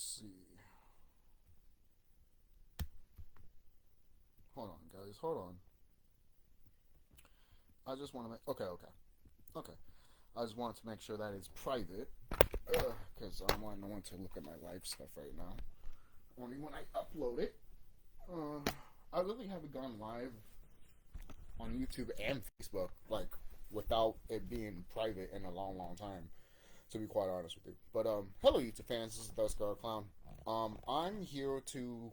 see. Hold on, guys. Hold on. I just want to make. Okay. I just wanted to make sure that it's private. Because I want no one to look at my live stuff right now. Only when I upload it. I really haven't gone live on YouTube and Facebook, like, without it being private in a long, long time, to be quite honest with you. But, hello YouTube fans, this is TheSkullKlown. I'm here to...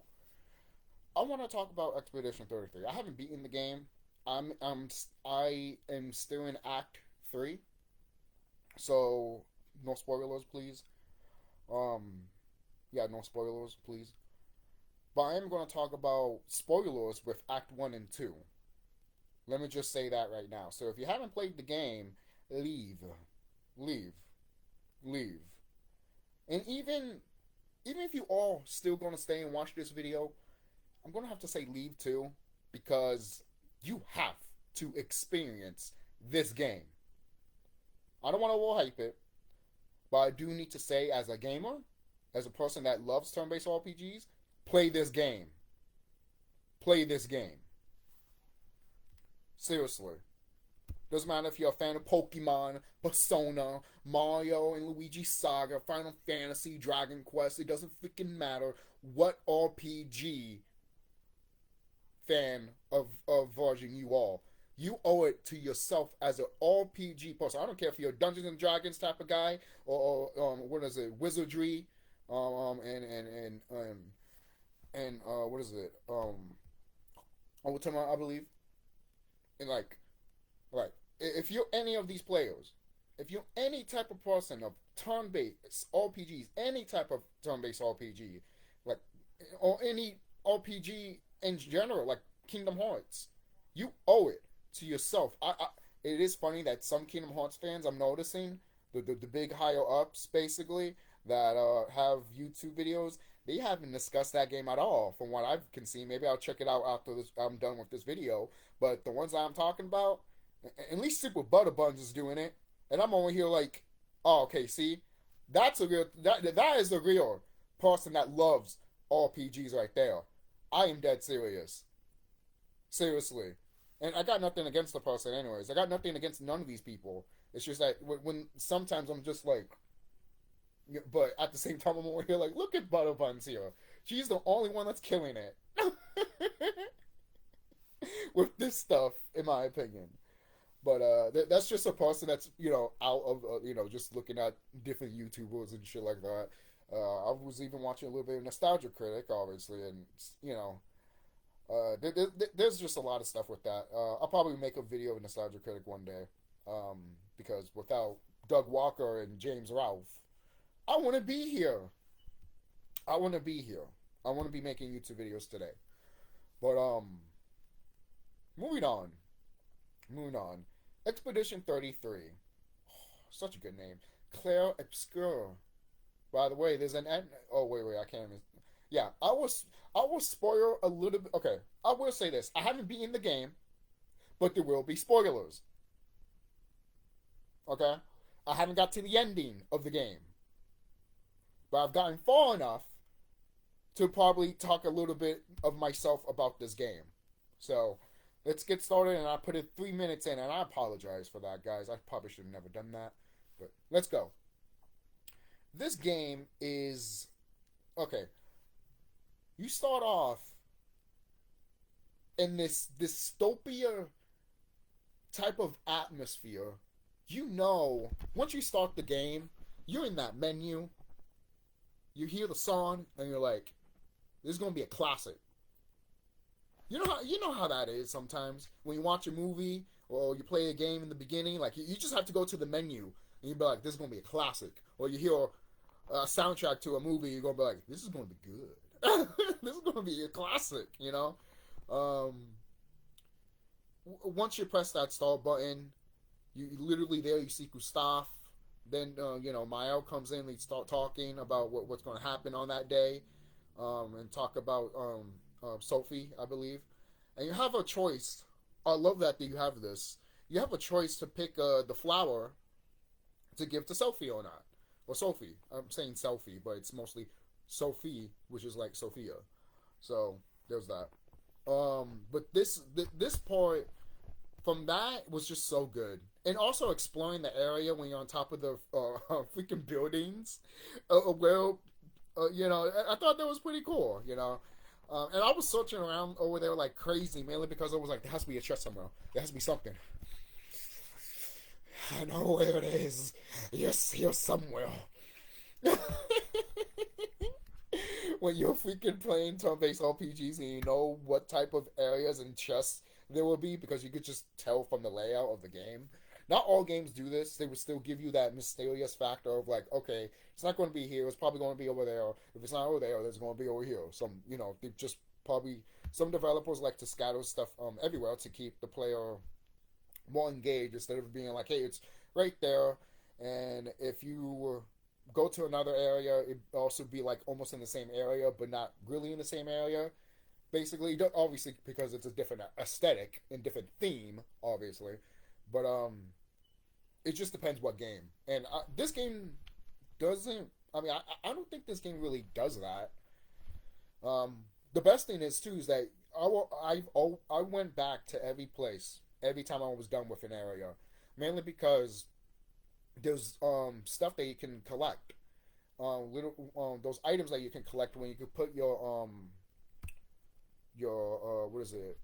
I want to talk about Expedition 33. I haven't beaten the game. I am still in Act 3. So, no spoilers, please. Yeah, no spoilers, please. But I am going to talk about spoilers with Act 1 and 2. Let me just say that right now. So if you haven't played the game, leave. Leave. Leave. And even if you all still going to stay and watch this video, I'm going to have to say leave too, because you have to experience this game. I don't want to overhype it, but I do need to say, as a gamer, as a person that loves turn-based RPGs, play this game. Play this game. Seriously. Doesn't matter if you're a fan of Pokemon, Persona, Mario and Luigi Saga, Final Fantasy, Dragon Quest. It doesn't freaking matter what RPG fan of version you are. You owe it to yourself as an RPG person. I don't care if you're a Dungeons and Dragons type of guy or what is it, wizardry, and what is it, Ultima, I believe. And like if you're any of these players, if you're any type of person of turn-based RPGs, any type of turn-based RPG, like, or any RPG in general, like Kingdom Hearts, you owe it to yourself. It is funny that some Kingdom Hearts fans, I'm noticing, the big higher ups basically that have YouTube videos, they haven't discussed that game at all. From what I can see, maybe I'll check it out after I'm done with this video. But the ones I'm talking about, at least Super Butterbuns is doing it, and I'm over here like, oh, okay, see, that's a real that is a real person that loves RPGs right there. I am dead serious, seriously, and I got nothing against the person, anyways. I got nothing against none of these people. It's just that when sometimes I'm just like, but at the same time I'm over here like, look at Butterbuns here. She's the only one that's killing it with this stuff, in my opinion. But that's just a person that's, out of, just looking at different YouTubers and shit like that. I was even watching a little bit of Nostalgia Critic, obviously, and, there's just a lot of stuff with that. I'll probably make a video of Nostalgia Critic one day, because without Doug Walker and James Ralph, I want to be here. I want to be here. I want to be making YouTube videos today. But, moving on. Expedition 33. Oh, such a good name. Claire Obscure. By the way, there's an end. Oh, wait, I can't even. Yeah, I will spoil a little bit. Okay, I will say this. I haven't beaten the game, but there will be spoilers. Okay? I haven't got to the ending of the game, but I've gotten far enough to probably talk a little bit of myself about this game. So, let's get started, and I put it 3 minutes in, and I apologize for that, guys. I probably should have never done that, but let's go. This game is... Okay. You start off in this dystopia type of atmosphere. Once you start the game, you're in that menu, you hear the song, and you're like, this is going to be a classic. You know how that is sometimes when you watch a movie or you play a game in the beginning. Like you just have to go to the menu and you be like, "This is gonna be a classic." Or you hear a soundtrack to a movie, you're gonna be like, "This is gonna be good. This is gonna be a classic." Once you press that start button, you literally there you see Gustav. Then Mael comes in. They start talking about what's gonna happen on that day, and talk about Sophie, I believe. And you have a choice. I love that you have this. You have a choice to pick the flower to give to Sophie or not. Or Sophie. I'm saying Sophie, but it's mostly Sophie, which is like Sophia. So there's that. But this part from that was just so good, and also exploring the area when you're on top of the freaking buildings. Well, I thought that was pretty cool. And I was searching around over there like crazy, mainly because I was like, there has to be a chest somewhere. There has to be something. I know where it is. Yes, here somewhere. When you're freaking playing turn-based RPGs and you know what type of areas and chests there will be because you could just tell from the layout of the game. Not all games do this. They would still give you that mysterious factor of like, okay, it's not going to be here. It's probably going to be over there. If it's not over there, it's going to be over here. They just probably some developers like to scatter stuff everywhere to keep the player more engaged instead of being like, hey, it's right there. And if you go to another area, it also be like almost in the same area, but not really in the same area. Basically, obviously because it's a different aesthetic and different theme, obviously. But it just depends what game. And this game doesn't. I mean, I don't think this game really does that. The best thing is too is that I went back to every place every time I was done with an area, mainly because there's stuff that you can collect, little those items that you can collect when you can put your what is it,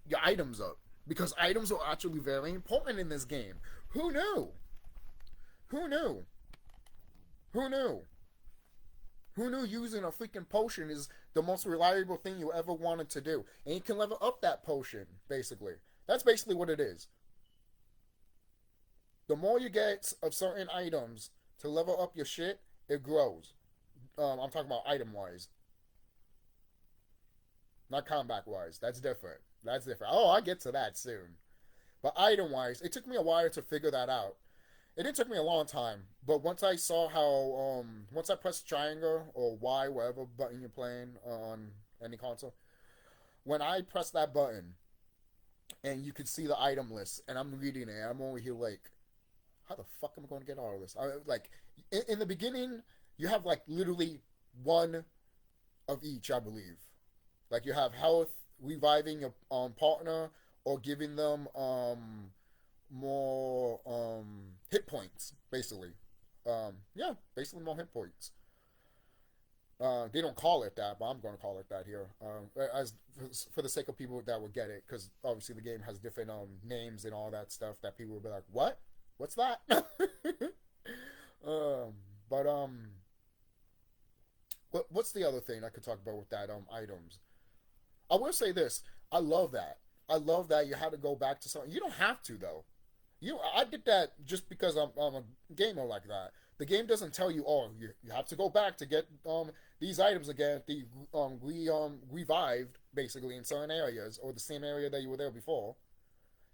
your items up, because items are actually very important in this game. Who knew? Who knew? Who knew? Who knew using a freaking potion is the most reliable thing you ever wanted to do? And you can level up that potion, basically. That's basically what it is. The more you get of certain items to level up your shit, it grows. I'm talking about item-wise. Not combat-wise. That's different. That's different. Oh, I'll get to that soon. But item-wise, it took me a while to figure that out. It didn't take me a long time, but once I saw how, once I pressed triangle or Y, whatever button you're playing on any console, when I press that button, and you could see the item list, and I'm reading it, I'm over here like, how the fuck am I going to get all of this? Like, in the beginning, you have like literally one of each, I believe. Like you have health, reviving your partner, or giving them more hit points, basically. Yeah, basically more hit points. They don't call it that, but I'm going to call it that here, as for the sake of people that will get it, because obviously the game has different names and all that stuff that people will be like, "What? What's that?" But what's the other thing I could talk about with that items? I will say this: I love that. I love that you had to go back to something. You don't have to though. I did that just because I'm a gamer like that. The game doesn't tell you, oh, you have to go back to get these items again, the revived basically in certain areas or the same area that you were there before.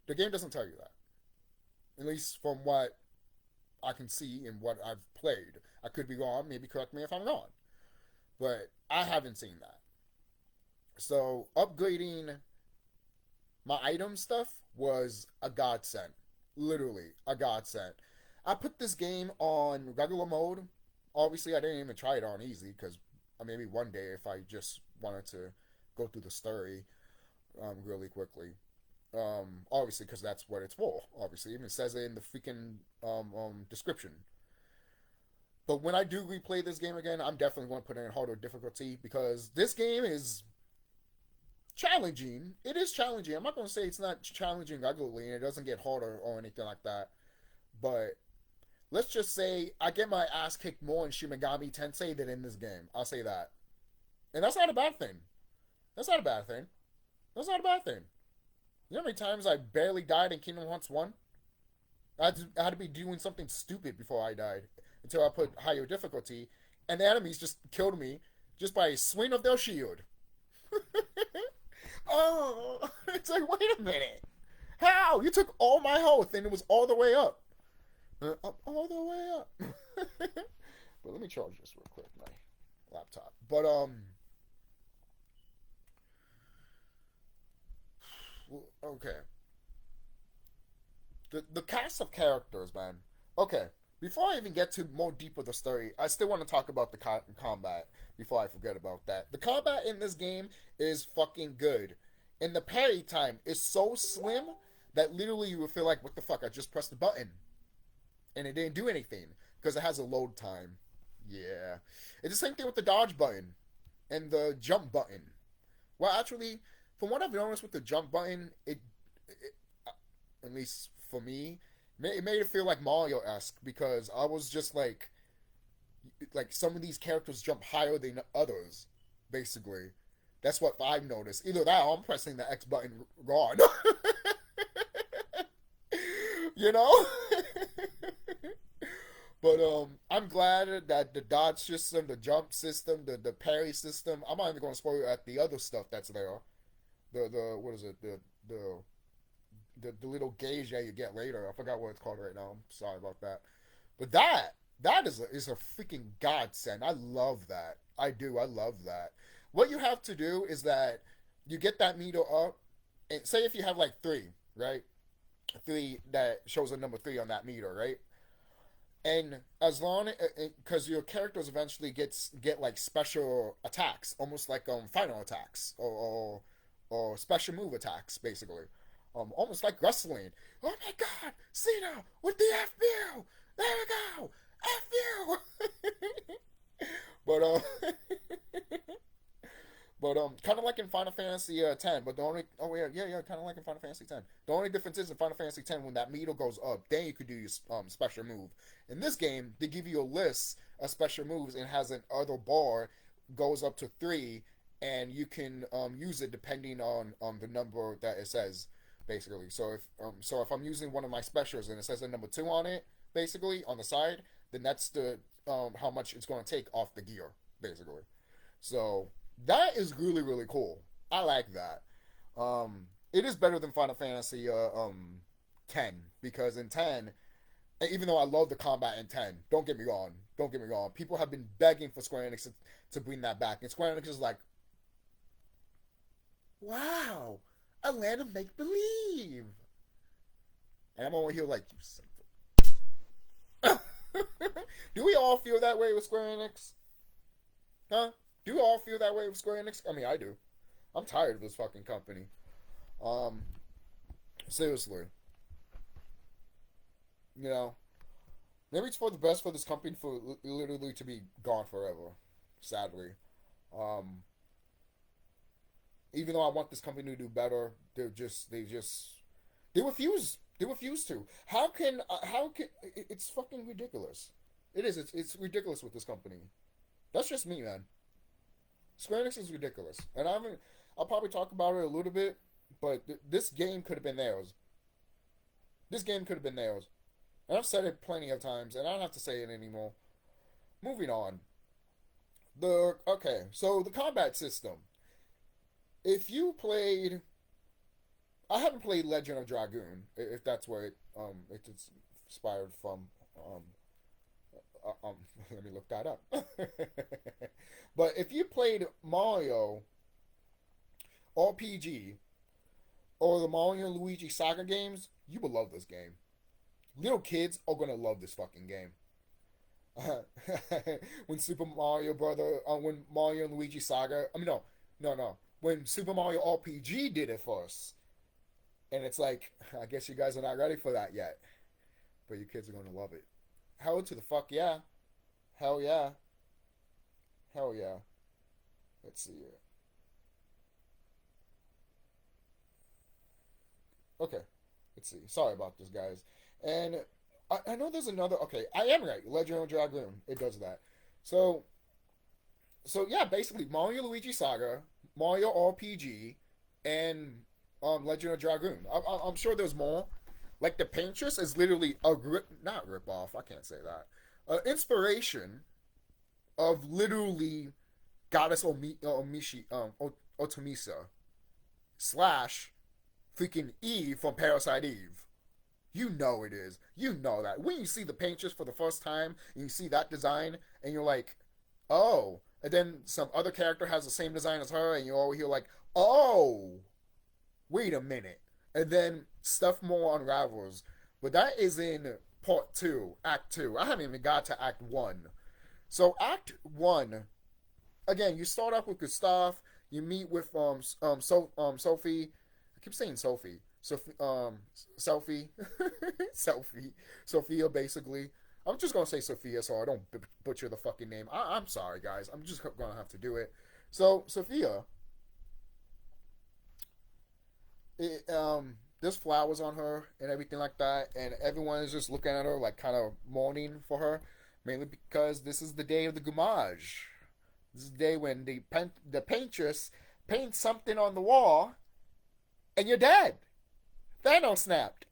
The game doesn't tell you that, at least from what I can see and what I've played. I could be wrong. Maybe correct me if I'm wrong, but I haven't seen that. So upgrading my item stuff was a godsend. Literally a godsend. I put this game on regular mode. Obviously, I didn't even try it on easy because maybe one day if I just wanted to go through the story really quickly. Obviously, because that's what it's for. Obviously, even it says it in the freaking description. But when I do replay this game again, I'm definitely going to put it in harder difficulty because this game is challenging. It is challenging. I'm not going to say it's not challenging regularly and it doesn't get harder or anything like that. But let's just say I get my ass kicked more in Shin Megami Tensei than in this game. I'll say that. And that's not a bad thing. That's not a bad thing. That's not a bad thing. You know how many times I barely died in Kingdom Hearts 1? I had to be doing something stupid before I died until I put higher difficulty, and the enemies just killed me just by a swing of their shield. Oh, it's like, wait a minute. How? You took all my health and it was all the way up. Up all the way up. But let me charge this real quick, my laptop. But okay. The cast of characters, man. Okay, before I even get to more deep of the story, I still want to talk about the combat before I forget about that. The combat in this game is fucking good. And the parry time is so slim that literally you will feel like, what the fuck, I just pressed the button. And it didn't do anything because it has a load time. Yeah. It's the same thing with the dodge button and the jump button. Well, actually, from what I've noticed with the jump button, it at least for me, it made it feel like Mario-esque because I was just like some of these characters jump higher than others, basically. That's what I've noticed. Either that or I'm pressing the X button wrong. You know? But I'm glad that the dodge system, the jump system, the parry system. I'm not even going to spoil you at the other stuff that's there. The what is it? The little gauge that you get later. I forgot what it's called right now. I'm sorry about that. But that is a freaking godsend. I love that. I do. I love that. What you have to do is that you get that meter up, and say if you have like 3, right? 3 that shows a number 3 on that meter, right? And as long because your characters eventually get like special attacks, almost like final attacks or special move attacks, basically, almost like wrestling. Oh my God, Cena with the FBU. There we go, FBU. But But kind of like in Final Fantasy 10. But the only kind of like in Final Fantasy 10. The only difference is in Final Fantasy 10 when that meter goes up, then you could do your special move. In this game, they give you a list of special moves and has an other bar goes up to 3, and you can use it depending on the number that it says, basically. So if I'm using one of my specials and it says a number 2 on it, basically on the side, then that's the how much it's going to take off the gear, basically. So that is really, really cool. I like that. It is better than Final Fantasy 10 because in 10, even though I love the combat in 10, don't get me wrong. People have been begging for Square Enix to bring that back, and Square Enix is like, wow, a land of make believe, and I'm over here like, you son of a... Do we all feel that way with Square Enix? Huh? Do you all feel that way with Square Enix? I mean, I do. I'm tired of this fucking company. Seriously. You know, maybe it's for the best for this company for literally to be gone forever. Sadly. Even though I want this company to do better, they refuse. They refuse to. How can it's fucking ridiculous. It is. It's ridiculous with this company. That's just me, man. Square Enix is ridiculous, and I'll probably talk about it a little bit, but this game could have been theirs. This game could have been theirs, and I've said it plenty of times, and I don't have to say it anymore. Moving on. So the combat system. If you played, I haven't played Legend of Dragoon, if that's where it's inspired from. Let me look that up. But if you played Mario RPG or the Mario and Luigi Saga games, you will love this game. Little kids are gonna love this fucking game. When when Mario and Luigi Saga, no. When Super Mario RPG did it first, and it's like, I guess you guys are not ready for that yet, but you kids are gonna love it. Hell to the fuck yeah. Hell yeah. Hell yeah. Let's see here. Okay. Let's see. Sorry about this, guys. And I know there's another... Okay, I am right. Legend of Dragoon. It does that. So yeah, basically, Mario Luigi Saga, Mario RPG, and Legend of Dragoon. I'm sure there's more. Like, the Paintress is literally not rip off, I can't say that. Inspiration of literally Goddess Otomisa / freaking Eve from Parasite Eve. You know it is. You know that. When you see the Paintress for the first time, and you see that design, and you're like, oh. And then some other character has the same design as her, and you're over here like, oh. Wait a minute. And then stuff more unravels. But that is in Part 2, Act 2. I haven't even got to Act 1. So Act 1, again, you start off with Gustav. You meet with Sophie. I keep saying Sophie. Sophie, Sophia, basically. I'm just gonna say Sophia so I don't butcher the fucking name. I'm sorry, guys. I'm just gonna have to do it. So Sophia, there's flowers on her and everything like that, and everyone is just looking at her like kind of mourning for her, mainly because this is the day of the gommage. This is the day when the paintress paints something on the wall, and you're dead. Thanos snapped.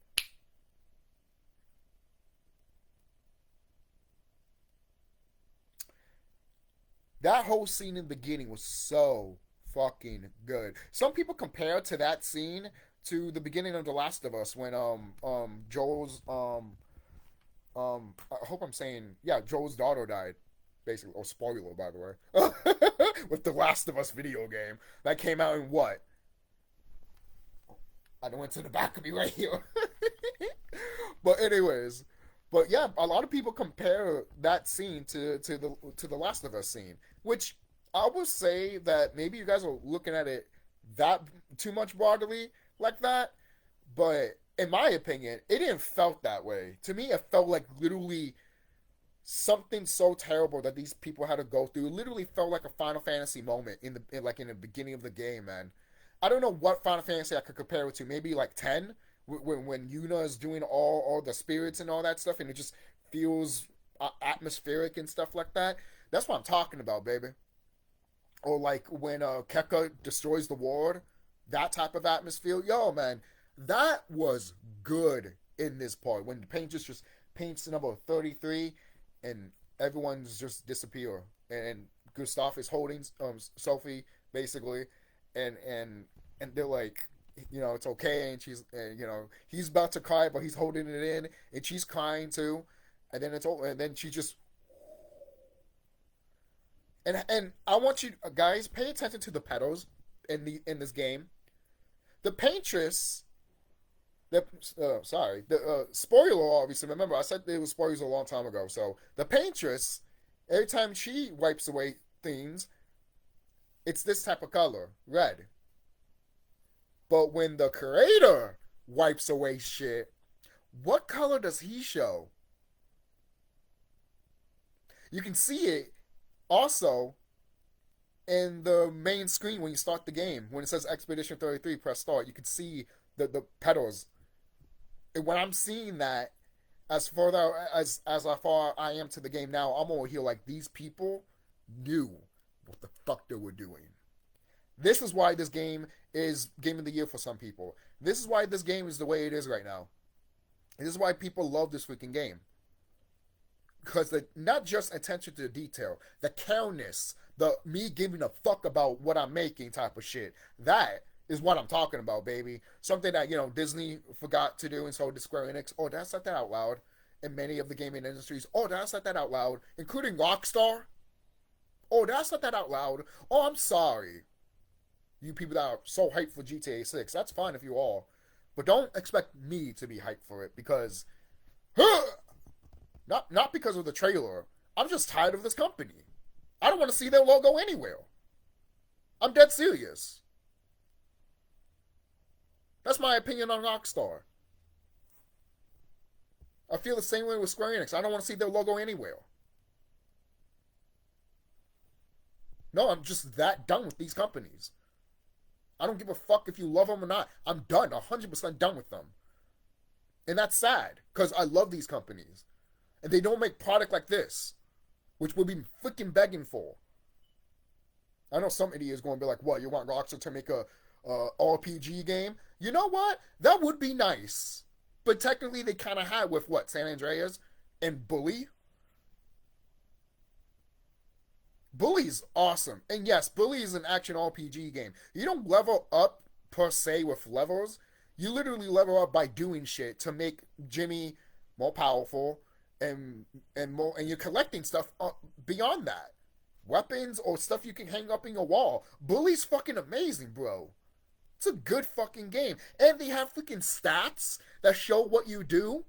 That whole scene in the beginning was so fucking good. Some people compare to that scene to the beginning of The Last of Us when Joel's I hope I'm saying, yeah, Joel's daughter died, basically. Oh, spoiler, by the way. With The Last of Us video game that came out in what? I went to the back of me right here. But anyways, but yeah, a lot of people compare that scene to the Last of Us scene, which I would say that maybe you guys are looking at it that too much broadly like that, but in my opinion, it didn't felt that way. To me, it felt like literally something so terrible that these people had to go through. It literally felt like a Final Fantasy moment in the beginning of the game, man. I don't know what Final Fantasy I could compare it to. Maybe like 10, when Yuna is doing all the spirits and all that stuff, and it just feels atmospheric and stuff like that. That's what I'm talking about, baby. Or like when Kefka destroys the ward, that type of atmosphere. Yo, man, that was good in this part. When the paint just paints number 33, and everyone's just disappear, and Gustav is holding Sophie basically, and they're like, it's okay, and she's, he's about to cry, but he's holding it in, and she's crying too, and then it's over, and then she just, and I want you guys pay attention to the petals in this game. The paintress, the spoiler, obviously. Remember, I said there was spoilers a long time ago. So the paintress, every time she wipes away things, it's this type of color, red. But when the creator wipes away shit, what color does he show? You can see it also in the main screen when you start the game. When it says Expedition 33, press start, you can see the petals. And when I'm seeing that, as far I am to the game now, I'm over here like, these people knew what the fuck they were doing. This is why this game is Game of the Year for some people. This is why this game is the way it is right now. This is why people love this freaking game. Because not just attention to the detail, the carelessness, the me giving a fuck about what I'm making type of shit. That is what I'm talking about, baby. Something that, Disney forgot to do, and so did Square Enix. Oh, did I said that out loud? In many of the gaming industries. Oh, did I said that out loud? Including Rockstar. Oh, did I said that out loud? Oh, I'm sorry. You people that are so hyped for GTA 6. That's fine if you are. But don't expect me to be hyped for it, because not because of the trailer. I'm just tired of this company. I don't want to see their logo anywhere. I'm dead serious. That's my opinion on Rockstar. I feel the same way with Square Enix. I don't want to see their logo anywhere. No, I'm just that done with these companies. I don't give a fuck if you love them or not. I'm done, 100% done with them. And that's sad, because I love these companies. And they don't make product like this, which we'll be freaking begging for. I know some idiot is going to be like, what, you want Rockstar to make a RPG game? You know what? That would be nice. But technically they kind of had with what, San Andreas and Bully? Bully's awesome. And yes, Bully is an action RPG game. You don't level up per se with levels. You literally level up by doing shit to make Jimmy more powerful and more, and you're collecting stuff beyond that. Weapons or stuff you can hang up in your wall. Bully's fucking amazing, bro. It's a good fucking game. And they have freaking stats that show what you do.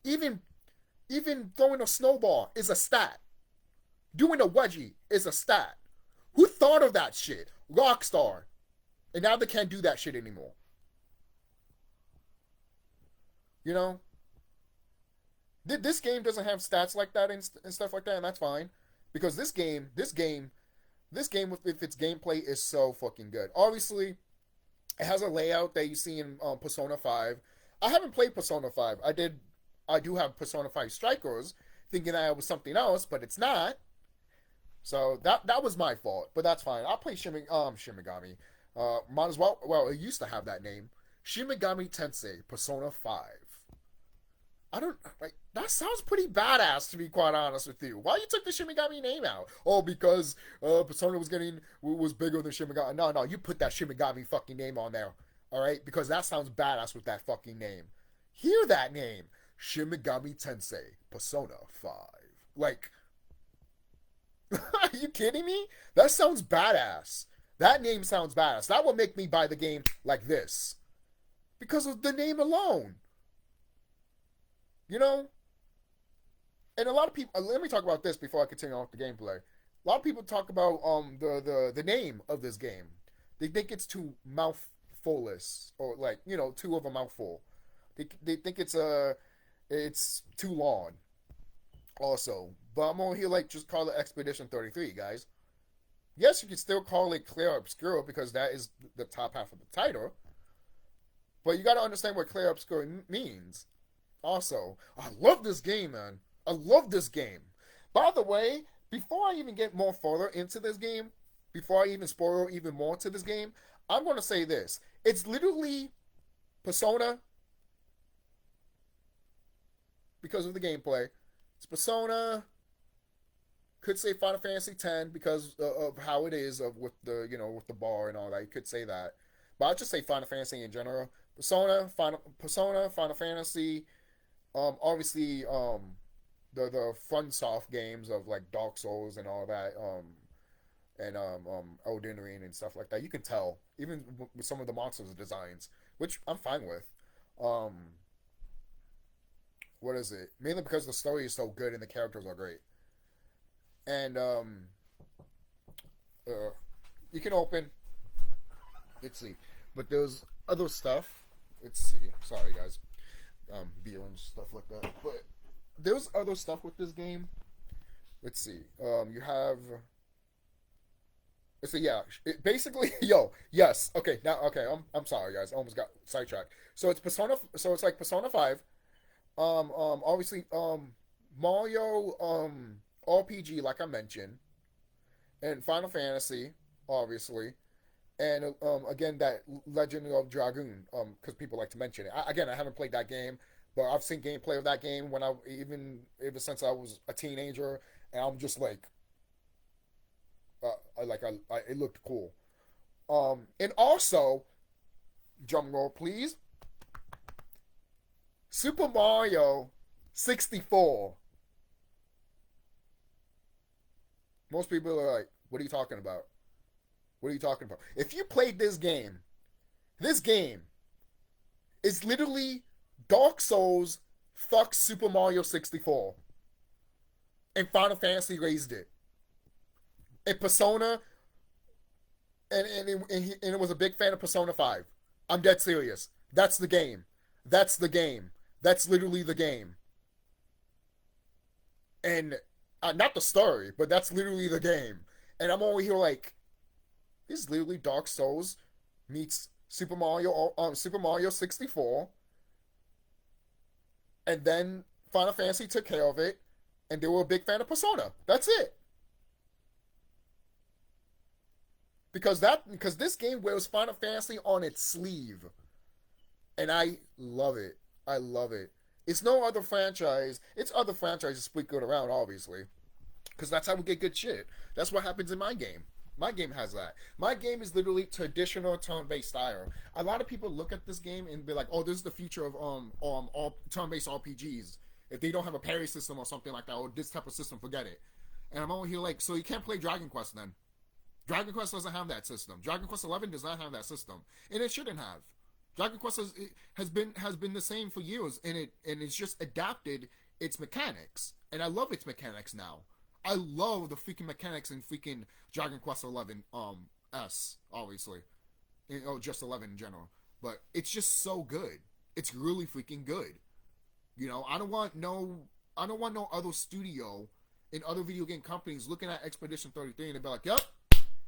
Even Even throwing a snowball is a stat. Doing a wedgie is a stat. Who thought of that shit? Rockstar. And now they can't do that shit anymore. You know? This game doesn't have stats like that and stuff like that, and that's fine. Because this game with its gameplay is so fucking good. Obviously, it has a layout that you see in Persona 5. I haven't played Persona 5. I do have Persona 5 Strikers, thinking that it was something else, but it's not. So that was my fault, but that's fine. I'll play Shimigami. Might as well. Well, it used to have that name, Shimigami Tensei Persona 5. I don't like that. Sounds pretty badass, to be quite honest with you. Why you took the Shimigami name out? Oh, because Persona was bigger than Shimigami. No, you put that Shimigami fucking name on there, all right? Because that sounds badass with that fucking name. Hear that name, Shimigami Tensei Persona 5. Like, are you kidding me? That sounds badass. That name sounds badass. That will make me buy the game like this, because of the name alone. You know? And a lot of people, let me talk about this before I continue on with the gameplay. A lot of people talk about the name of this game. They think it's too mouthfulless, or like, you know, too of a mouthful. They think it's too long. Also, but I'm over here like just call it Expedition 33, guys. Yes, you can still call it Clair Obscur because that is the top half of the title. But you got to understand what Clair Obscur means. Also, I love this game, man. I love this game. By the way, before I even get more further into this game, before I even spoil even more to this game, I'm going to say this. It's literally Persona because of the gameplay. It's Persona. Could say Final Fantasy X because of how it is with the bar and all that. You could say that, but I'll just say Final Fantasy in general. Persona, Final Fantasy. Obviously, the fun soft games of like Dark Souls and all that. And Elden Ring and stuff like that. You can tell even with some of the monsters designs, which I'm fine with. What is it? Mainly because the story is so good and the characters are great. And you can open. Let's see, but there's other stuff. Let's see. Sorry, guys. Beer and stuff like that. But there's other stuff with this game. Let's see. You have. So yeah, basically, yes. Okay, now, okay. I'm sorry, guys. I almost got sidetracked. So it's Persona. So it's like Persona 5. Obviously, Mario. RPG, like I mentioned, and Final Fantasy, obviously, and again that Legend of Dragoon, because people like to mention it. I haven't played that game, but I've seen gameplay of that game when ever since I was a teenager, and I'm just like, it looked cool. And also, drum roll please, Super Mario 64. Most people are like, what are you talking about? What are you talking about? If you played this game is literally Dark Souls fucks Super Mario 64. And Final Fantasy raised it. And Persona, and it was a big fan of Persona 5. I'm dead serious. That's the game. That's the game. That's literally the game. And not the story, but that's literally the game. And I'm over here like, this is literally Dark Souls meets Super Mario 64. And then Final Fantasy took care of it, and they were a big fan of Persona. That's it. Because this game wears Final Fantasy on its sleeve. And I love it. I love it. It's no other franchise. It's other franchises split good around, obviously. Because that's how we get good shit. That's what happens in my game. My game has that. My game is literally traditional turn-based style. A lot of people look at this game and be like, "Oh, this is the future of all turn-based RPGs. If they don't have a parry system or something like that, or this type of system, forget it." And I'm over here like, so you can't play Dragon Quest then. Dragon Quest doesn't have that system. Dragon Quest 11 does not have that system, and it shouldn't have. Dragon Quest has been the same for years, and it's just adapted its mechanics, and I love its mechanics now. I love the freaking mechanics in freaking Dragon Quest 11 S, obviously, just 11 in general. But it's just so good. It's really freaking good. You know, I don't want no other studio in other video game companies looking at Expedition 33 and they'll be like, "Yep,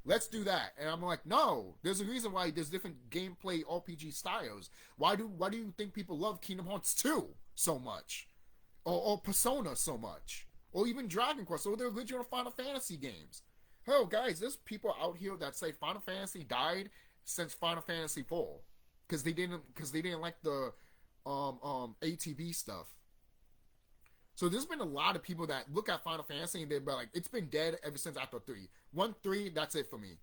let's do that." And I'm like, no, there's a reason why there's different gameplay RPG styles. Why do you think people love Kingdom Hearts 2 so much? Or Persona so much? Or even Dragon Quest, or the original Final Fantasy games? Hell, guys, there's people out here that say Final Fantasy died since Final Fantasy 4. Because they didn't like the ATB stuff. So there's been a lot of people that look at Final Fantasy and they're like, it's been dead ever since after 3. 1, 3, that's it for me.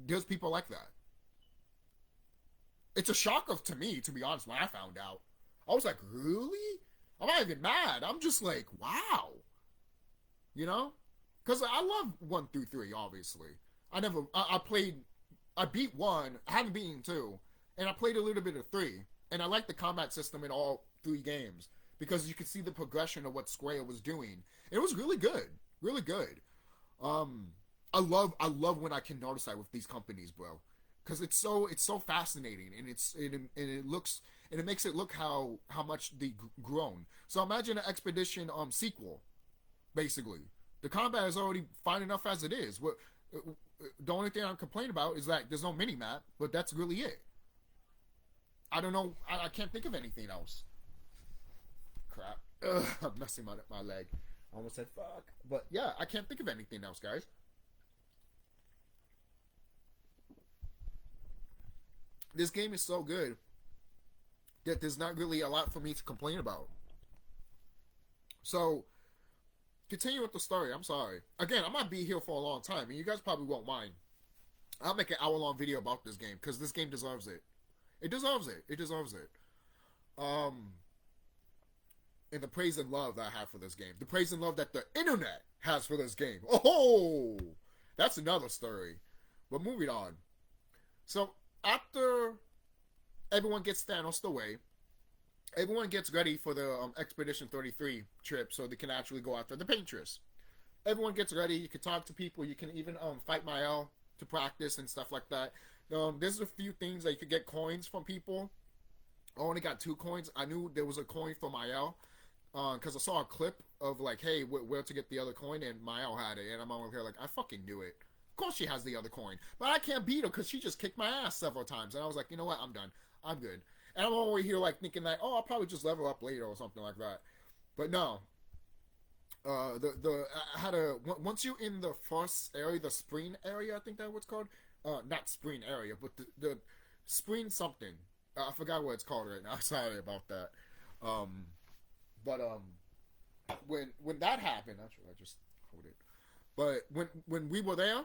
There's people like that. It's a shocker to me, to be honest, when I found out. I was like, really? I'm not even mad. I'm just like, wow. You know? Because I love 1 through 3, obviously. I beat 1, I haven't beaten 2, and I played a little bit of 3. And I like the combat system in all 3 games. Because you could see the progression of what Square was doing. It was really good. Really good. I love when I can notice that with these companies, bro. Because it's so fascinating, and it makes it look how much they grown. So imagine an Expedition sequel, basically. The combat is already fine enough as it is. The only thing I'm complaining about is that there's no mini map, but that's really it. I don't know. I can't think of anything else. Crap. I'm messing my leg. I almost said fuck. But yeah, I can't think of anything else, guys. This game is so good that there's not really a lot for me to complain about. So, continue with the story. I'm sorry. Again, I might be here for a long time, and you guys probably won't mind. I'll make an hour-long video about this game, because this game deserves it. It deserves it. It deserves it. And the praise and love that I have for this game. The praise and love that the internet has for this game. Oh! That's another story. But moving on. So, after everyone gets Thanos away, everyone gets ready for the Expedition 33 trip so they can actually go after the Paintress. Everyone gets ready. You can talk to people. You can even fight Mael to practice and stuff like that. There's a few things that you could get coins from people. I only got 2 coins. I knew there was a coin for Mael because I saw a clip of like, hey, where to get the other coin, and Mael had it. And I'm over here like, I fucking knew it. Of course she has the other coin. But I can't beat her because she just kicked my ass several times. And I was like, you know what? I'm done. I'm good. And I'm over here like thinking like, oh, I'll probably just level up later or something like that. But no. I had once you're in the first area, the spring area, I think that's what's called. Not spring area, but the spring something. I forgot what it's called right now. Sorry about that. When that happened, actually, I just hold it. But when we were there,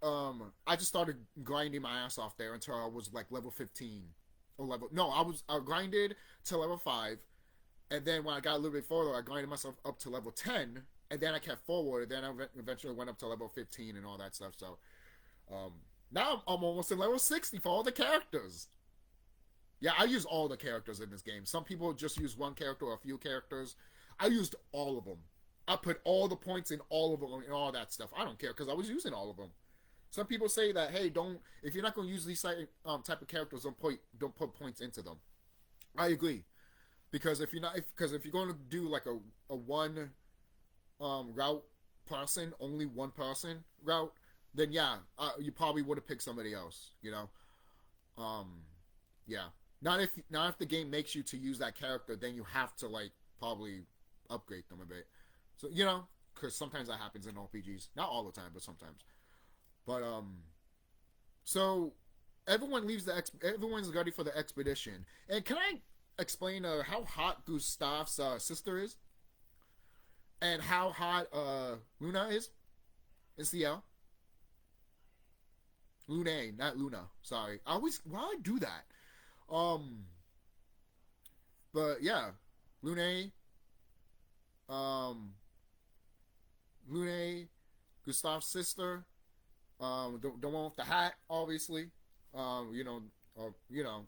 I just started grinding my ass off there until I was like level 15 or level. No, I grinded to level 5, and then when I got a little bit further, I grinded myself up to level 10, and then I kept forward. And then I eventually went up to level 15 and all that stuff. So now I'm almost at level 60 for all the characters. Yeah, I use all the characters in this game. Some people just use one character or a few characters. I used all of them. I put all the points in all of them and all that stuff. I don't care because I was using all of them. Some people say that, hey, if you're not going to use these type of characters, don't put points into them. I agree, because if you're going to do like a one route person, only one person route, then yeah, you probably would have picked somebody else. You know, yeah. Not if the game makes you to use that character, then you have to like probably upgrade them a bit. So you know, because sometimes that happens in RPGs. Not all the time, but sometimes. But so everyone's ready for the expedition. And can I explain how hot Gustav's sister is, and how hot Luna is in CL? Luna, not Luna. Sorry, why do I do that? But yeah, Luna, Gustav's sister, the one with the hat, obviously. You know,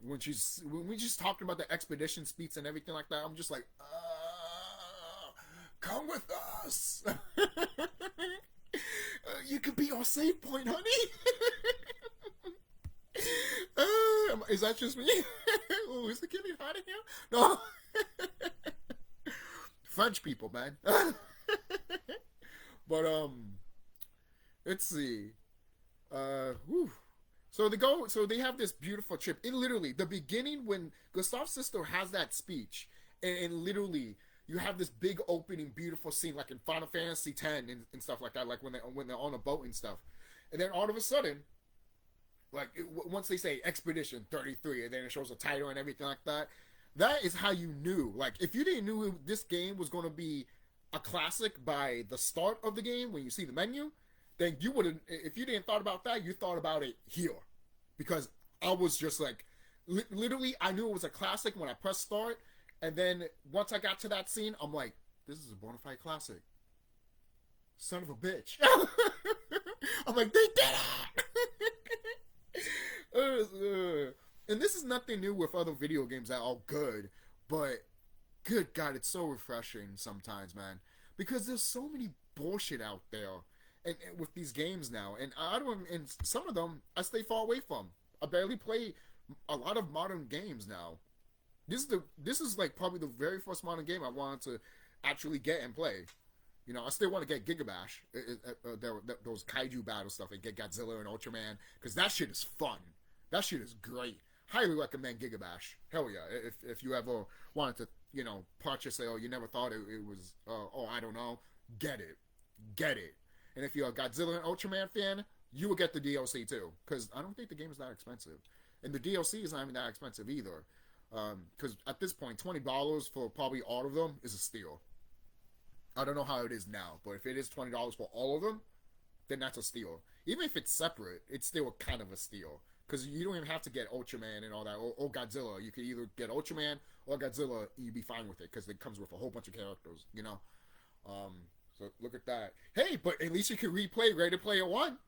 when we just talking about the expedition speeds and everything like that, I'm just like, come with us. You could be our save point, honey. Is that just me? Oh, is the kitty hot in here? No. French people, man. But let's see. Whew. So they have this beautiful trip. In literally the beginning when Gustav's sister has that speech, and literally you have this big opening, beautiful scene like in Final Fantasy X and stuff like that, like when they're on a boat and stuff, and then all of a sudden, like once they say Expedition 33, and then it shows a title and everything like that, that is how you knew. Like if you didn't know this game was going to be a classic by the start of the game when you see the menu, then you would have, if you didn't thought about that, you thought about it here. Because I was just like, literally, I knew it was a classic when I pressed start, and then once I got to that scene, I'm like, this is a bona fide classic. Son of a bitch. I'm like, they did it! And this is nothing new with other video games that are good, but good God, it's so refreshing sometimes, man. Because there's so many bullshit out there. And with these games now, and some of them I stay far away from. I barely play a lot of modern games now. This is like probably the very first modern game I wanted to actually get and play. You know, I still want to get Gigabash, those kaiju battle stuff, and get Godzilla and Ultraman, because that shit is fun. That shit is great. Highly recommend Gigabash. Hell yeah! If you ever wanted to, you know, purchase it, or you never thought it was, I don't know, get it. And if you're a Godzilla and Ultraman fan, you will get the DLC too. Because I don't think the game is that expensive. And the DLC is not even that expensive either. Because at this point, $20 for probably all of them is a steal. I don't know how it is now. But if it is $20 for all of them, then that's a steal. Even if it's separate, it's still kind of a steal. Because you don't even have to get Ultraman and all that. Or Godzilla. You could either get Ultraman or Godzilla and you'd be fine with it. Because it comes with a whole bunch of characters, you know. So look at that. Hey, but at least you can replay Ready Player One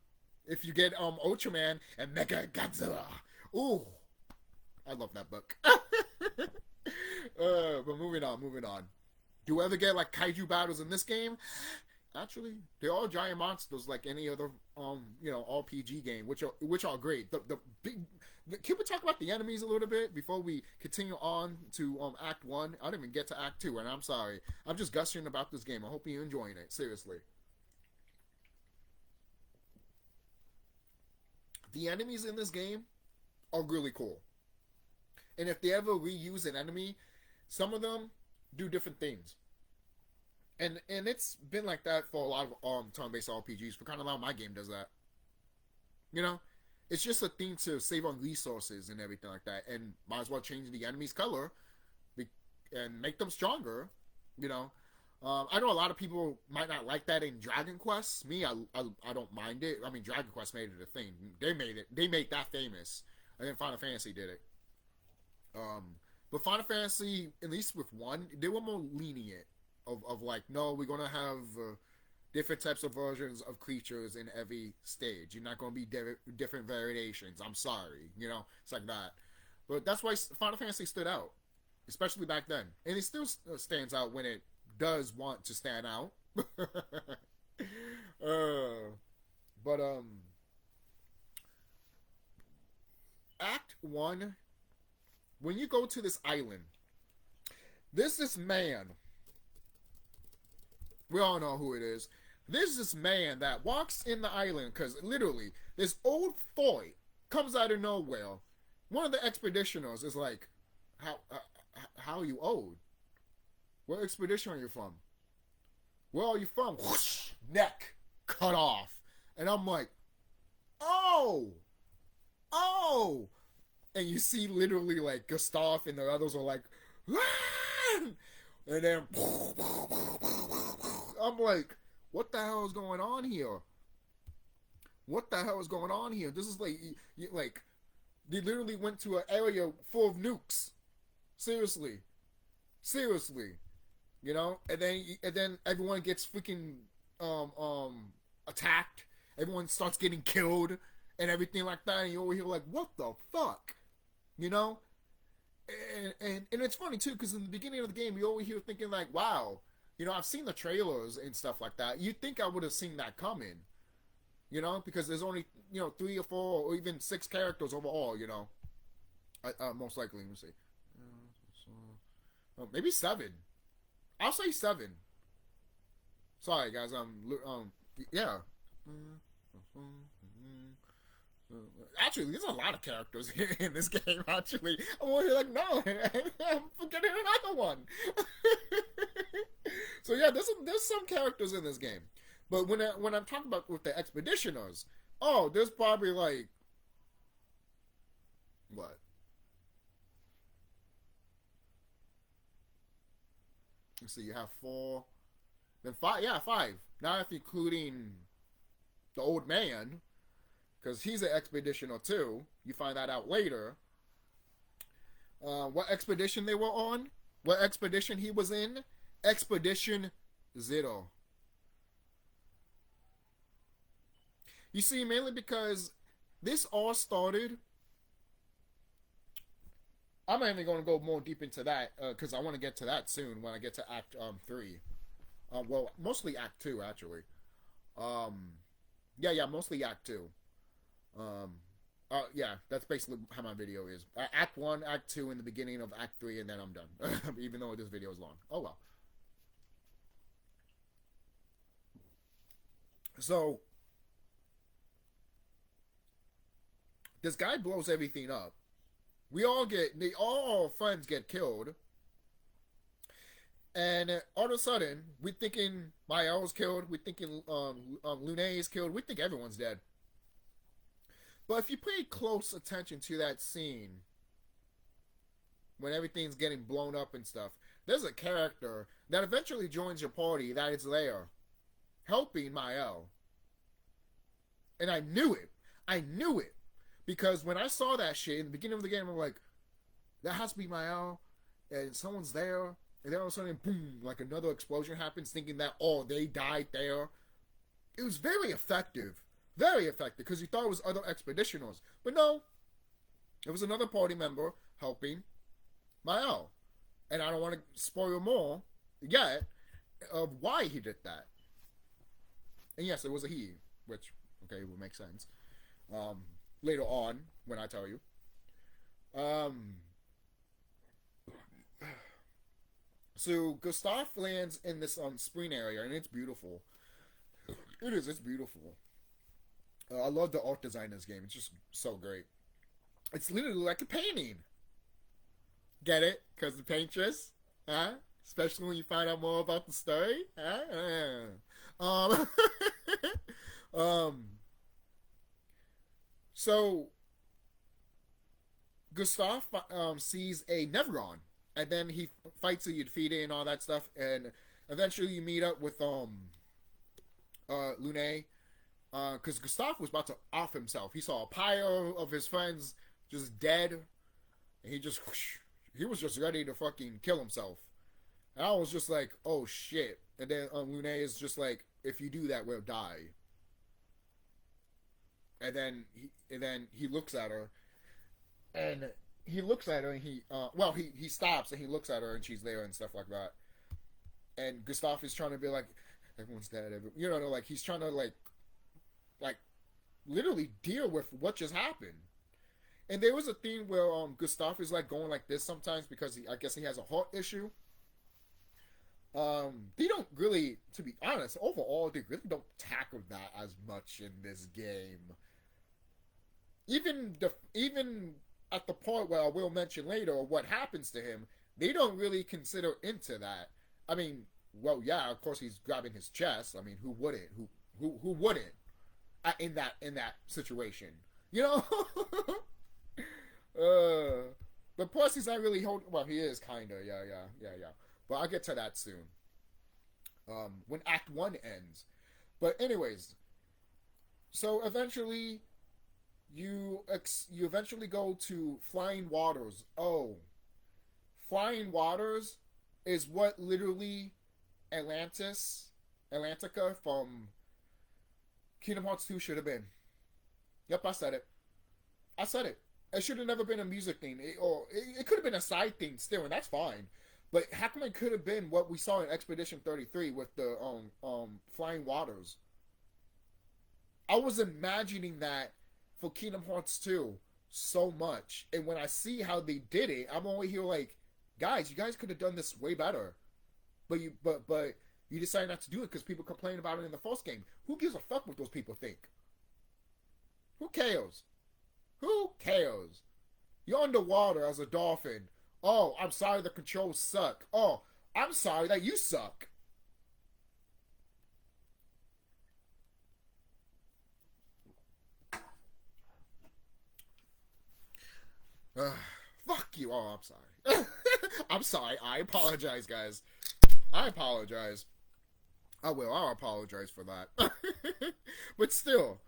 if you get Ultraman and Mega Godzilla. Ooh, I love that book. But moving on. Do you ever get like kaiju battles in this game? Actually, they're all giant monsters like any other RPG game, which are great. Can we talk about the enemies a little bit before we continue on to Act 1? I didn't even get to Act 2, and I'm sorry. I'm just gushing about this game. I hope you're enjoying it. Seriously. The enemies in this game are really cool. And if they ever reuse an enemy, some of them do different things. And it's been like that for a lot of turn-based RPGs. For kind of how my game does that. You know? It's just a thing to save on resources and everything like that. And might as well change the enemy's color and make them stronger. You know? I know a lot of people might not like that in Dragon Quest. Me, I don't mind it. I mean, Dragon Quest made it a thing. They made that famous. And then Final Fantasy did it. But Final Fantasy, at least with 1, they were more lenient. Of like, no, we're going to have different types of versions of creatures in every stage. You're not going to be different variations. I'm sorry. You know, it's like that. But that's why Final Fantasy stood out. Especially back then. And it still stands out when it does want to stand out. Act 1, when you go to this island, there's this man. We all know who it is. There's this man that walks in the island because literally this old boy comes out of nowhere. One of the expeditioners is like, how are you old? What expedition are you from? Where are you from? Whoosh, neck cut off. And I'm like, oh. And you see literally like Gustav and the others are like, and then I'm like, what the hell is going on here? This is like they literally went to an area full of nukes. Seriously, you know. And then everyone gets freaking attacked. Everyone starts getting killed and everything like that. And you over here like, what the fuck, you know? And it's funny too because in the beginning of the game you over here thinking like, wow. I've seen the trailers and stuff like that. You'd think I would have seen that coming, because there's only, 3 or 4 or even 6 characters overall, most likely. Let me see. Maybe 7. I'll say 7. Sorry, guys. Yeah. Actually, there's a lot of characters in this game. Actually, I'm like, no, I'm forgetting another one. So yeah, there's some characters in this game, but when I'm talking about with the expeditioners, there's probably like what? Let's see, you have 4, then 5. Yeah, 5. Now if including the old man, because he's an expeditioner too. You find that out later. What expedition they were on? What expedition he was in? Expedition 0. You see, mainly because this all started. I'm not even going to go more deep into that because I want to get to that soon when I get to Act 3. Well, mostly Act 2 actually. Yeah, mostly Act 2. Yeah, that's basically how my video is. Act 1, Act 2, in the beginning of Act 3, and then I'm done. Even though this video is long. Oh well. So, this guy blows everything up. All our friends get killed. And all of a sudden, we're thinking Mael's killed. We're thinking Lune is killed. We think everyone's dead. But if you pay close attention to that scene, when everything's getting blown up and stuff, there's a character that eventually joins your party that is there, helping Mael. And I knew it. I knew it. Because when I saw that shit in the beginning of the game, I'm like, that has to be Mael, and someone's there, and then all of a sudden, boom, like another explosion happens, thinking that, they died there. It was very effective. Very effective, because you thought it was other expeditioners. But no, it was another party member helping Mael. And I don't want to spoil more yet of why he did that. And yes, it was a he, which, okay, would make sense. Later on, when I tell you. So, Gustav lands in this Sqawn area, and it's beautiful. It's beautiful. I love the art design in this game. It's just so great. It's literally like a painting. Get it? Because the paintress? Huh? Especially when you find out more about the story? Huh? So, Gustav sees a Nevron. And then he fights you, defeat it and all that stuff. And eventually you meet up with Lune. Because Gustav was about to off himself. He saw a pile of his friends just dead. And he was just ready to fucking kill himself. And I was just like, oh shit. And then Lune is just like, if you do that, we'll die. And then he looks at her. And he looks at her and he stops and he looks at her and she's there and stuff like that. And Gustav is trying to be like, everyone's dead. Like he's trying to like literally deal with what just happened. And there was a thing where Gustav is like going like this sometimes because I guess he has a heart issue. They don't really, to be honest, overall they really don't tackle that as much in this game. Even at the point where I will mention later what happens to him, they don't really consider into that. I mean, well, yeah, of course he's grabbing his chest. I mean, who wouldn't? Who wouldn't? In that situation, But plus he's not really holding. Well, he is kinda, yeah. But I'll get to that soon. When Act 1 ends. But anyways, so eventually. You eventually go to Flying Waters. Oh. Flying Waters is what literally Atlantica from Kingdom Hearts 2 should have been. Yep, I said it. It should have never been a music thing. It could have been a side thing still, and that's fine. But how come it could have been what we saw in Expedition 33 with the flying waters? I was imagining that for Kingdom Hearts 2 so much. And when I see how they did it, I'm only here like, guys, you guys could have done this way better. But you decided not to do it because people complained about it in the first game. Who gives a fuck what those people think? Who cares? Who cares? You're underwater as a dolphin. Oh, I'm sorry the controls suck. Oh, I'm sorry that you suck. Fuck you. Oh, I'm sorry. I'm sorry. I apologize, guys. I apologize. I'll apologize for that. but still,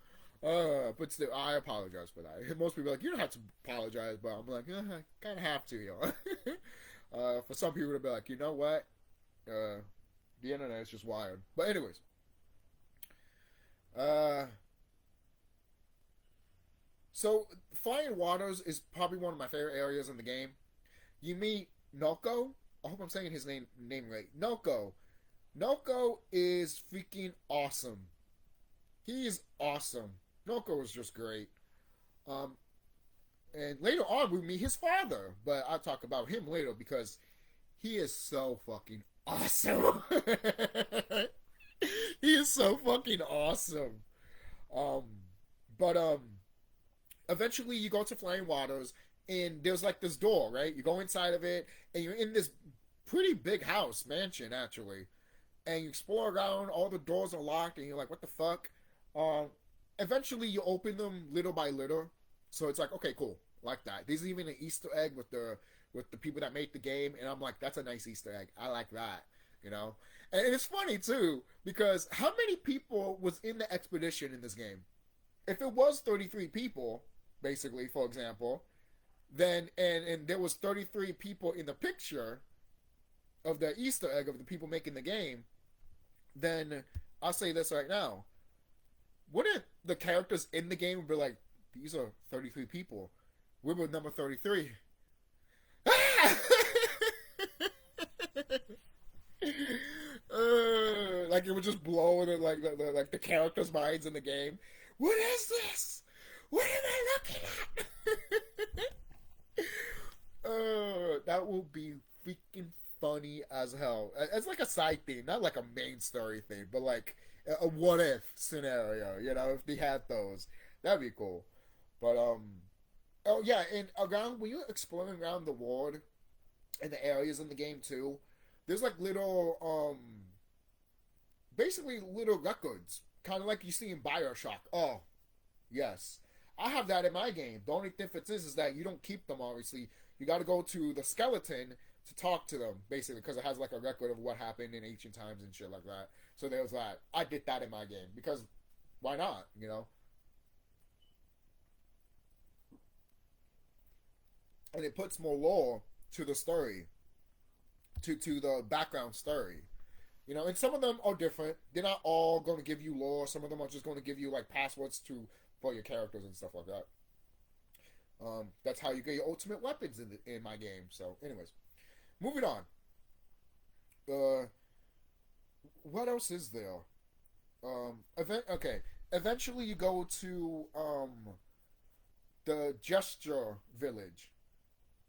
I apologize for that. Most people are like, you don't have to apologize, but I'm like, I kind of have to, you know. For some people to be like, you know what? The internet is just wired. But anyways, so Flying Waters is probably one of my favorite areas in the game. You meet Noko. I hope I'm saying his name right. Noko. Noko is freaking awesome. He is awesome. Noko is just great. And later on we meet his father, but I'll talk about him later because he is so fucking awesome. He is so fucking awesome. But eventually you go to Flying Waters and there's like this door, right? You go inside of it and you're in this pretty big house, mansion actually. And you explore around, all the doors are locked, and you're like, what the fuck? Eventually, you open them little by little. So it's like, okay, cool. Like that. There's even an Easter egg with the people that make the game, and I'm like, that's a nice Easter egg. I like that, you know? And it's funny, too, because how many people was in the expedition in this game? If it was 33 people, basically, for example, then, and there was 33 people in the picture of the Easter egg of the people making the game, then I'll say this right now. Wouldn't the characters in the game be like, these are 33 people. We're with number 33. Like it would just blow in like the characters' minds in the game. What is this? What am I looking at? That will be freaking funny as hell. It's like a side thing, not like a main story thing, but like a what if scenario, you know, if they had those. That'd be cool. But oh yeah, and around when you're exploring around the world and the areas in the game too, there's like little basically little records. Kinda like you see in Bioshock. Oh, yes. I have that in my game. The only difference is that you don't keep them obviously. You gotta go to the skeleton to talk to them, basically, because it has like a record of what happened in ancient times and shit like that. So there was that. I did that in my game because why not? You know. And it puts more lore to the story, to the background story. You know, and some of them are different. They're not all going to give you lore. Some of them are just going to give you like passwords for your characters and stuff like that. That's how you get your ultimate weapons in my game. So, anyways. Moving on. What else is there? Okay. Eventually you go to the Gesture Village.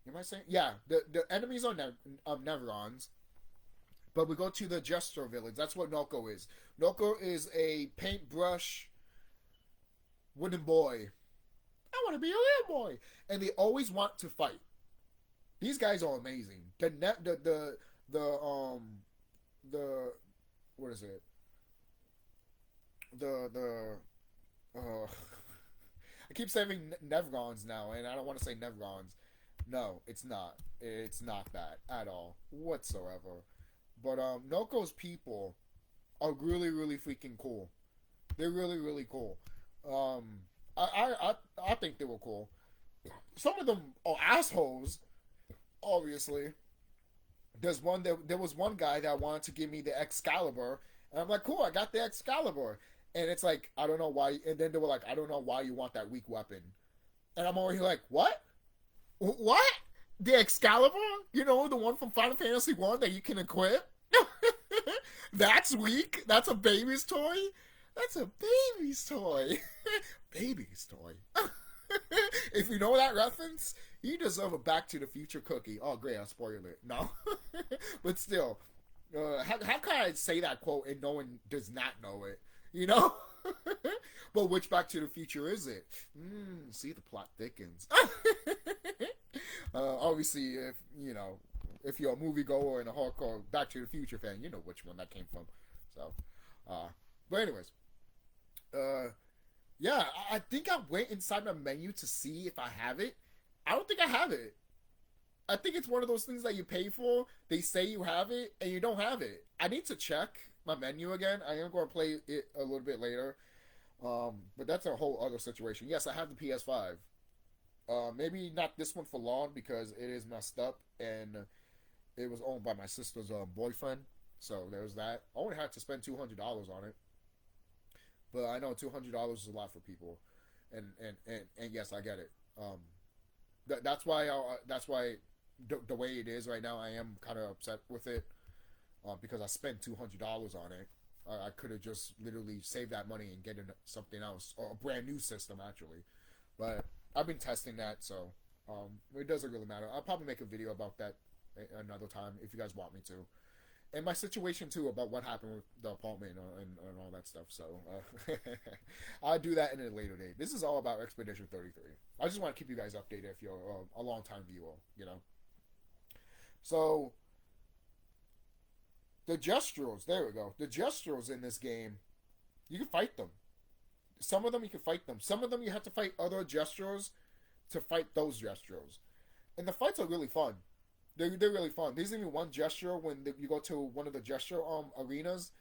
Am I saying? Yeah, the enemies are Neverons. But we go to the Gesture Village. That's what Noko is. Noko is a paintbrush wooden boy. I want to be a little boy. And they always want to fight. These guys are amazing. The what is it? I keep saying Nevrons now, and I don't want to say Nevrons. No, it's not. It's not that at all whatsoever. But Noko's people are really, really freaking cool. They're really, really cool. I think they were cool. Some of them are assholes. Obviously, there was one guy that wanted to give me the Excalibur, and I'm like, cool, I got the Excalibur, and it's like, I don't know why, and then they were like, I don't know why you want that weak weapon, and I'm already like, what? The Excalibur, you know, the one from Final Fantasy 1 that you can equip. That's weak. That's a baby's toy. That's a baby's toy. Baby's toy. If you know that reference, you deserve a Back to the Future cookie. Oh, great, I spoiled it. No. But still, how can I say that quote and no one does not know it? You know? But which Back to the Future is it? See, the plot thickens. Obviously, if you know, if you're a moviegoer and a hardcore Back to the Future fan, you know which one that came from. So, but anyways, yeah, I think I went inside my menu to see if I have it. I don't think I have it. I think it's one of those things that you pay for. They say you have it, and you don't have it. I need to check my menu again. I am going to play it a little bit later. But that's a whole other situation. Yes, I have the PS5. Maybe not this one for long because it is messed up and it was owned by my sister's boyfriend. So there's that. I only had to spend $200 on it, but I know $200 is a lot for people, and yes, I get it. That's why the way it is right now, I am kind of upset with it because I spent $200 on it. I could have just literally saved that money and get something else, or a brand new system actually, but I've been testing that, so it doesn't really matter. I'll probably make a video about that another time if you guys want me to. And my situation too about what happened with the apartment and all that stuff. So I'll do that in a later date. This is all about Expedition 33. I just want to keep you guys updated if you're a long-time viewer, you know. So the Gestrels, there we go. The Gestrels in this game, you can fight them. Some of them you can fight them. Some of them you have to fight other Gestrels to fight those Gestrels. And the fights are really fun. They're really fun. There's even one gesture when you go to one of the gesture arenas,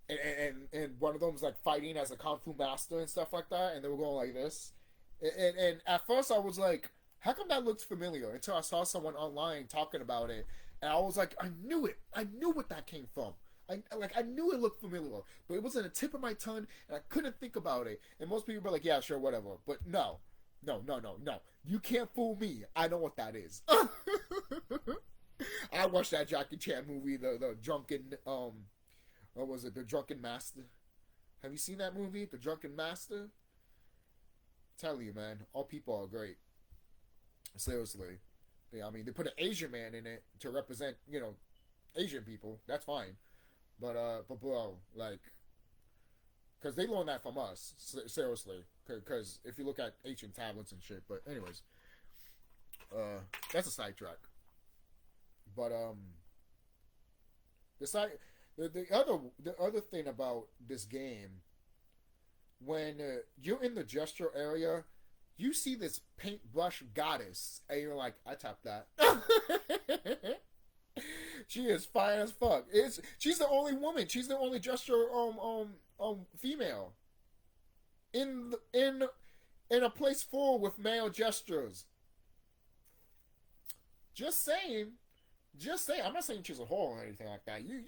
and one of them's like fighting as a kung fu master and stuff like that, and they were going like this. And at first I was like, how come that looks familiar? Until I saw someone online talking about it, and I was like, I knew it. I knew what that came from. I knew it looked familiar, but it was on the tip of my tongue, and I couldn't think about it. And most people were like, yeah, sure, whatever. But no. You can't fool me. I know what that is. I watched that Jackie Chan movie, the Drunken, what was it? The Drunken Master. Have you seen that movie, The Drunken Master? Tell you, man, all people are great. Seriously. I mean, they put an Asian man in it to represent, you know, Asian people. That's fine. But bro, like, because they learned that from us, seriously. Because if you look at ancient tablets and shit. But anyways, that's a sidetrack. But the other thing about this game, when you're in the gesture area, you see this paintbrush goddess, and you're like, I tapped that. She is fine as fuck. She's the only woman. She's the only gesture female in a place full with male gestures. Just saying. I'm not saying she's a whore or anything like that. You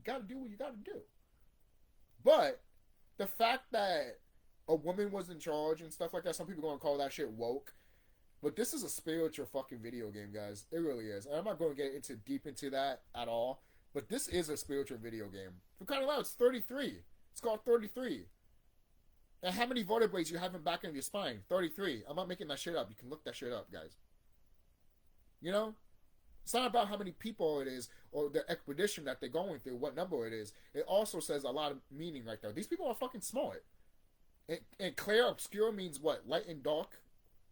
gotta do what you gotta do. But the fact that a woman was in charge and stuff like that, some people are gonna call that shit woke. But this is a spiritual fucking video game, guys. It really is. And I'm not going to get deep into that at all. But this is a spiritual video game. For crying out loud, it's 33. It's called 33. And how many vertebrae you have in back of your spine? 33. I'm not making that shit up. You can look that shit up, guys. You know? It's not about how many people it is or the expedition that they're going through, what number it is. It also says a lot of meaning right there. These people are fucking smart. And clair obscure means what? Light and dark?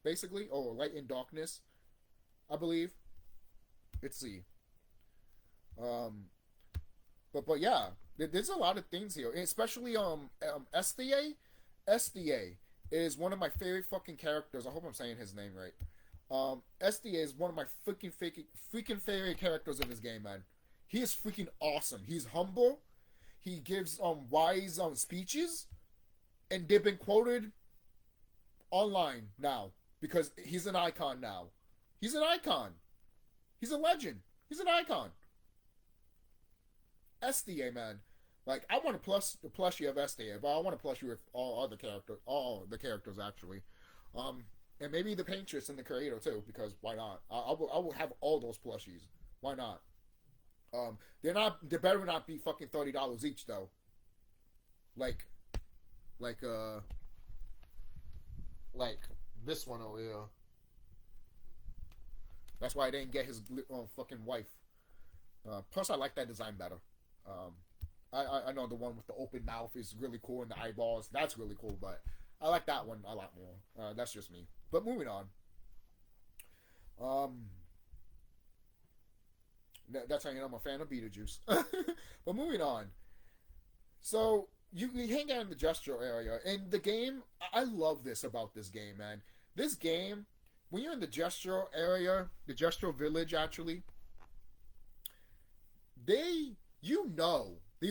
Basically, or light and darkness, I believe. Let's see. But yeah, there's a lot of things here, especially SDA. SDA is one of my favorite fucking characters. I hope I'm saying his name right. SDA is one of my freaking favorite characters in this game, man. He is freaking awesome. He's humble. He gives wise speeches, and they've been quoted online now. Because he's an icon now. He's an icon. He's a legend. He's an icon. SDA, man. Like, I want to the plushie of SDA, but I want to plushie with all the characters actually. And And maybe the paintress and the creator too, because why not? I will have all those plushies. Why not? They're not. They better not be fucking $30 each though. Like, like uh, like this one over here. That's why I didn't get his fucking wife. Plus, I like that design better. I know the one with the open mouth is really cool and the eyeballs. That's really cool, but I like that one a lot more. That's just me. But moving on. That's how you know I'm a fan of Beetlejuice. But moving on. So you hang out in the gesture area, and the game. I love this about this game, man. This game, when you're in the gesture area, the gesture village, actually, they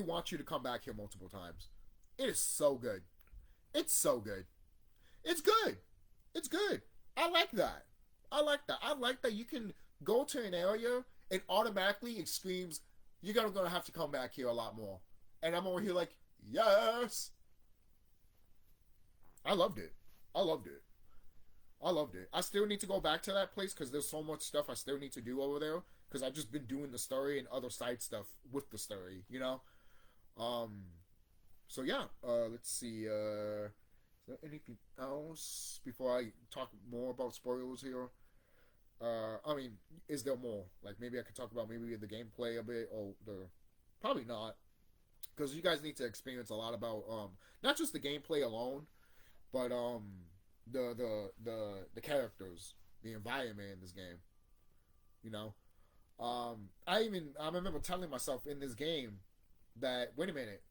want you to come back here multiple times. It is so good. It's so good. It's good. It's good. I like that. I like that. I like that you can go to an area and automatically it screams, you're gonna have to come back here a lot more. And I'm over here like, yes. I loved it. I loved it. I loved it. I still need to go back to that place because there's so much stuff I still need to do over there. Because I've just been doing the story and other side stuff with the story, you know? So yeah, let's see, is there anything else before I talk more about spoilers here? I mean, is there more? Like, maybe I could talk about maybe the gameplay a bit, or probably not. Because you guys need to experience a lot about, not just the gameplay alone, but, the characters, the environment in this game, you know? I remember telling myself in this game that, wait a minute,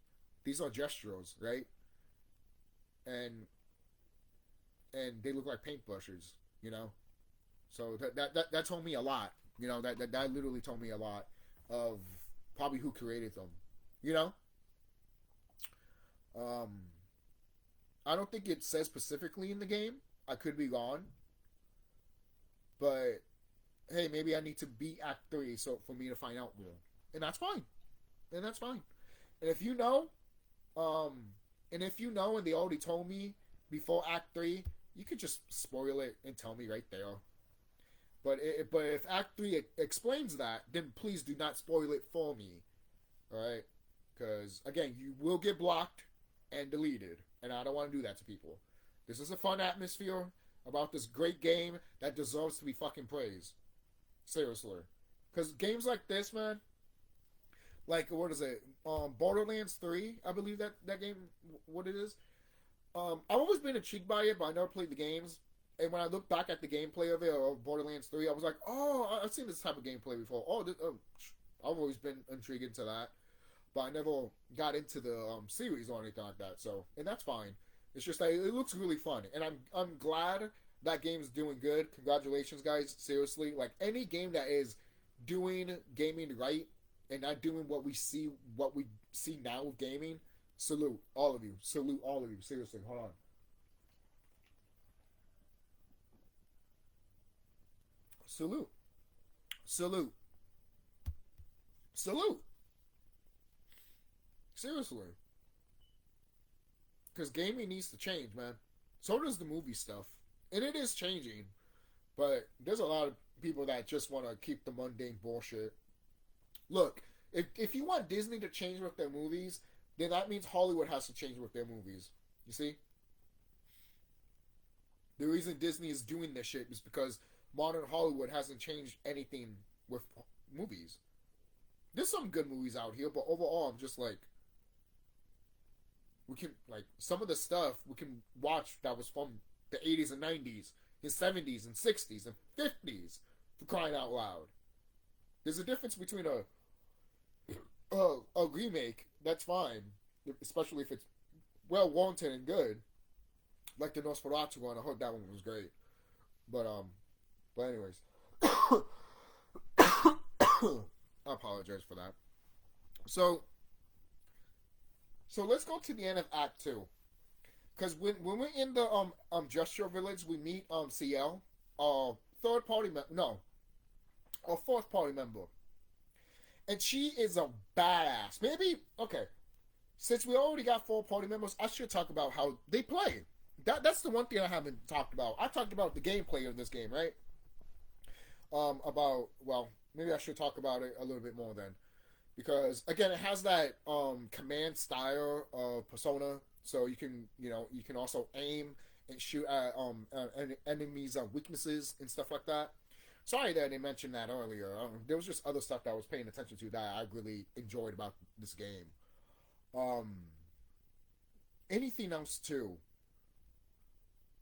these are gestures, right? And they look like paintbrushes, you know? So that told me a lot, you know, that literally told me a lot of probably who created them, you know? I don't think it says specifically in the game. I could be wrong. But hey, maybe I need to beat Act 3 so for me to find out more. And that's fine. And that's fine. And if you know, and they already told me before Act 3, you could just spoil it and tell me right there. But if Act 3 explains that, then please do not spoil it for me. Alright? Because, again, you will get blocked and deleted. And I don't want to do that to people. This is a fun atmosphere about this great game that deserves to be fucking praised. Seriously. Because games like this, man, like, what is it? Borderlands 3, I believe that game, what it is. I've always been intrigued by it, but I never played the games. And when I look back at the gameplay of it, of Borderlands 3, I was like, oh, I've seen this type of gameplay before. I've always been intrigued into that. But I never got into the series or anything like that. So, and that's fine. It's just that it looks really fun. And I'm glad that game's doing good. Congratulations, guys. Seriously. Like, any game that is doing gaming right and not doing what we see now with gaming, salute all of you. Salute all of you. Seriously. Hold on. Salute. Salute. Salute. Seriously. Because gaming needs to change, man. So does the movie stuff. And it is changing. But there's a lot of people that just want to keep the mundane bullshit. Look, if you want Disney to change with their movies, then that means Hollywood has to change with their movies. You see? The reason Disney is doing this shit is because modern Hollywood hasn't changed anything with movies. There's some good movies out here, but overall, I'm just like, we can, like, some of the stuff we can watch that was from the 80s and 90s, and 70s and 60s and 50s, for crying out loud. There's a difference between a remake, that's fine, especially if it's well warranted and good, like the Nosferatu one. I heard that one was great. But anyways. I apologize for that. So let's go to the end of Act 2. Because when we're in the gesture village, we meet CL, fourth party member. And she is a badass. Maybe, okay, since we already got 4 party members, I should talk about how they play. that's the one thing I haven't talked about. I talked about the gameplay of this game, right? About, well, maybe I should talk about it a little bit more then, because again, it has that command style of Persona, so you can, you can also aim and shoot at enemies' weaknesses and stuff like that. Sorry that I didn't mention that earlier. There was just other stuff that I was paying attention to that I really enjoyed about this game. Um, Anything else too?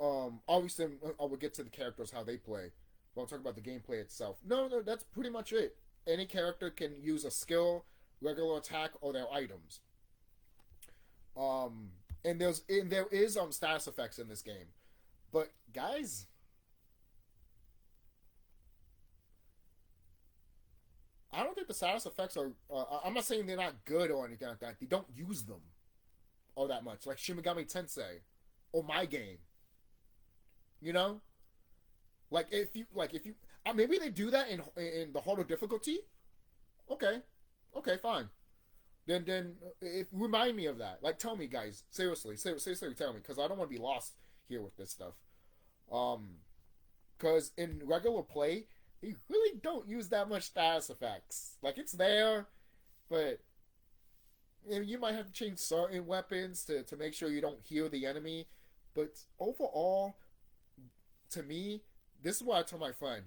Obviously, I will get to the characters how they play. But I'm talking about the gameplay itself. No, no, that's pretty much it. Any character can use a skill, regular attack, or their items. Um, and there is status effects in this game, but guys, I don't think the status effects are. I'm not saying they're not good or anything like that. They don't use them all that much, like Shin Megami Tensei or my game. You know, if you maybe they do that in the harder difficulty. Okay, okay, fine. Then remind me of that. Like, tell me, guys, seriously, tell me, because I don't want to be lost here with this stuff. Um, because in regular play, they really don't use that much status effects. Like, it's there, but you might have to change certain weapons to make sure you don't heal the enemy. But overall, to me, this is what I tell my friend: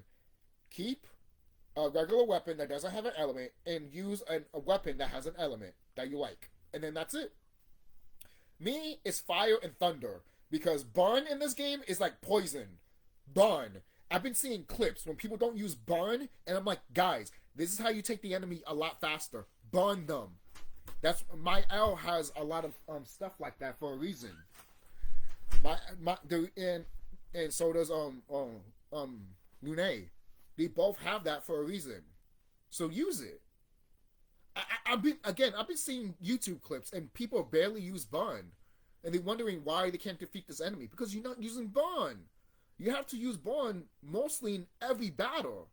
keep a regular weapon that doesn't have an element and use a weapon that has an element that you like. And then that's it. Me, it's fire and thunder. Because burn in this game is like poison. Burn. I've been seeing clips when people don't use burn, and I'm like, guys, this is how you take the enemy a lot faster. Burn them. That's my L has a lot of stuff like that for a reason. And so does Lune. They both have that for a reason. So use it. I've been seeing YouTube clips and people barely use burn. And they're wondering why they can't defeat this enemy. Because you're not using burn. You have to use burn mostly in every battle.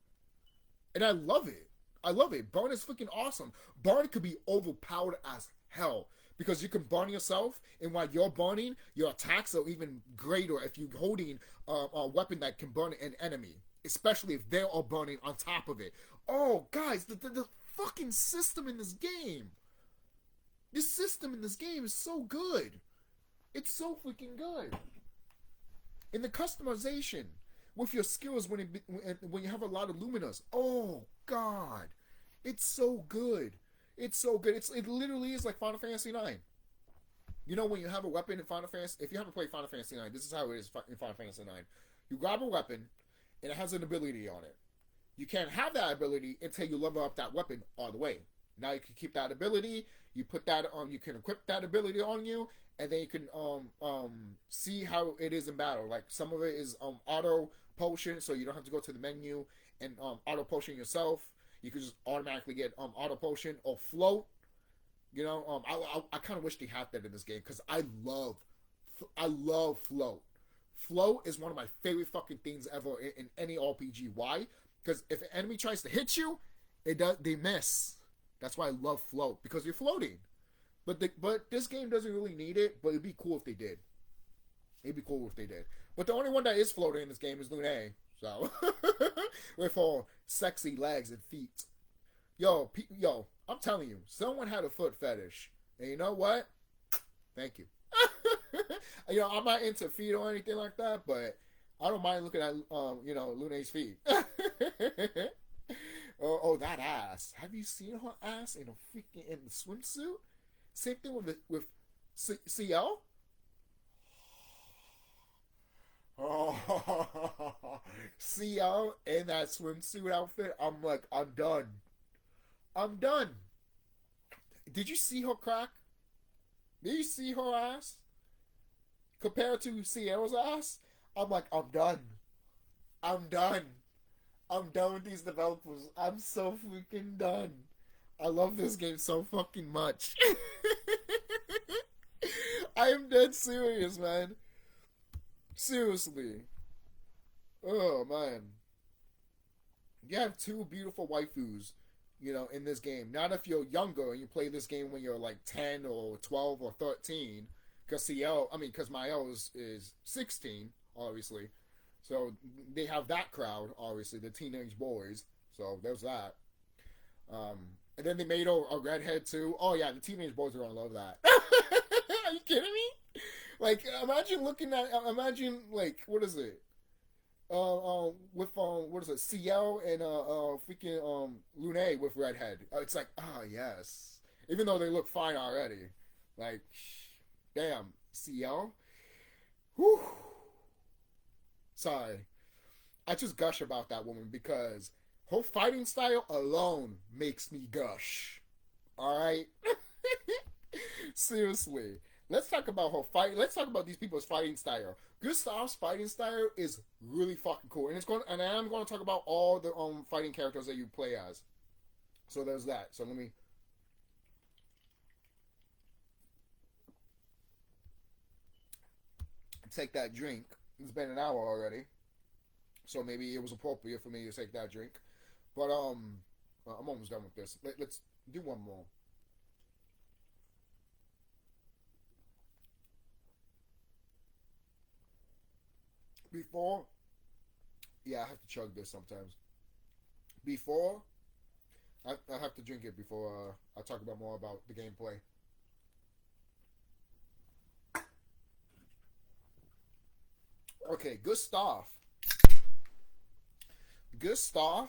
And I love it. I love it. Burn is freaking awesome. Burn could be overpowered as hell. Because you can burn yourself, and while you're burning, your attacks are even greater if you're holding a weapon that can burn an enemy. Especially if they're all burning on top of it. Oh, guys, the fucking system in this game. This system in this game is so good. It's so freaking good. And the customization with your skills when you have a lot of luminas. Oh, God. It's so good. It's so good. It literally is like Final Fantasy 9. You know, when you have a weapon in Final Fantasy, if you haven't played Final Fantasy 9, this is how it is in Final Fantasy 9. You grab a weapon, and it has an ability on it. You can't have that ability until you level up that weapon all the way. Now you can keep that ability. You put that on. You can equip that ability on you, and then you can see how it is in battle. Like some of it is auto potion, so you don't have to go to the menu and auto potion yourself. You can just automatically get auto potion or float. You know, I kind of wish they had that in this game because I love float. Float is one of my favorite fucking things ever in any RPG. Why? Because if an enemy tries to hit you, they miss. That's why I love float, because you're floating. But this game doesn't really need it, but it'd be cool if they did. It'd be cool if they did. But the only one that is floating in this game is Lune. So, with all sexy legs and feet. Yo, I'm telling you, someone had a foot fetish. And you know what? Thank you. I'm not into feet or anything like that, but I don't mind looking at, Lune's feet. Oh, that ass. Have you seen her ass in in the swimsuit? Same thing with CL. Oh, CL in that swimsuit outfit. I'm like, I'm done. I'm done. Did you see her crack? Did you see her ass? Compared to Sierra's ass, I'm like, I'm done. I'm done. I'm done with these developers. I'm so freaking done. I love this game so fucking much. I am dead serious, man. Seriously. Oh, man. You have two beautiful waifus, in this game. Not if you're younger and you play this game when you're like 10 or 12 or 13. because CL, I mean, because my L is 16, obviously. So they have that crowd, obviously, the teenage boys. So there's that. Um, and then they made a redhead too. Oh yeah, the teenage boys are gonna love that. Are you kidding me? Like, imagine like, what is it? With what is it? CL and freaking Lune with redhead. It's like, ah, yes. Even though they look fine already, like, damn, CL. Whew. Sorry, I just gush about that woman because her fighting style alone makes me gush. All right, seriously. Let's talk about her fight. Let's talk about these people's fighting style. Gustav's fighting style is really fucking cool, and I'm going to talk about all the fighting characters that you play as. So there's that. So let me take that drink. It's been an hour already, so maybe it was appropriate for me to take that drink. But I'm almost done with this. Let's do one more. Before, yeah, I have to chug this sometimes. Before, I have to drink it before I talk about more about the gameplay. Okay, Gustav. Gustav,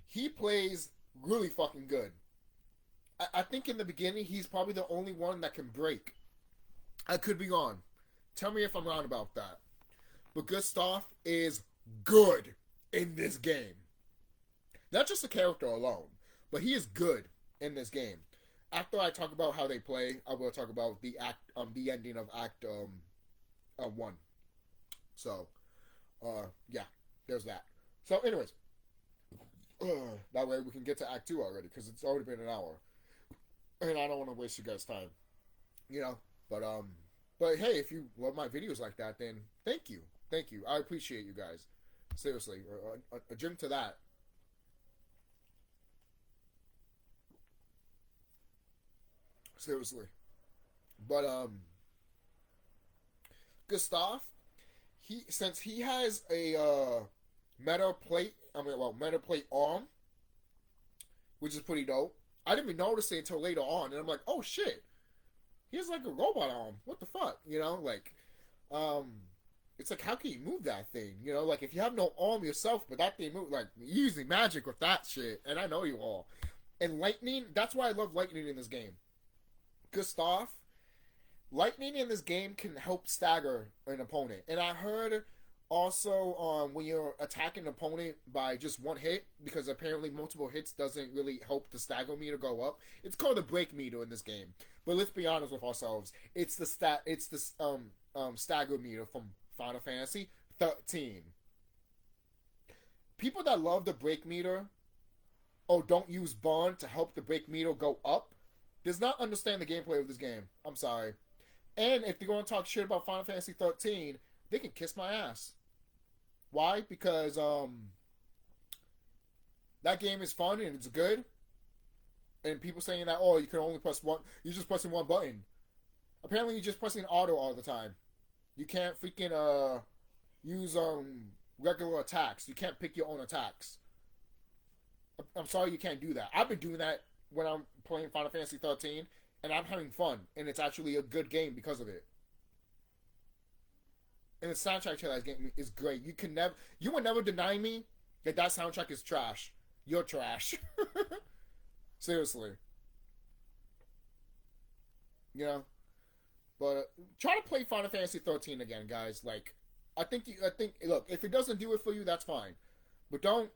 he plays really fucking good. I think in the beginning, he's probably the only one that can break. I could be wrong. Tell me if I'm wrong about that. But Gustav is good in this game. Not just the character alone, but he is good in this game. After I talk about how they play, I will talk about the ending of Act 1. So, yeah, there's that. So, anyways, that way we can get to Act 2 already, because it's already been an hour. And I don't want to waste you guys' time. You know? But hey, if you love my videos like that, then thank you. Thank you. I appreciate you guys. Seriously. A drink to that. Seriously. But, Gustav, since he has a, meta plate arm, which is pretty dope. I didn't even notice it until later on, and I'm like, oh shit, he has like a robot arm. What the fuck, you know? Like, it's like, how can you move that thing? You know, like if you have no arm yourself, but that thing move, like using magic with that shit, and I know you all. And lightning, that's why I love lightning in this game. Gustav, lightning in this game can help stagger an opponent, and I heard also, when you're attacking an opponent by just one hit, because apparently multiple hits doesn't really help the stagger meter go up. It's called the break meter in this game. But let's be honest with ourselves. It's the stagger meter from Final Fantasy 13. People that love the break meter, or don't use bond to help the break meter go up, does not understand the gameplay of this game. I'm sorry. And if they're going to talk shit about Final Fantasy 13, they can kiss my ass. Why? Because that game is fun and it's good. And people saying that, oh, you can only press one, you're just pressing one button. Apparently you're just pressing auto all the time. You can't freaking use regular attacks. You can't pick your own attacks. I'm sorry you can't do that. I've been doing that when I'm playing Final Fantasy 13, and I'm having fun, and it's actually a good game because of it. And the soundtrack to that game is great. You will never deny me that soundtrack is trash. You're trash. Seriously. You know? But try to play Final Fantasy 13 again, guys. Like, I think, look, if it doesn't do it for you, that's fine. But don't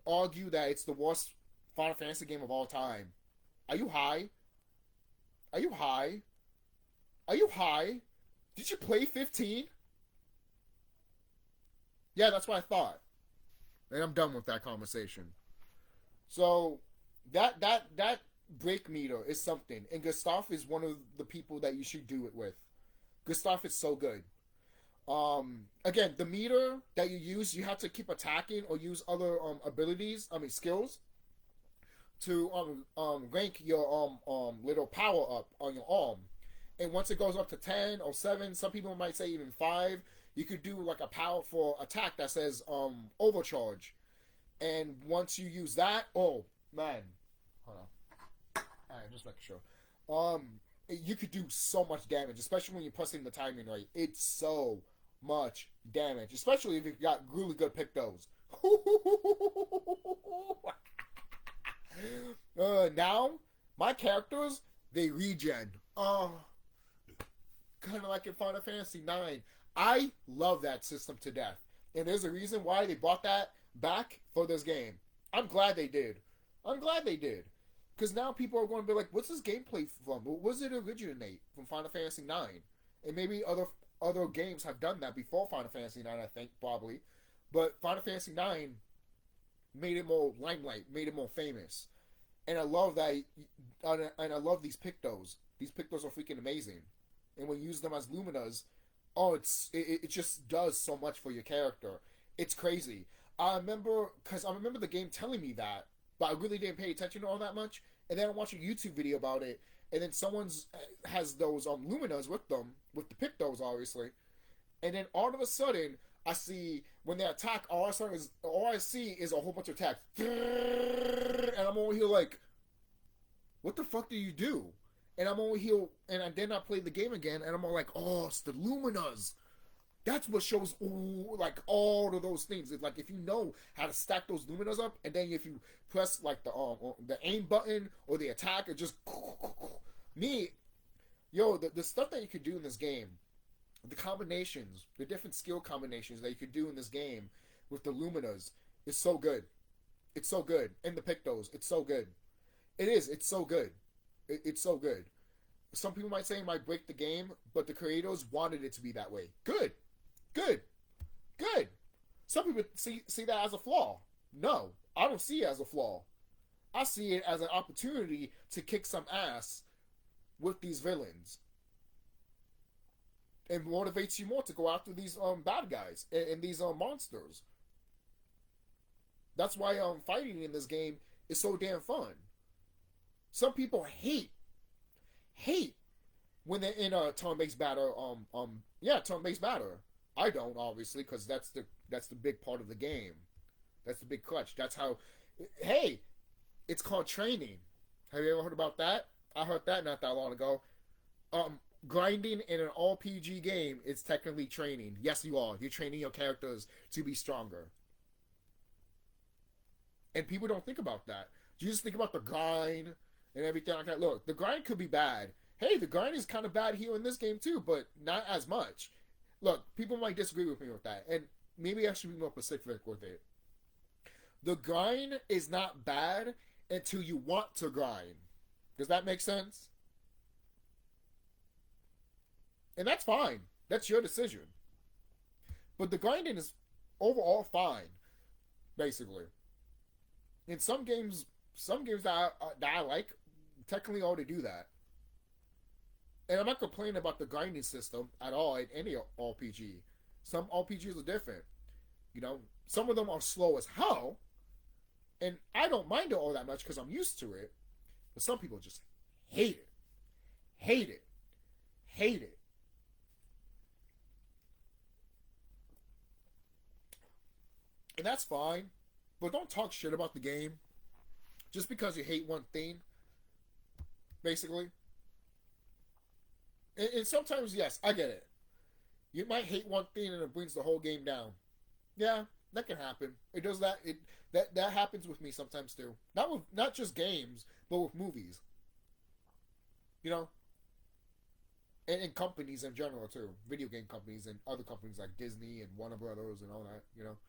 argue that it's the worst Final Fantasy game of all time. Are you high? Are you high? Are you high? Did you play 15? Yeah, that's what I thought. And I'm done with that conversation. So, that break meter is something. And Gustav is one of the people that you should do it with. Gustav is so good. Again, the meter that you use, you have to keep attacking or use other skills to rank your little power up on your arm. And once it goes up to 10 or 7, some people might say even 5, you could do like a powerful attack that says overcharge. And once you use that, oh man, hold on, alright, just making sure. You could do so much damage, especially when you're pressing the timing right. It's so much damage, especially if you've got really good pictos. Now my characters, they regen. Kind of like in Final Fantasy IX. I love that system to death, and there's a reason why they brought that back for this game. I'm glad they did. I'm glad they did. Because now people are going to be like, what's this gameplay from? Where does it originate? From Final Fantasy IX. And maybe other games have done that before Final Fantasy IX, I think, probably. But Final Fantasy IX made it more limelight, made it more famous. And I love that, and I love these pictos. These pictos are freaking amazing. And when you use them as Luminas, oh, it just does so much for your character. It's crazy. I remember the game telling me that, but I really didn't pay attention to all that much. And then I watched a YouTube video about it, and then someone's has those Luminas with them, with the pictos, obviously. And then all of a sudden, I see when they attack, all I see is a whole bunch of attacks, and I'm over here like, what the fuck do you do? And I'm over here, and I did not play the game again, and I'm all like, oh, it's the Luminas. That's what shows, like, all of those things. It's like, if you know how to stack those Luminas up, and then if you press, like, the aim button or the attack, it just, the stuff that you could do in this game, the combinations, the different skill combinations that you could do in this game with the Luminas is so good. It's so good. And the Pictos, it's so good. It is, it's so good. It's so good. Some people might say it might break the game, but the creators wanted it to be that way. Good. Good. Good. Some people see that as a flaw. No, I don't see it as a flaw. I see it as an opportunity to kick some ass with these villains. It motivates you more to go after these bad guys and these monsters. That's why fighting in this game is so damn fun. Some people hate when they're in a turn-based battle. Turn-based battle. I don't, obviously, because that's the big part of the game. That's the big clutch. That's how. Hey, it's called training. Have you ever heard about that? I heard that not that long ago. Grinding in an RPG game is technically training. Yes, you are. You're training your characters to be stronger. And people don't think about that. You just think about the grind and everything like that. Look, the grind could be bad. Hey, the grind is kind of bad here in this game too, but not as much. Look, people might disagree with me with that, and maybe I should be more specific with it. The grind is not bad until you want to grind. Does that make sense? And that's fine. That's your decision. But the grinding is overall fine, basically. In some games that I like, technically ought to do that. And I'm not complaining about the grinding system at all in any RPG. Some RPGs are different. You know, some of them are slow as hell, and I don't mind it all that much because I'm used to it. But some people just hate it. Hate it. Hate it. And that's fine. But don't talk shit about the game just because you hate one thing, basically. And sometimes, yes, I get it. You might hate one thing and it brings the whole game down. Yeah, that can happen. It does that. That happens with me sometimes too. Not just games, but with movies. You know, and companies in general too. Video game companies and other companies like Disney and Warner Brothers and all that. You know.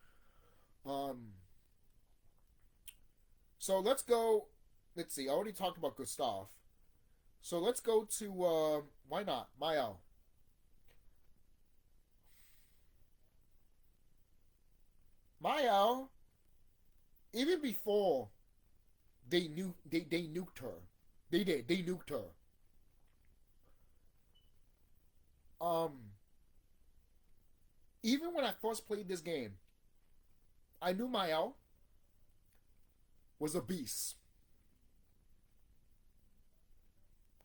So let's go. Let's see. I already talked about good stuff. So let's go to, why not? Mael. Mael, even before they nuked her. They nuked her. Even when I first played this game, I knew Mael was a beast.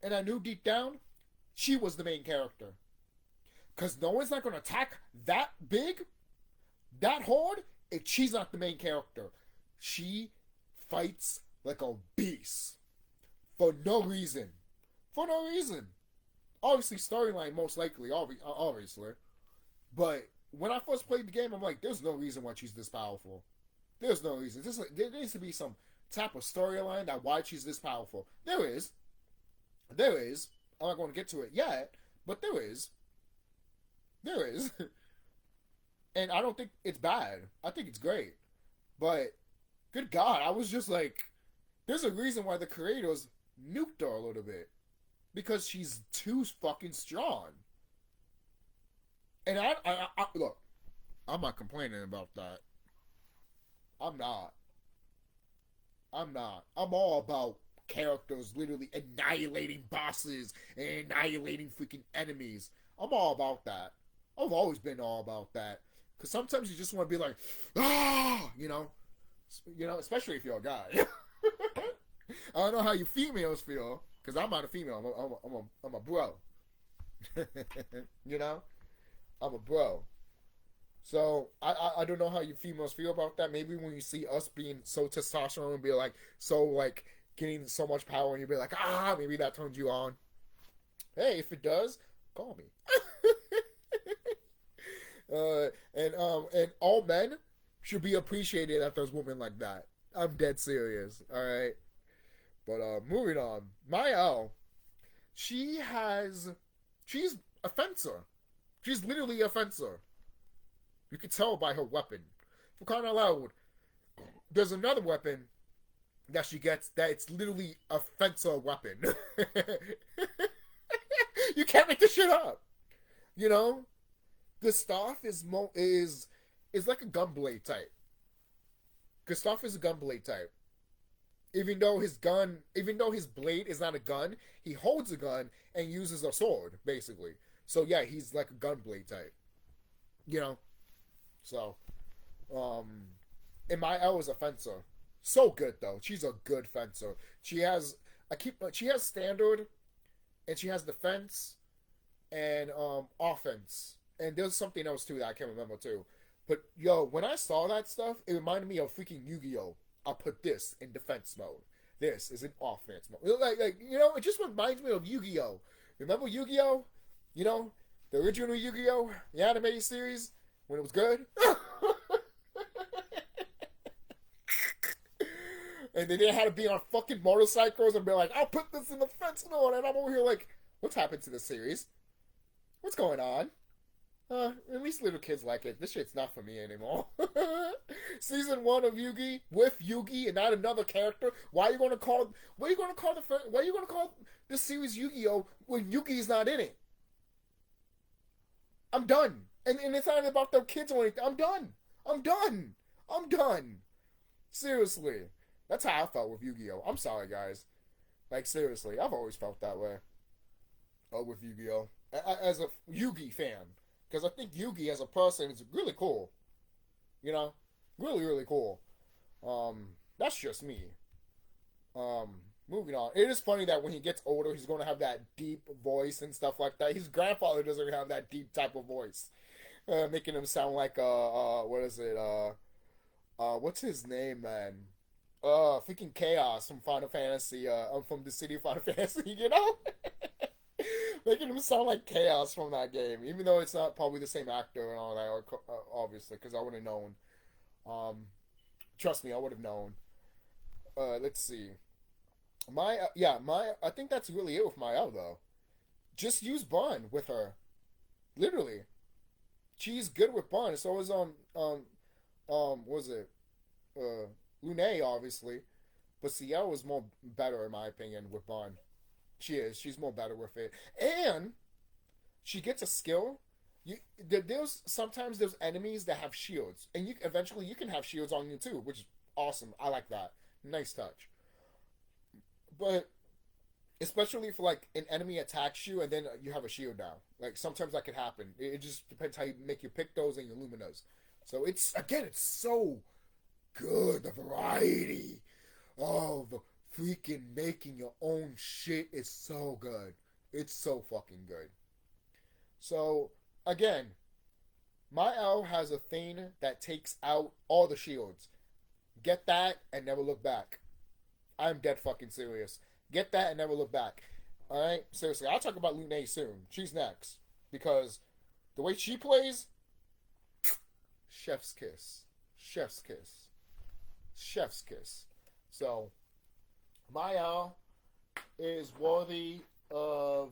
And I knew deep down she was the main character. Because no one's not going to attack that big, that hard, if she's not the main character. She fights like a beast. For no reason. For no reason. Obviously, storyline, most likely, obviously. But when I first played the game, I'm like, there's no reason why she's this powerful. There's no reason. There needs to be some type of storyline that why she's this powerful. There is. There is. I'm not going to get to it yet, but there is. There is. And I don't think it's bad. I think it's great. But, good God, I was just like, there's a reason why the creators nuked her a little bit. Because she's too fucking strong. And I look, I'm not complaining about that. I'm not. I'm all about characters literally annihilating bosses and annihilating freaking enemies. I'm all about that. I've always been all about that. Because sometimes you just want to be like, ah, you know, especially if you're a guy. I don't know how you females feel, because I'm not a female. I'm a bro. You know, I'm a bro. So I don't know how you females feel about that. Maybe when you see us being so testosterone and be like so like getting so much power, and you be like, ah, maybe that turns you on. Hey, if it does, call me. And all men should be appreciated that there's women like that. I'm dead serious. All right. But moving on, my L, she's a fencer. She's literally a fencer. You can tell by her weapon. For crying out loud, there's another weapon that she gets that it's literally a fencer weapon. You can't make this shit up. You know, Gustav is like a gunblade type. Gustav is a gunblade type. Even though his blade is not a gun, he holds a gun and uses a sword, basically. So yeah, he's like a gunblade type. You know? So, and my L is a fencer. So good though. She's a good fencer. She has standard, and she has defense, and offense. And there's something else too that I can't remember too. But yo, when I saw that stuff, it reminded me of freaking Yu-Gi-Oh! I'll put this in defense mode. This is in offense mode. Like you know, it just reminds me of Yu-Gi-Oh! Remember Yu-Gi-Oh? You know, the original Yu-Gi-Oh! The animated series when it was good. And then they had to be on fucking motorcycles and be like, I'll put this in the fence mode, and I'm over here like, what's happened to this series? What's going on? At least little kids like it. This shit's not for me anymore. Season 1 of Yugi with Yugi and not another character. Why are you gonna call this series Yu-Gi-Oh when Yugi's not in it? I'm done. And it's not about their kids or anything. I'm done. Seriously. That's how I felt with Yu-Gi-Oh! I'm sorry, guys. Like, seriously. I've always felt that way. With Yu-Gi-Oh! As a Yugi fan. Because I think Yugi as a person is really cool. You know? Really, really cool. That's just me. Moving on. It is funny that when he gets older, he's going to have that deep voice and stuff like that. His grandfather doesn't have that deep type of voice. Making him sound like, what is it? What's his name, man? Freaking Chaos from Final Fantasy. From the city of Final Fantasy, you know? Making him sound like Chaos from that game, even though it's not probably the same actor and all that, obviously, because I would have known. Trust me, I would have known. Let's see. I think that's really it with my L, though. Just use Bun with her. Literally. She's good with Bun. So is what was it? Lune, obviously. But Ciel is more better, in my opinion, with Bun. She is. She's more better with it. And she gets a skill. Sometimes there's enemies that have shields. And eventually you can have shields on you too, which is awesome. I like that. Nice touch. But especially if like an enemy attacks you and then you have a shield now. Like sometimes that could happen. It just depends how you make your Pictos and your Luminas. So it's so good. The variety of freaking making your own shit is so good. It's so fucking good. So again, my L has a thing that takes out all the shields. Get that and never look back. I'm dead fucking serious. Get that and never look back. Alright? Seriously, I'll talk about Lune soon. She's next. Because the way she plays, chef's kiss. Chef's kiss. Chef's kiss. So, my L is worthy of,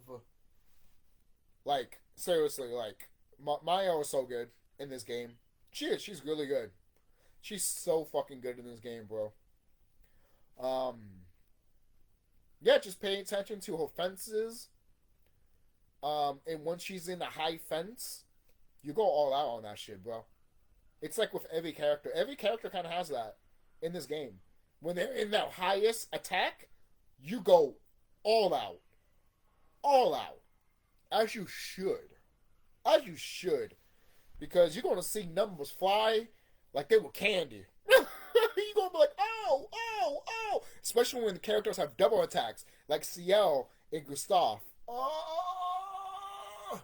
like, seriously, like, Maya is so good in this game. She is. She's really good. She's so fucking good in this game, bro. Um, yeah, just pay attention to her fences. And once she's in the high fence, you go all out on that shit, bro. It's like with every character. Every character kind of has that in this game. When they're in that highest attack, you go all out. All out. As you should. As you should. Because you're going to see numbers fly like they were candy. You're going to be like, ow, ow, ow. Especially when the characters have double attacks, like Ciel and Gustav. Oh.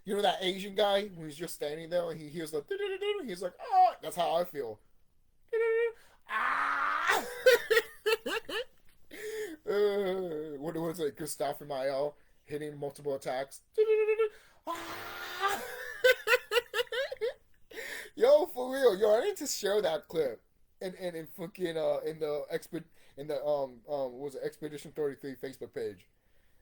You know that Asian guy when he's just standing there and he hears the... He's like, oh. That's how I feel. Ah. What was it? Gustav and Mael hitting multiple attacks. Yo, for real, yo, I need to share that clip in fucking in the what was it, Expedition 33 Facebook page.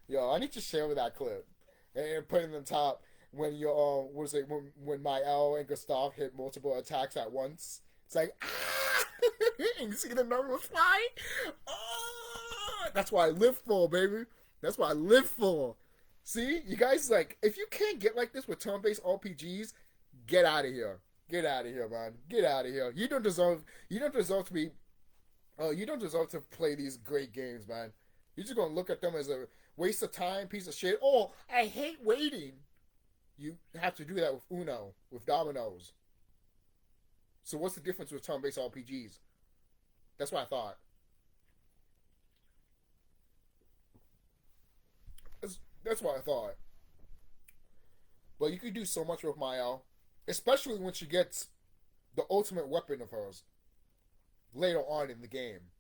Yo, I need to share that clip and put it in the top when you what was it when Mael and Gustav hit multiple attacks at once. It's like and you see the numbers fly. Oh, that's what I live for, baby. That's what I live for. See, you guys, like, if you can't get like this with turn-based RPGs, get out of here. Get out of here, man. Get out of here. You don't deserve to be you don't deserve to play these great games, man. You're just gonna look at them as a waste of time, piece of shit. Oh, I hate waiting. You have to do that with Uno, with dominoes. So what's the difference with turn-based RPGs? That's what I thought. That's what I thought. But you could do so much with Mael, especially when she gets the ultimate weapon of hers later on in the game.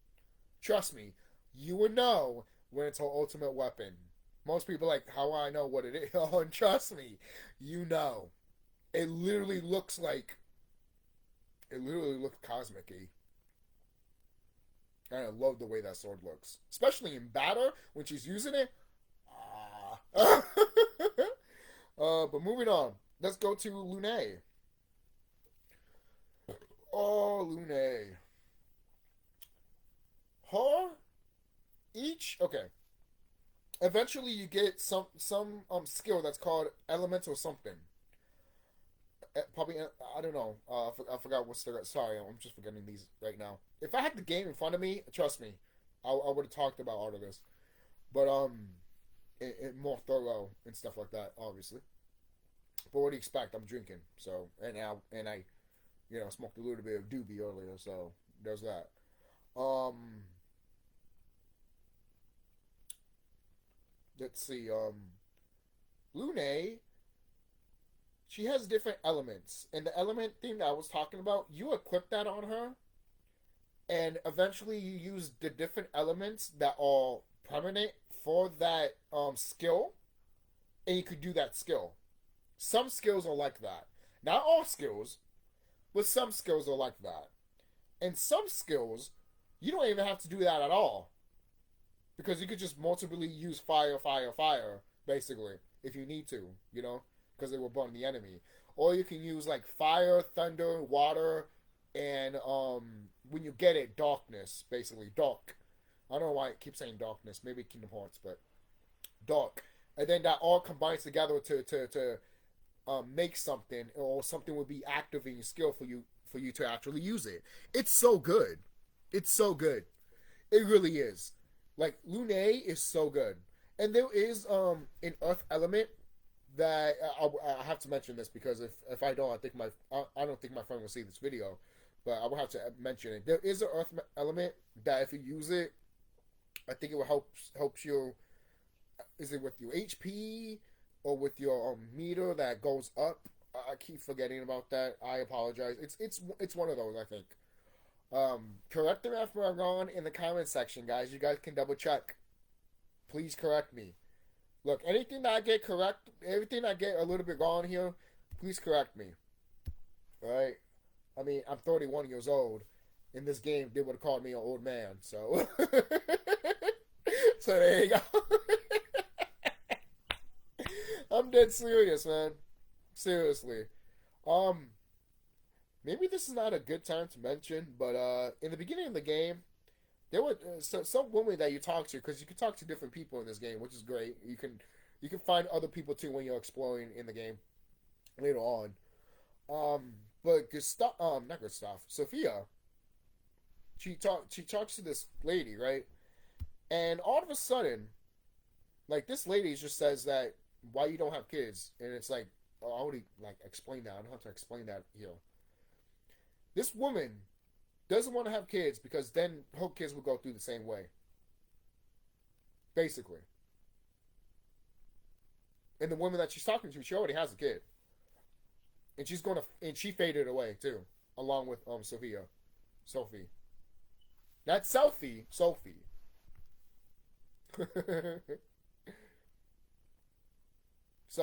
Trust me, you would know when it's her ultimate weapon. Most people are like, how do I know what it is? Oh, and trust me, you know. It literally looks cosmic-y. And I love the way that sword looks. Especially in battle, when she's using it. But moving on. Let's go to Lune. Oh, Lune. Her? Each? Okay. Eventually you get some skill that's called elemental something. Probably, I don't know. I forgot what's the... Sorry, I'm just forgetting these right now. If I had the game in front of me, trust me, I would have talked about all of this. But, more thorough and stuff like that, obviously. But what do you expect? I'm drinking, so... And I, you know, smoked a little bit of doobie earlier, so there's that. Let's see, Lune... She has different elements. And the element thing that I was talking about, you equip that on her. And eventually you use the different elements that are permanent for that skill. And you could do that skill. Some skills are like that. Not all skills, but some skills are like that. And some skills, you don't even have to do that at all. Because you could just multiply use fire, basically. If you need to, you know. Because they will burn the enemy. Or you can use like fire, thunder, water, and when you get it, darkness, basically. Dark. I don't know why I keep saying darkness. Maybe Kingdom Hearts, but dark. And then that all combines together to make something, or something will be activating skill for you to actually use it. It's so good. It's so good. It really is. Like, Lune is so good. And there is an earth element that I have to mention this, because if I don't, I don't think my friend will see this video, but I will have to mention it. There is an earth element that if you use it, I think it will help you is it with your HP or with your meter that goes up? I keep forgetting about that. I apologize. It's one of those, I think. Correct me if I'm wrong in the comment section, guys. You guys can double check. Please correct me. Look, anything that I get correct, everything I get a little bit wrong here, please correct me. Alright? I mean, I'm 31 years old. In this game, they would have called me an old man. So, so there you go. I'm dead serious, man. Seriously. Maybe this is not a good time to mention, but in the beginning of the game, there were some women that you talk to, because you can talk to different people in this game, which is great. You can find other people too when you're exploring in the game later on. But Gustav, not Gustav, Sophia. She talks to this lady, right? And all of a sudden, like, this lady just says that why you don't have kids, and it's like, oh, I already like explained that. I don't have to explain that here. This woman doesn't want to have kids because then her kids will go through the same way. Basically. And the woman that she's talking to, she already has a kid. And she faded away too, along with Sophie. Not Sophie. So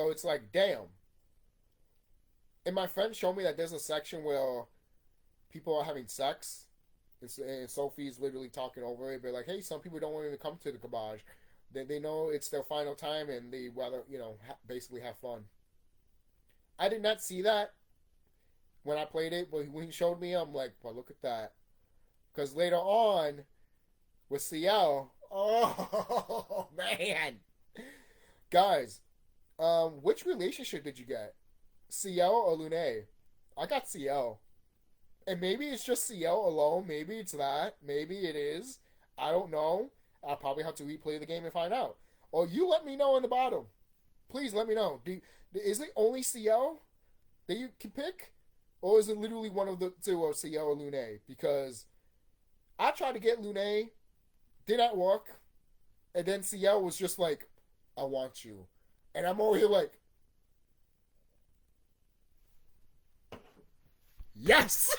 it's like, damn. And my friend showed me that there's a section where people are having sex, and Sophie's literally talking over it, but like, hey, some people don't want to come to the garbage. They know it's their final time, and they rather, basically have fun. I did not see that when I played it, but when he showed me, I'm like, well, look at that. Because later on, with CL, oh, man. Guys, which relationship did you get? CL or Lune? I got CL. And maybe it's just CL alone. Maybe it's that. Maybe it is. I don't know. I'll probably have to replay the game and find out. Or you let me know in the bottom. Please let me know. Is it only CL that you can pick? Or is it literally one of the two, or CL or Lune? Because I tried to get Lune, did not work. And then CL was just like, I want you. And I'm over here like, yes!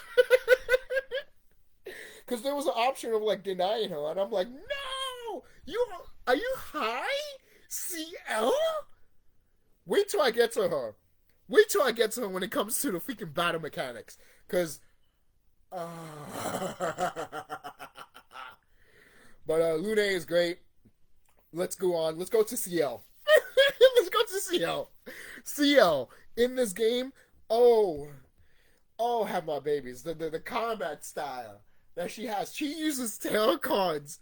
Because there was an option of like denying her, and I'm like, no! Are you high? CL? Wait till I get to her. Wait till I get to her when it comes to the freaking battle mechanics. Because, but Lune is great. Let's go on. Let's go to CL. Let's go to CL. CL, in this game, oh, have my babies. The combat style that she has. She uses tarot cards.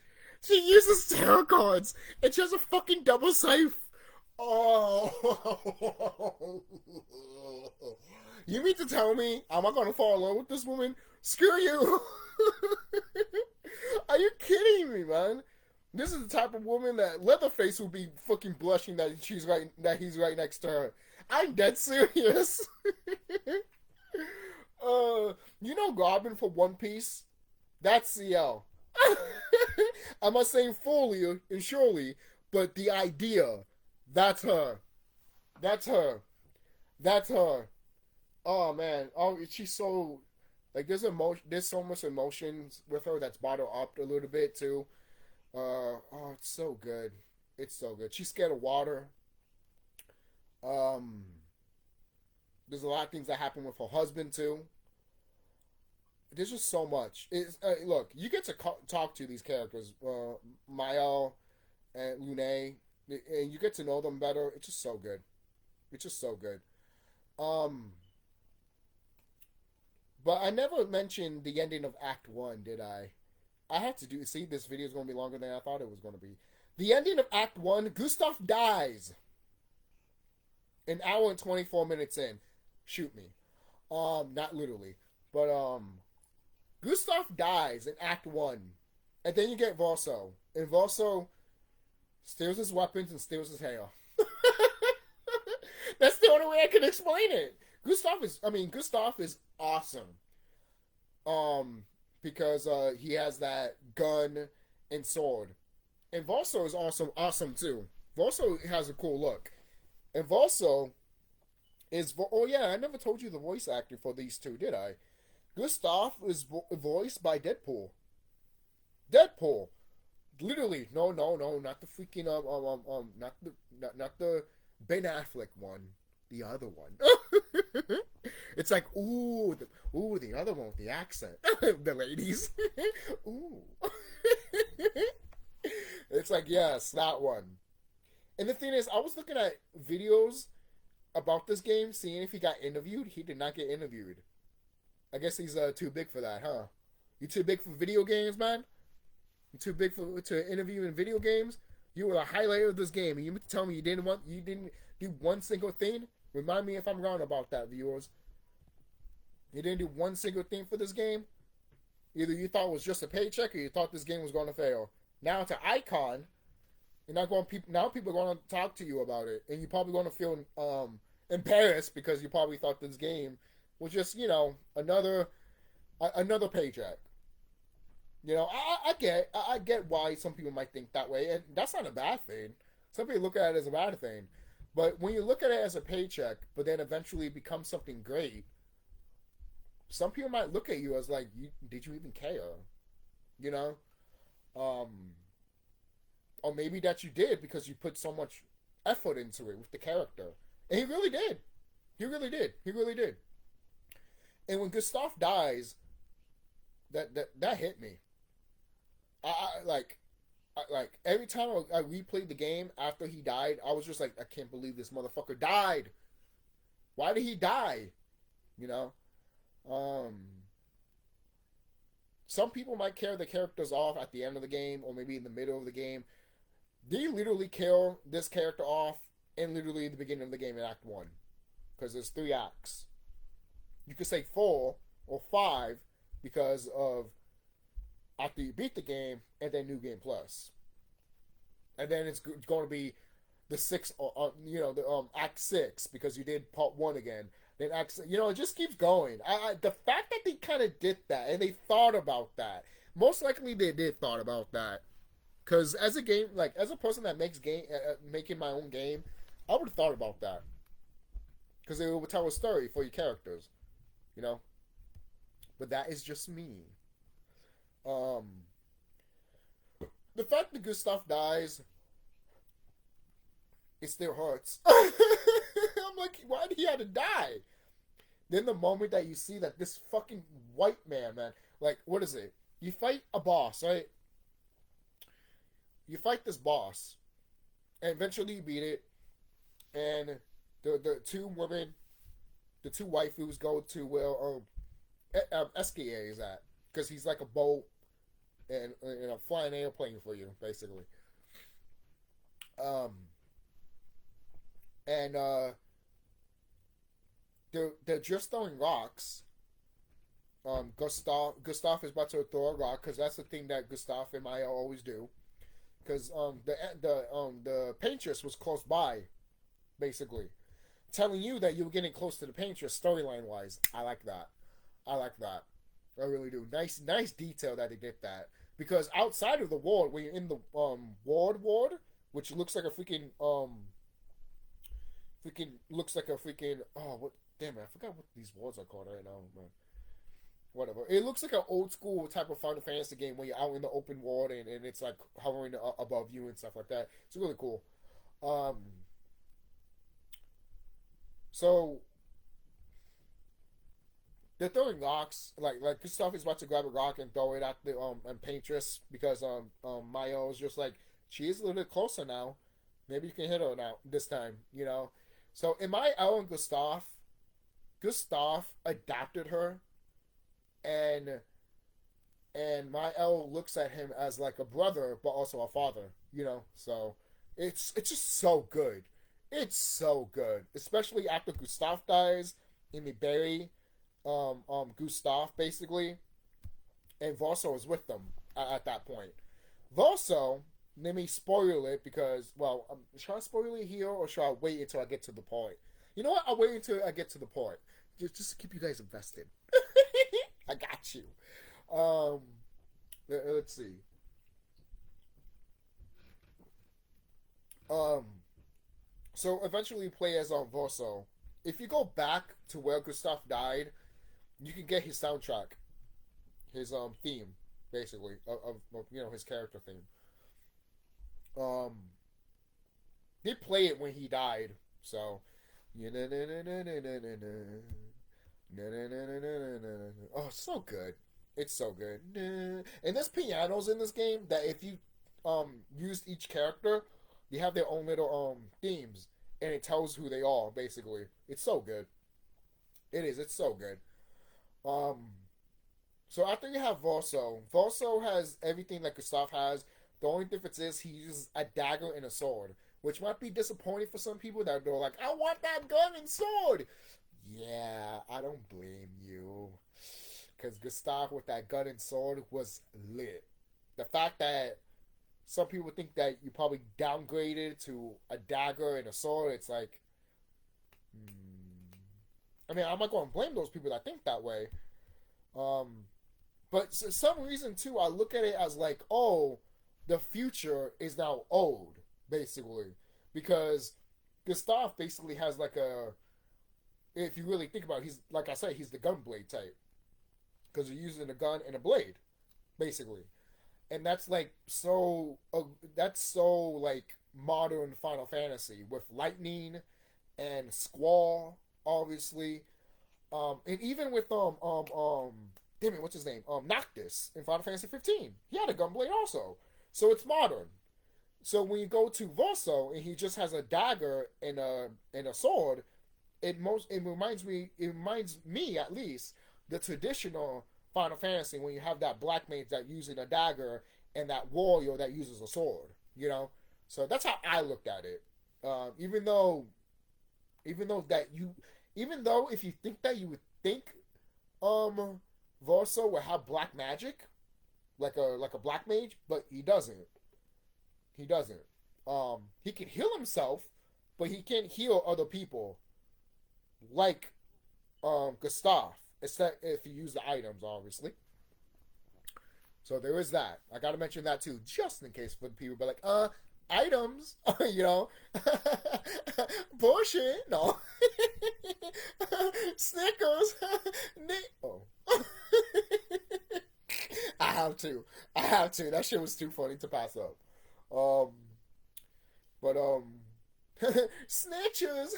And she has a fucking double scythe. Oh. You mean to tell me, am I going to fall in love with this woman? Screw you. Are you kidding me, man? This is the type of woman that Leatherface will be fucking blushing that he's right next to her. I'm dead serious. Robin for One Piece? That's CL. I'm not saying fully and surely, but the idea, that's her. That's her. Oh man. Oh, she's so like there's so much emotions with her that's bottled up a little bit too. It's so good. She's scared of water. There's a lot of things that happen with her husband too. There's just so much. Look, you get to talk to these characters, Mael and Lune, and you get to know them better. It's just so good. But I never mentioned the ending of Act 1, did I? I had to see, this video is going to be longer than I thought it was going to be. The ending of Act 1, Gustav dies. An hour and 24 minutes in. Shoot me. Not literally. But, Gustav dies in Act 1. And then you get Vorso. And Vorso steals his weapons and steals his hair. That's the only way I can explain it. Gustav is awesome. Because he has that gun and sword. And Vorso is also awesome too. Volso has a cool look. And Volso is... Oh, yeah, I never told you the voice actor for these two, did I? Gustav is voiced by Deadpool. Deadpool! Literally, no, not the freaking, not the Ben Affleck one. The other one. It's like, the other one with the accent. The ladies. Ooh. It's like, yes, that one. And the thing is, I was looking at videos about this game, seeing if he got interviewed. He did not get interviewed. I guess he's too big for that, huh? You too big for video games, man? You too big to interview in video games? You were the highlight of this game, and you tell me you didn't do one single thing? Remind me if I'm wrong about that, viewers. You didn't do one single thing for this game? Either you thought it was just a paycheck, or you thought this game was going to fail. Now it's an icon. You're not going. Now people are going to talk to you about it, and you're probably going to feel embarrassed because you probably thought this game was just, another paycheck. I get why some people might think that way, and that's not a bad thing. Some people look at it as a bad thing, but when you look at it as a paycheck, but then eventually becomes something great, some people might look at you as like, did you even care? Or maybe that you did because you put so much effort into it with the character, and he really did. He really did. And when Gustav dies, that hit me. Like every time I replayed the game after he died, I was just like, I can't believe this motherfucker died. Why did he die? Some people might kill the characters off at the end of the game or maybe in the middle of the game. They literally kill this character off in literally the beginning of the game in Act 1. Because there's 3 acts. You could say 4 or 5 because of after you beat the game and then New Game Plus. And then it's going to be the 6, Act 6 because you did Part 1 again. Then Act, it just keeps going. The fact that they kind of did that and they thought about that, most likely they did thought about that. Because as a game, as a person that makes making my own game, I would have thought about that. Because it would tell a story for your characters, But that is just me. The fact that Gustav dies, it still hurts. I'm like, why did he have to die? Then the moment that you see that this fucking white man, what is it? You fight a boss, right? You fight this boss, and eventually you beat it, and the two women, the two waifus go to where Sqawn is at, because he's like a boat and a flying airplane for you, basically. They're just throwing rocks. Gustav is about to throw a rock because that's the thing that Gustav and Maya always do. Because the paintress was close by, basically, telling you that you were getting close to the paintress storyline wise. I like that. I really do. Nice detail that they did that. Because outside of the ward, when you're in the ward, which looks like a freaking damn it, I forgot what these wards are called right now, man. Whatever. It looks like an old school type of Final Fantasy game where you're out in the open ward and it's like hovering above you and stuff like that. It's really cool. So they're throwing rocks. Like Gustav is about to grab a rock and throw it at the paintress because Maya is just like, she is a little bit closer now. Maybe you can hit her now this time, So in my L and Gustav adapted her, and my L looks at him as like a brother, but also a father, So it's just so good. It's so good, especially after Gustav dies, and they bury Gustav basically, and Volso is with them at that point. Volso, let me spoil it because, should I spoil it here or should I wait until I get to the point? You know what? I'll wait until I get to the point. Just to keep you guys invested. I got you. Let's see. Um, so eventually you play as Vorso. If you go back to where Gustav died, you can get his soundtrack, his theme, basically of you know his character theme. Um, they play it when he died, so. Oh, so good. It's so good. And there's pianos in this game that if you used each character, they have their own little themes and it tells who they are basically. It's so good. It is. It's so good. Um so after you have Vorso, Vorso has everything that Gustav has. The only difference is he uses a dagger and a sword, which might be disappointing for some people that are like, I want that gun and sword. Yeah, I don't blame you. Because Gustav with that gun and sword was lit. The fact that some people think that you probably downgraded to a dagger and a sword, it's like, I mean, I'm not going to blame those people that think that way. Um, but for some reason, too, I look at it as like, oh, the future is now old, basically. Because Gustav basically has like a, if you really think about it, he's, like I said, he's the gunblade type. Because you're using a gun and a blade, basically. And that's like that's so like modern Final Fantasy with lightning and Sqawn, obviously. And even with damn it, what's his name? Noctis in Final Fantasy 15. He had a gunblade also. So it's modern. So when you go to Vosso and he just has a dagger and a sword, it reminds me at least the traditional Final Fantasy when you have that black mage that using a dagger and that warrior that uses a sword. You know, so that's how I looked at it. Even though, even though that you, even though if you think that you would think, Vorso would have black magic, like a black mage, but he doesn't. He doesn't. He can heal himself, but he can't heal other people like Gustav, except if you use the items, obviously. So there is that. I gotta mention that too, just in case for the people be like, items, you know, bullshit, no, Snickers, oh, I have to, I have to. That shit was too funny to pass up. Um, but snitches,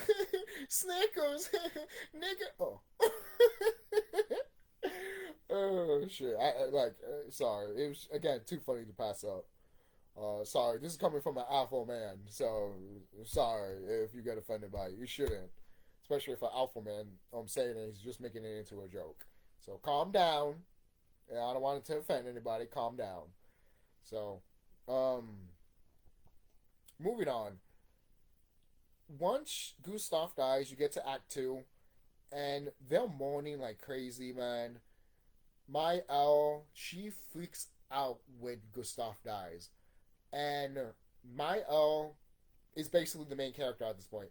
Snickers, nigga. Oh, oh shit. Sorry. It was again too funny to pass up. Sorry. This is coming from an alpha man, so sorry if you get offended by it. You shouldn't, especially if an alpha man saying it, he's just making it into a joke. So calm down. Yeah, I don't want it to offend anybody. Calm down. So, um, moving on. Once Gustav dies, you get to Act Two, and they're mourning like crazy, man. My L, she freaks out when Gustav dies, and my L is basically the main character at this point.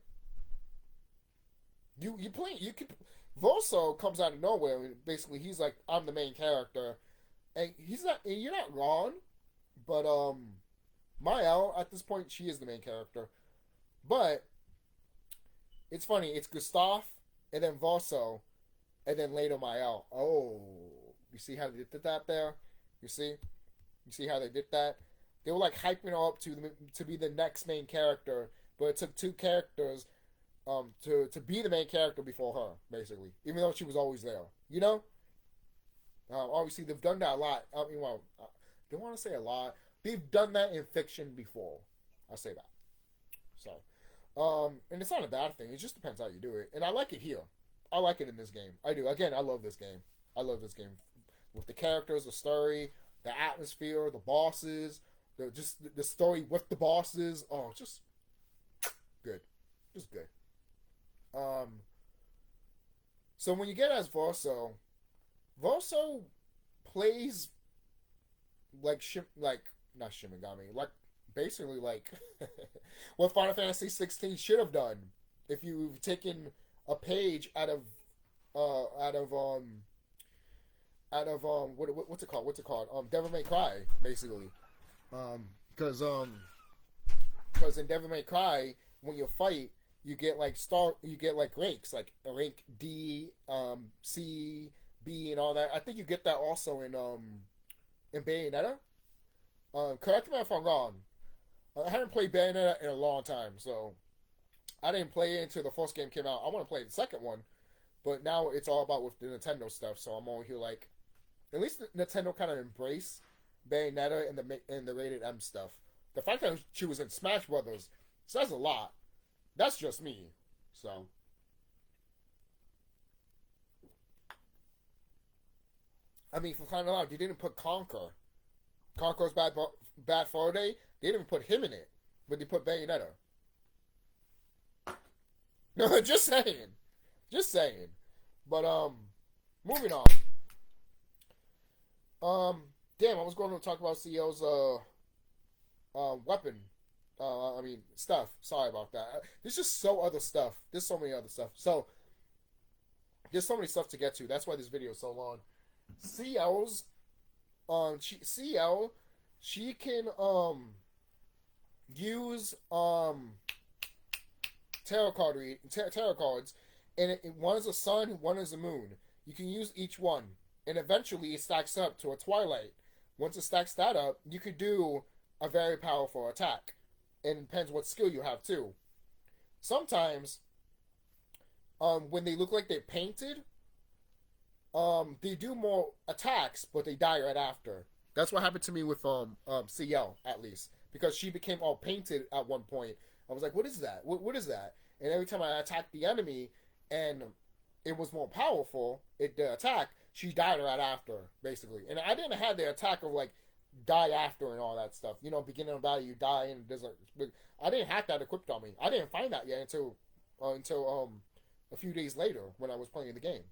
You play you can Voso comes out of nowhere and basically he's like I'm the main character, and he's not. And you're not wrong, but Mael at this point she is the main character, but it's funny. It's Gustav and then Voso, and then later Mael. Oh, you see how they did that there? You see, you see how they did that? They were like hyping her up to be the next main character, but it took two characters to be the main character before her, basically. Even though she was always there, you know. Obviously, they've done that a lot. I mean, well, I don't want to say a lot. They've done that in fiction before. I'll say that. So, and it's not a bad thing. It just depends how you do it. And I like it here. I like it in this game. I do. Again, I love this game. I love this game with the characters, the story, the atmosphere, the bosses, the story with the bosses. Oh, just good, just good. Um, so when you get as Vorso, Vorso plays like like not Shimigami, like basically like what Final Fantasy 16 should have done if you've taken a page out of what's it called Devil May Cry basically, because because in Devil May Cry, when you fight, you get like ranks, like a rank D, C, B, and all that. I think you get that also in Bayonetta. Correct me if I'm wrong. I haven't played Bayonetta in a long time, so I didn't play it until the first game came out. I want to play the second one, but now it's all about with the Nintendo stuff. So I'm over here like, at least Nintendo kind of embrace Bayonetta and the rated M stuff. The fact that she was in Smash Brothers says a lot. That's just me. So I mean, for crying out loud, they didn't put Conquer. Conquer's Bad Fur Day. They didn't even put him in it, but they put Bayonetta. No, just saying, just saying. But moving on. Damn, I was going to talk about CEO's weapon. I mean, stuff. Sorry about that. There's just so other stuff. There's so many other stuff. So there's so many stuff to get to. That's why this video is so long. CL's CL, she can use tarot cards, and one is a sun, one is a moon. You can use each one, and eventually it stacks up to a twilight. Once it stacks that up, you could do a very powerful attack. And it depends what skill you have too. Sometimes, when they look like they're painted, they do more attacks, but they die right after. That's what happened to me with CL, at least, because she became all painted at one point. I was like, "What is that? What is that?" And every time I attacked the enemy, and it was more powerful, the attack, she died right after, basically. And I didn't have the attack of like die after and all that stuff. You know, beginning of battle, you die, and there's I didn't have that equipped on me. I didn't find that yet until a few days later when I was playing the game.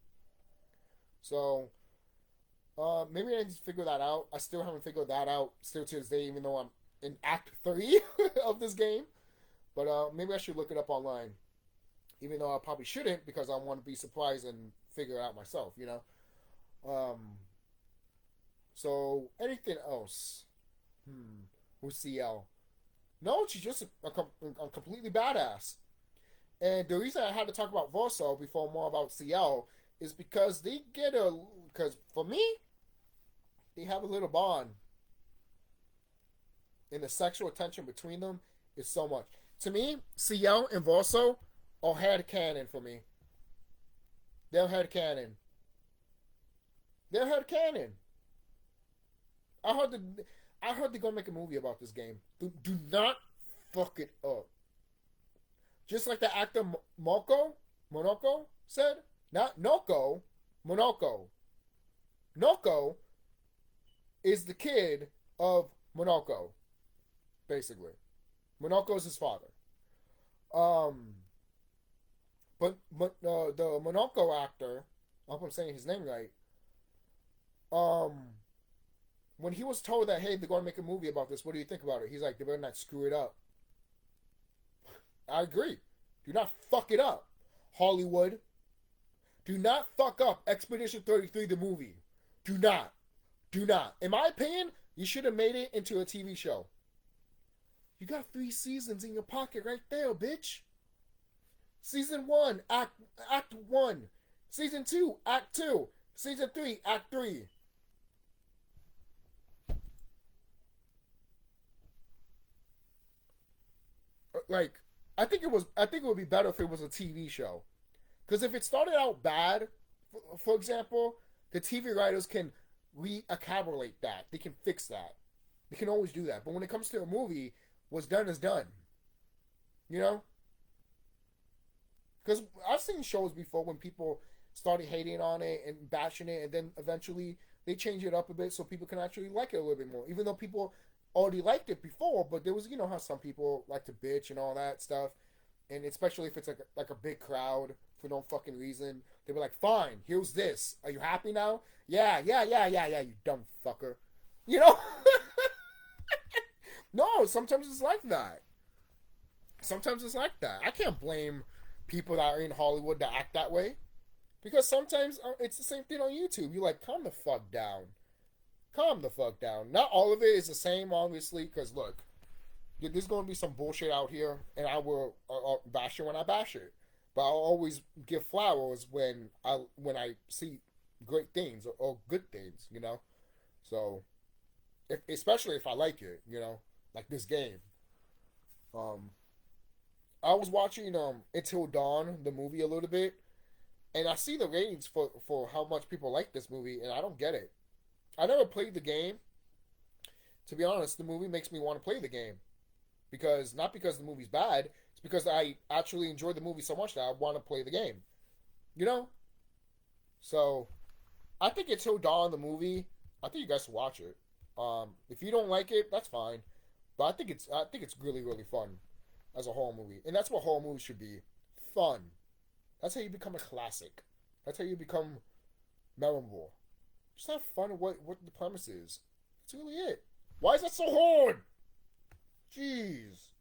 So maybe I need to figure that out. I still haven't figured that out still to this day, even though I'm in Act 3 of this game. But maybe I should look it up online, even though I probably shouldn't, because I want to be surprised and figure it out myself, you know. So anything else? With CL? No, she's just a completely badass. And the reason I had to talk about Verso before more about CL is because because for me, they have a little bond. And the sexual tension between them is so much. To me, CL and Verso are head canon for me. They're head canon. They're head canon. I heard they're gonna make a movie about this game. Do not fuck it up. Just like the actor Monoko said. Not Noko, Monoko. Noko is the kid of Monoko, basically. Monoko is his father. But the Monoko actor, I hope I'm saying his name right. When he was told that, hey, they're going to make a movie about this, what do you think about it? He's like, they better not screw it up. I agree. Do not fuck it up, Hollywood. Do not fuck up Expedition 33, the movie. Do not. Do not. In my opinion, you should have made it into a TV show. You got 3 seasons in your pocket right there, bitch. Season 1, Act 1. Season 2, Act 2. Season 3, Act 3. Like, I think it would be better if it was a TV show. Because if it started out bad, for example, the TV writers can reaccumulate that. They can fix that. They can always do that. But when it comes to a movie, what's done is done. You know? Because I've seen shows before when people started hating on it and bashing it, and then eventually they change it up a bit so people can actually like it a little bit more. Even though people already liked it before, but there was, you know how some people like to bitch and all that stuff. And especially if it's like a big crowd for no fucking reason. They were like, fine, here's this. Are you happy now? Yeah, you dumb fucker. You know? No, sometimes it's like that. Sometimes it's like that. I can't blame people that are in Hollywood that act that way. Because sometimes it's the same thing on YouTube. You're like, calm the fuck down. Calm the fuck down. Not all of it is the same, obviously, because look, There's going to be some bullshit out here, and I will bash it when I bash it. But I'll always give flowers when I see great things or good things, you know. So, especially if I like it, you know, like this game. Um, I was watching Until Dawn, the movie, a little bit, and I see the ratings for how much people like this movie, and I don't get it. I never played the game. To be honest, the movie makes me want to play the game because not because the movie's bad, it's because I actually enjoy the movie so much that I want to play the game. You know? So I think Until Dawn, the movie, I think you guys should watch it. If you don't like it, that's fine. But I think it's really, really fun as a horror movie. And that's what horror movies should be. Fun. That's how you become a classic. That's how you become memorable. Just have fun with what the premise is. That's really it. Why is that so hard? Jeez.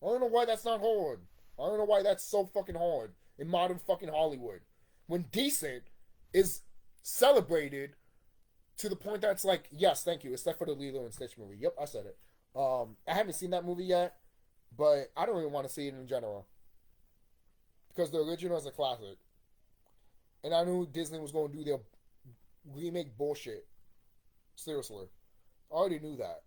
I don't know why that's not hard. I don't know why that's so fucking hard in modern fucking Hollywood. When decent is celebrated to the point that it's like, yes, thank you, except for the Lilo and Stitch movie. Yep, I said it. I haven't seen that movie yet, but I don't even want to see it in general. Because the original is a classic. And I knew Disney was going to do their remake bullshit. Seriously. I already knew that.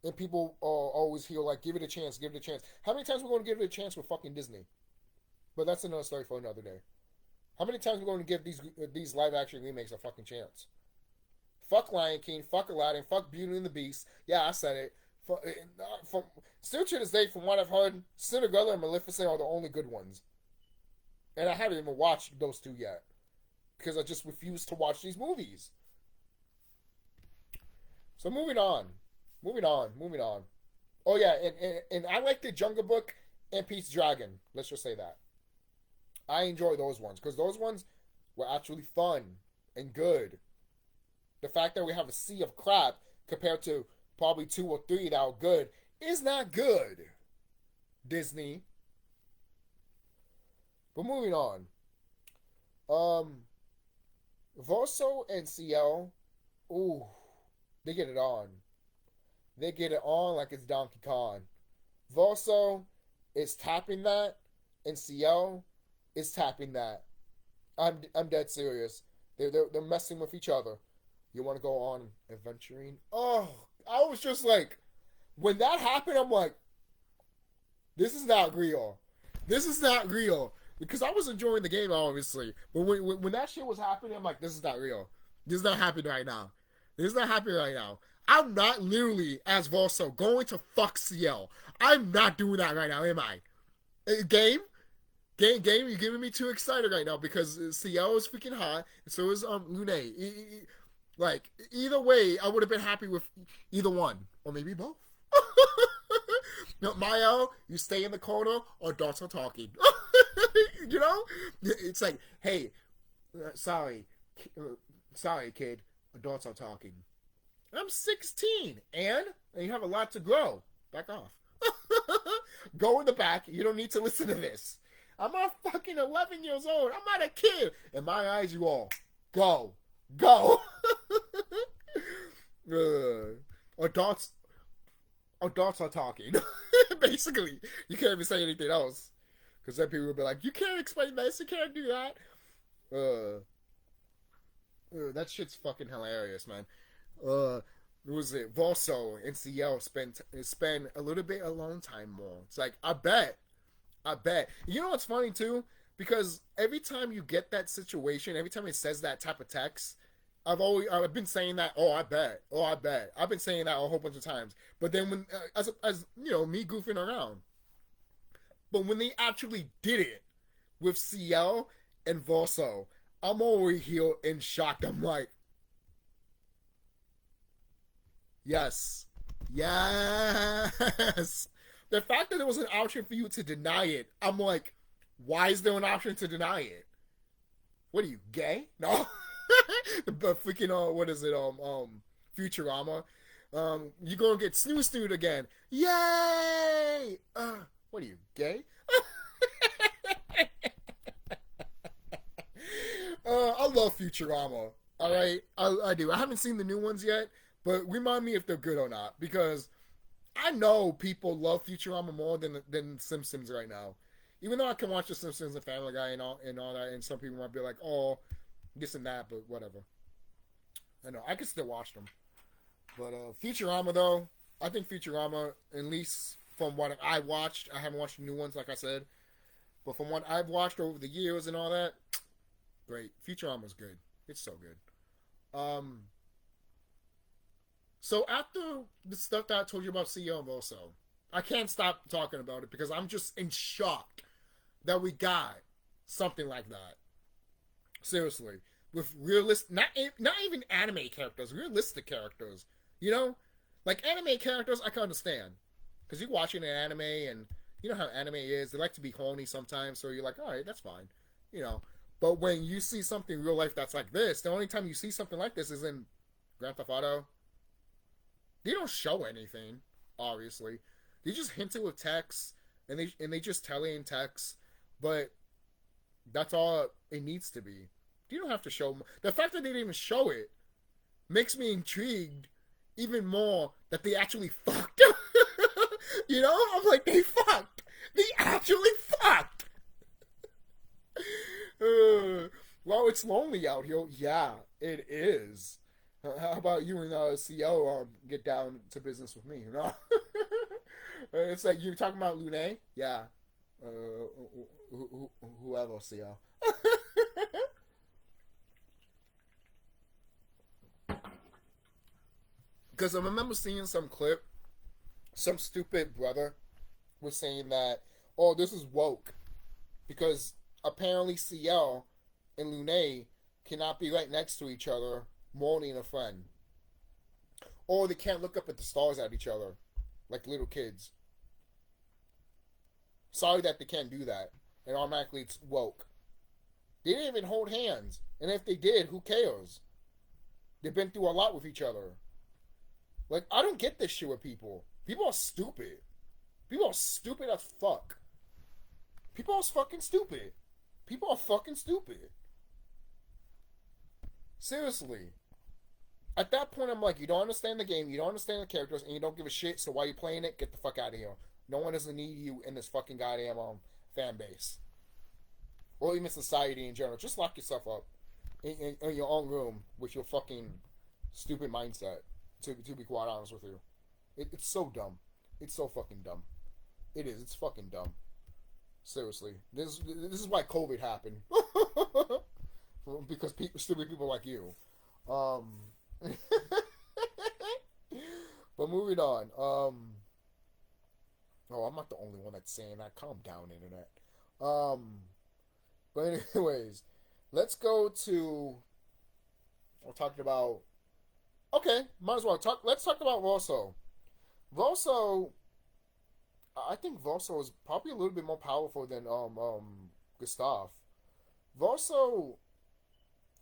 And people always hear like, give it a chance, give it a chance. How many times are we going to give it a chance with fucking Disney? But that's another story for another day. How many times are we going to give these live action remakes a fucking chance? Fuck Lion King, fuck Aladdin, fuck Beauty and the Beast. Yeah, I said it. Still to this day, from what I've heard, Cinderella and Maleficent are the only good ones. And I haven't even watched those two yet. Because I just refuse to watch these movies. So moving on. Oh yeah, and I like the Jungle Book and Pete's Dragon. Let's just say that. I enjoy those ones. Because those ones were actually fun and good. The fact that we have a sea of crap compared to probably 2 or 3 that are good is not good. Disney. But moving on. Voso and CL, ooh, they get it on. They get it on like it's Donkey Kong. Voso is tapping that, and CL is tapping that. I'm dead serious. They're messing with each other. You want to go on adventuring? Oh, I was just like, when that happened, I'm like, this is not real. This is not real. Because I was enjoying the game, obviously. But when that shit was happening, I'm like, this is not real. This is not happening right now. This is not happening right now. I'm not literally, as Volso, going to fuck CL. I'm not doing that right now, am I? Game, you're giving me too excited right now because CL is freaking hot, and so is Lune. Like, either way, I would have been happy with either one. Or maybe both. No, Mayo, you stay in the corner, or adults are talking. You know? It's like, hey, sorry, kid, adults are talking. I'm 16, and you have a lot to grow. Back off. Go in the back. You don't need to listen to this. I'm not fucking 11 years old. I'm not a kid. In my eyes, you all, go. Adults are talking. Basically, you can't even say anything else. Because then people will be like, you can't explain this, you can't do that. That shit's fucking hilarious, man. What was it? Volso and CL spend a little bit alone time more. It's like, I bet. You know what's funny too? Because every time you get that situation, every time it says that type of text, I've been saying that. Oh, I bet. I've been saying that a whole bunch of times. But then when, as you know, me goofing around. But when they actually did it with CL and Volso, I'm over here in shock. I'm like, yes. The fact that there was an option for you to deny it, I'm like, why is there an option to deny it? What are you, gay? No. The freaking what is it? Futurama. You're gonna get snoot again. Yay! What are you, gay? I love Futurama. Alright? I do. I haven't seen the new ones yet, but remind me if they're good or not. Because I know people love Futurama more than Simpsons right now. Even though I can watch The Simpsons and Family Guy and all that, and some people might be like, oh, this and that, but whatever. I know I can still watch them. But Futurama though, I think Futurama, at least from what I watched, I haven't watched the new ones like I said, but from what I've watched over the years and all that, great. Futurama's good. It's so good. So after the stuff that I told you about CEO also, I can't stop talking about it because I'm just in shock that we got something like that. Seriously, with realistic, not even anime characters, realistic characters. You know, like anime characters, I can understand because you're watching an anime and you know how anime is. They like to be horny sometimes, so you're like, all right, that's fine. You know, but when you see something in real life that's like this, the only time you see something like this is in Grand Theft Auto. They don't show anything, obviously. They just hint it with text, and they just tell it in text, but that's all it needs to be. You don't have to show. The fact that they didn't even show it makes me intrigued even more that they actually fucked. You know, I'm like, they fucked. They actually fucked. Well, it's lonely out here. Yeah, it is. How about you and CO get down to business with me? You know, it's like you're talking about Lune. Yeah, whoever CO. Because I remember seeing some clip, some stupid brother was saying that, oh, this is woke. Because apparently CL and Lune cannot be right next to each other, mourning a friend. Or they can't look up at the stars at each other, like little kids. Sorry that they can't do that. And automatically it's woke. They didn't even hold hands. And if they did, who cares? They've been through a lot with each other. Like, I don't get this shit with people. People are stupid. People are stupid as fuck. People are fucking stupid. People are fucking stupid. Seriously. At that point, I'm like, you don't understand the game, you don't understand the characters, and you don't give a shit, so while you're playing it, get the fuck out of here. No one doesn't need you in this fucking goddamn fan base. Or even society in general. Just lock yourself up in your own room with your fucking stupid mindset. To be quite honest with you, it's so dumb. It's so fucking dumb. It is. It's fucking dumb. Seriously, this is why COVID happened. Because stupid people like you. But moving on. Oh, I'm not the only one that's saying that. Calm down, internet. But anyways, let's go to. We're talking about. Okay, might as well talk. Let's talk about Rosso. Rosso, I think Rosso is probably a little bit more powerful than Gustav. Rosso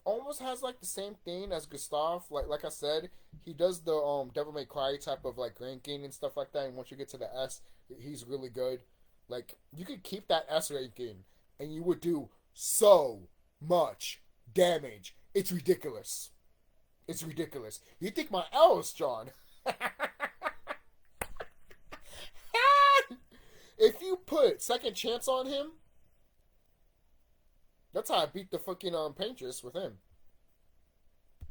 almost has like the same thing as Gustav. Like I said, he does the Devil May Cry type of like ranking and stuff like that. And once you get to the S, he's really good. Like you could keep that S ranking, and you would do so much damage. It's ridiculous. It's ridiculous. You think my L is John? If you put second chance on him, that's how I beat the fucking Paintress with him.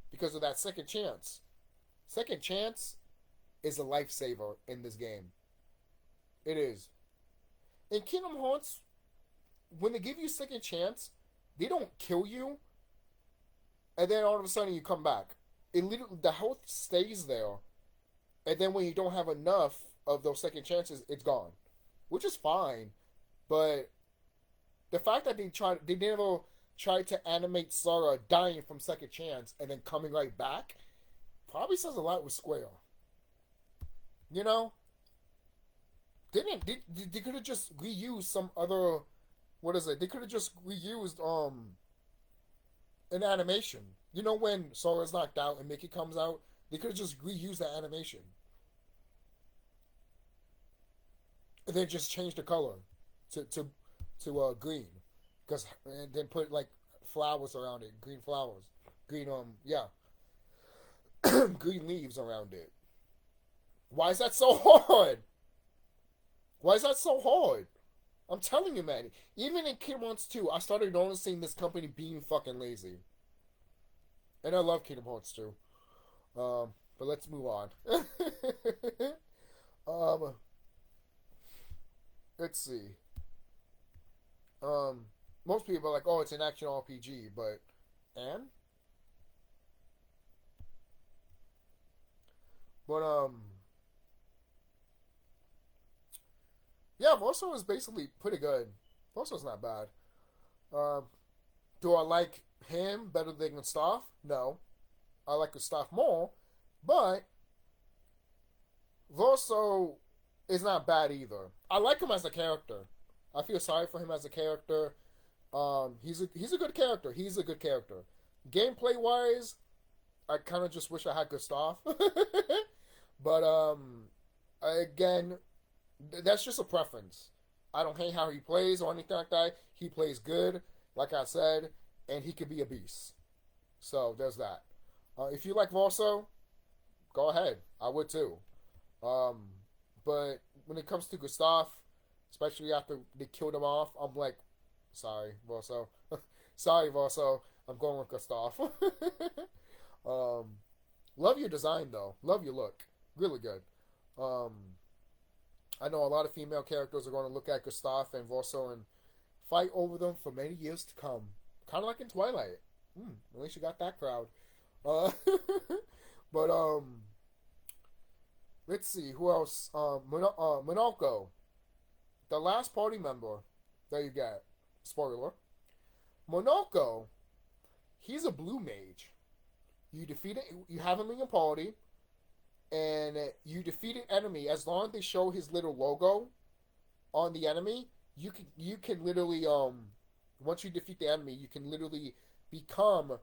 Because of that second chance. Second chance is a lifesaver in this game. It is. In Kingdom Hearts, when they give you second chance, they don't kill you, and then all of a sudden you come back. It literally, the health stays there, and then when you don't have enough of those second chances, it's gone, which is fine. But the fact that they never tried to animate Sora dying from second chance and then coming right back, probably says a lot with Square. You know, they could have just reused some other. What is it? They could have just reused an animation. You know when Sora's knocked out and Mickey comes out? They could have just reused that animation. And then just change the color to green. And then put like flowers around it. Green flowers. Green green leaves around it. Why is that so hard? Why is that so hard? I'm telling you, man. Even in Kingdom Hearts 2, I started noticing this company being fucking lazy. And I love Kingdom Hearts 2. But let's move on. um, let's see. Most people are like, oh, it's an action RPG, but and but yeah, Moso is basically pretty good. Moso's not bad. Um, do I like him better than Gustav? No, I like Gustav more, but Voso is not bad either. I like him as a character. I feel sorry for him as a character. He's a good character. He's a good character. Gameplay wise, I kind of just wish I had Gustav. But again, that's just a preference. I don't hate how he plays or anything like that. He plays good, like I said, and he could be a beast. So there's that. If you like Voso, go ahead. I would too. Um, but when it comes to Gustav, especially after they killed him off, I'm like, sorry, Voso. Sorry, Voso. I'm going with Gustav. um, love your design though. Love your look. Really good. Um, I know a lot of female characters are going to look at Gustav and Voso and fight over them for many years to come. Kind of like in Twilight. At least you got that crowd. Uh, but let's see who else. Monoko, the last party member that you get. Spoiler. Monoko, he's a blue mage. You defeat it. You have him in your party, and you defeat an enemy. As long as they show his little logo on the enemy, you can literally once you defeat the enemy, you can literally become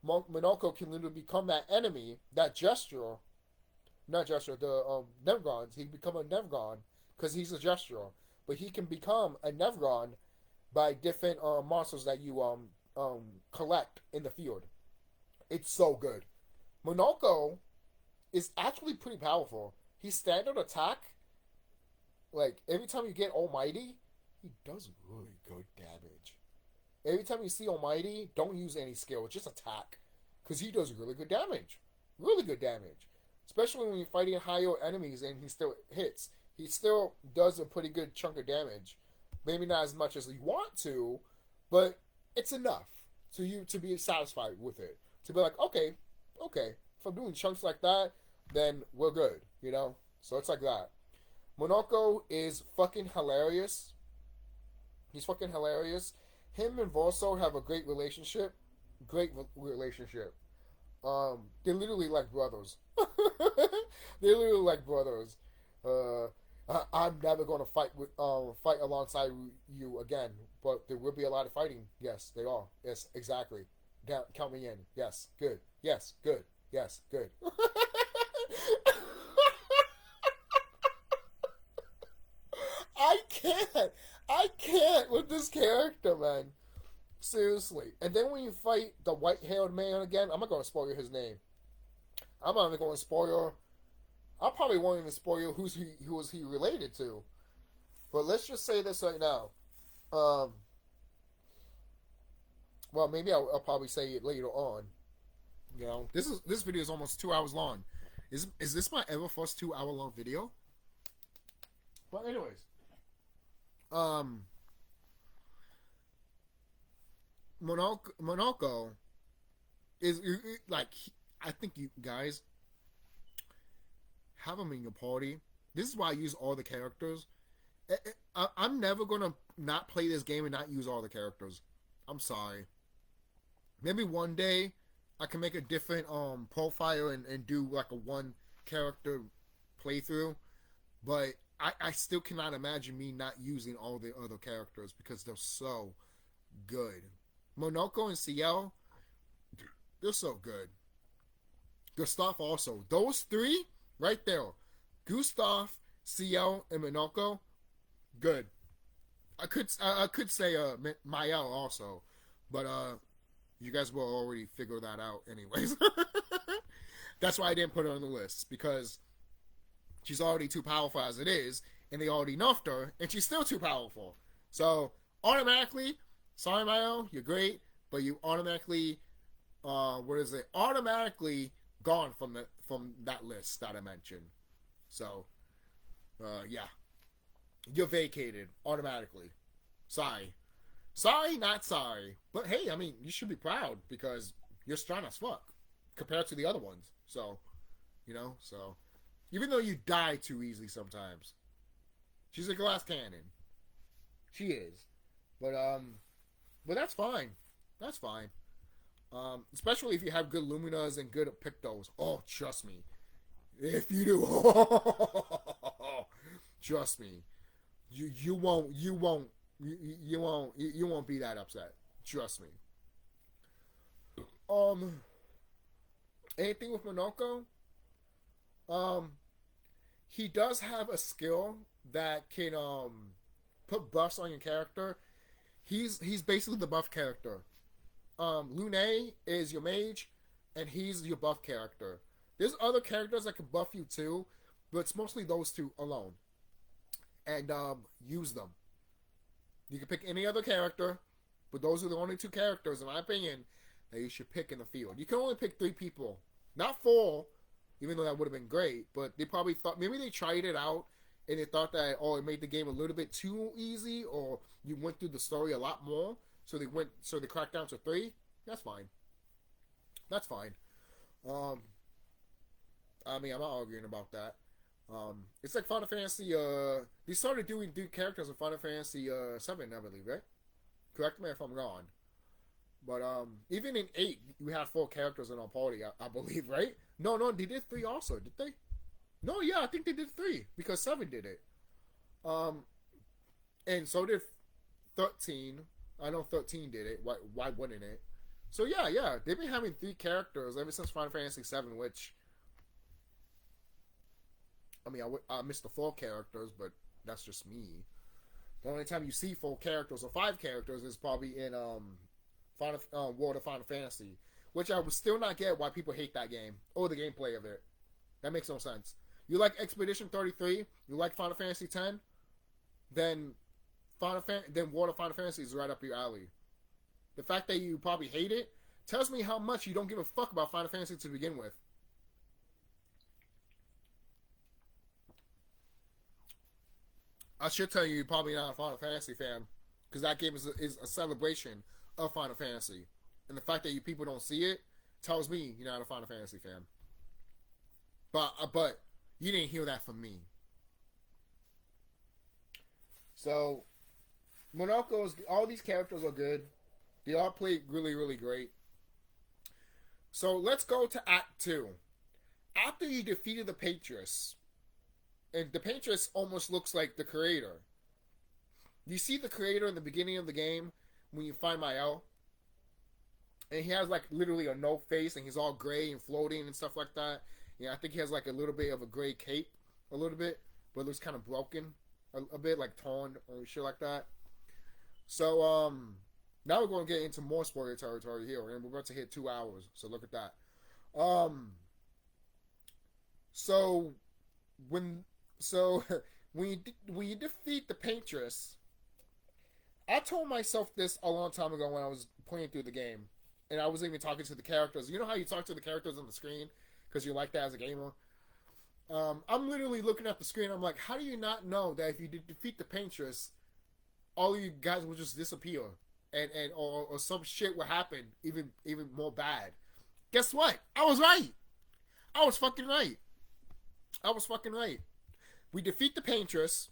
Monoko can literally become that enemy, that gesture, not gesture, the Nevgon. He can become a Nevgon because he's a gesture, but he can become a Nevgon by different monsters that you collect in the field. It's so good. Monoko is actually pretty powerful. His standard attack, like every time you get Almighty, he does really good damage. Every time you see Almighty, don't use any skill, just attack, because he does really good damage. Really good damage. Especially when you're fighting higher enemies and he still hits. He still does a pretty good chunk of damage. Maybe not as much as you want to, but it's enough to you to be satisfied with it. To be like, okay, if I'm doing chunks like that, then we're good, you know? So it's like that. Monoko is fucking hilarious. He's fucking hilarious. Him and Voso have a great relationship. Great relationship. They're literally like brothers. They're literally like brothers. I'm never going to fight alongside you again, but there will be a lot of fighting. Yes, they are. Yes, exactly. Count me in. Yes, good. Yes, good. Yes, good. I can't with this character, man. Seriously. And then when you fight the white-haired man again, I'm not going to spoil his name. I'm not even going to spoil. I probably won't even spoil who was he related to. But let's just say this right now. Well, maybe I'll probably say it later on. You know, this video is almost 2 hours long. Is this my ever first 2 hour long video? But anyways, Monoko is like, I think you guys have him in your party. This is why I use all the characters. I'm never gonna not play this game and not use all the characters. I'm sorry. Maybe one day I can make a different profile and do like a one character playthrough, but I still cannot imagine me not using all the other characters because they're so good. Monoko and CL, they're so good. Gustav also. Those three right there. Gustav, CL, and Monoko, good. I could say Mael also, but you guys will already figure that out anyways. That's why I didn't put it on the list, because she's already too powerful as it is, and they already nerfed her, and she's still too powerful. So automatically, sorry Mayo, you're great, but you automatically, automatically gone from that list that I mentioned. So, yeah, you're vacated automatically. Sorry, not sorry, but hey, I mean, you should be proud because you're strong as fuck compared to the other ones. So, so even though you die too easily sometimes, she's a glass cannon. She is, but that's fine. That's fine. Especially if you have good Luminas and good Pictos. Oh, trust me. If you do, trust me, you won't be that upset. Trust me. Anything with Monoko? He does have a skill that can put buffs on your character. He's basically the buff character. Lune is your mage, and he's your buff character. There's other characters that can buff you too, but it's mostly those two alone. And use them. You can pick any other character, but those are the only two characters, in my opinion, that you should pick in the field. You can only pick 3 people, not 4, even though that would have been great. But they probably thought, maybe they tried it out and they thought that, it made the game a little bit too easy, or you went through the story a lot more. So they cracked down to 3. That's fine. That's fine. I mean, I'm not arguing about that. It's like Final Fantasy. They started doing characters in Final Fantasy 7, I believe, right? Correct me if I'm wrong. But even in 8, we had 4 characters in our party, I believe, right? No, they did 3 also, did they? No, yeah, I think they did 3 because 7 did it. And so did 13. I know 13 did it. Why wouldn't it? So yeah, they've been having 3 characters ever since Final Fantasy 7, which, I mean, I missed the 4 characters, but that's just me. The only time you see 4 characters or 5 characters is probably in World of Final Fantasy, which I would still not get why people hate that game or the gameplay of it. That makes no sense. You like Expedition 33? You like Final Fantasy 10? Then World of Final Fantasy is right up your alley. The fact that you probably hate it tells me how much you don't give a fuck about Final Fantasy to begin with. I should tell you, you're probably not a Final Fantasy fan, because that game is a celebration of Final Fantasy. And the fact that you people don't see it tells me you're not a Final Fantasy fan. But you didn't hear that from me. So, all these characters are good. They all play really, really great. So let's go to Act 2. After you defeated the Patriots, and the Patriots almost looks like the creator. You see the creator in the beginning of the game when you find Mael, and he has like literally a no face, and he's all gray and floating and stuff like that. Yeah, I think he has like a little bit of a gray cape, a little bit, but it looks kind of broken, a bit like torn or shit like that. So now we're going to get into more spoiler territory here, and we're about to hit 2 hours. So look at that. So when you defeat the Paintress, I told myself this a long time ago when I was playing through the game, and I was even talking to the characters. You know how you talk to the characters on the screen because you like that as a gamer? I'm literally looking at the screen. I'm like, how do you not know that if you defeat the Paintress, all of you guys will just disappear, or some shit will happen even more bad? Guess what? I was right. I was fucking right. We defeat the Paintress.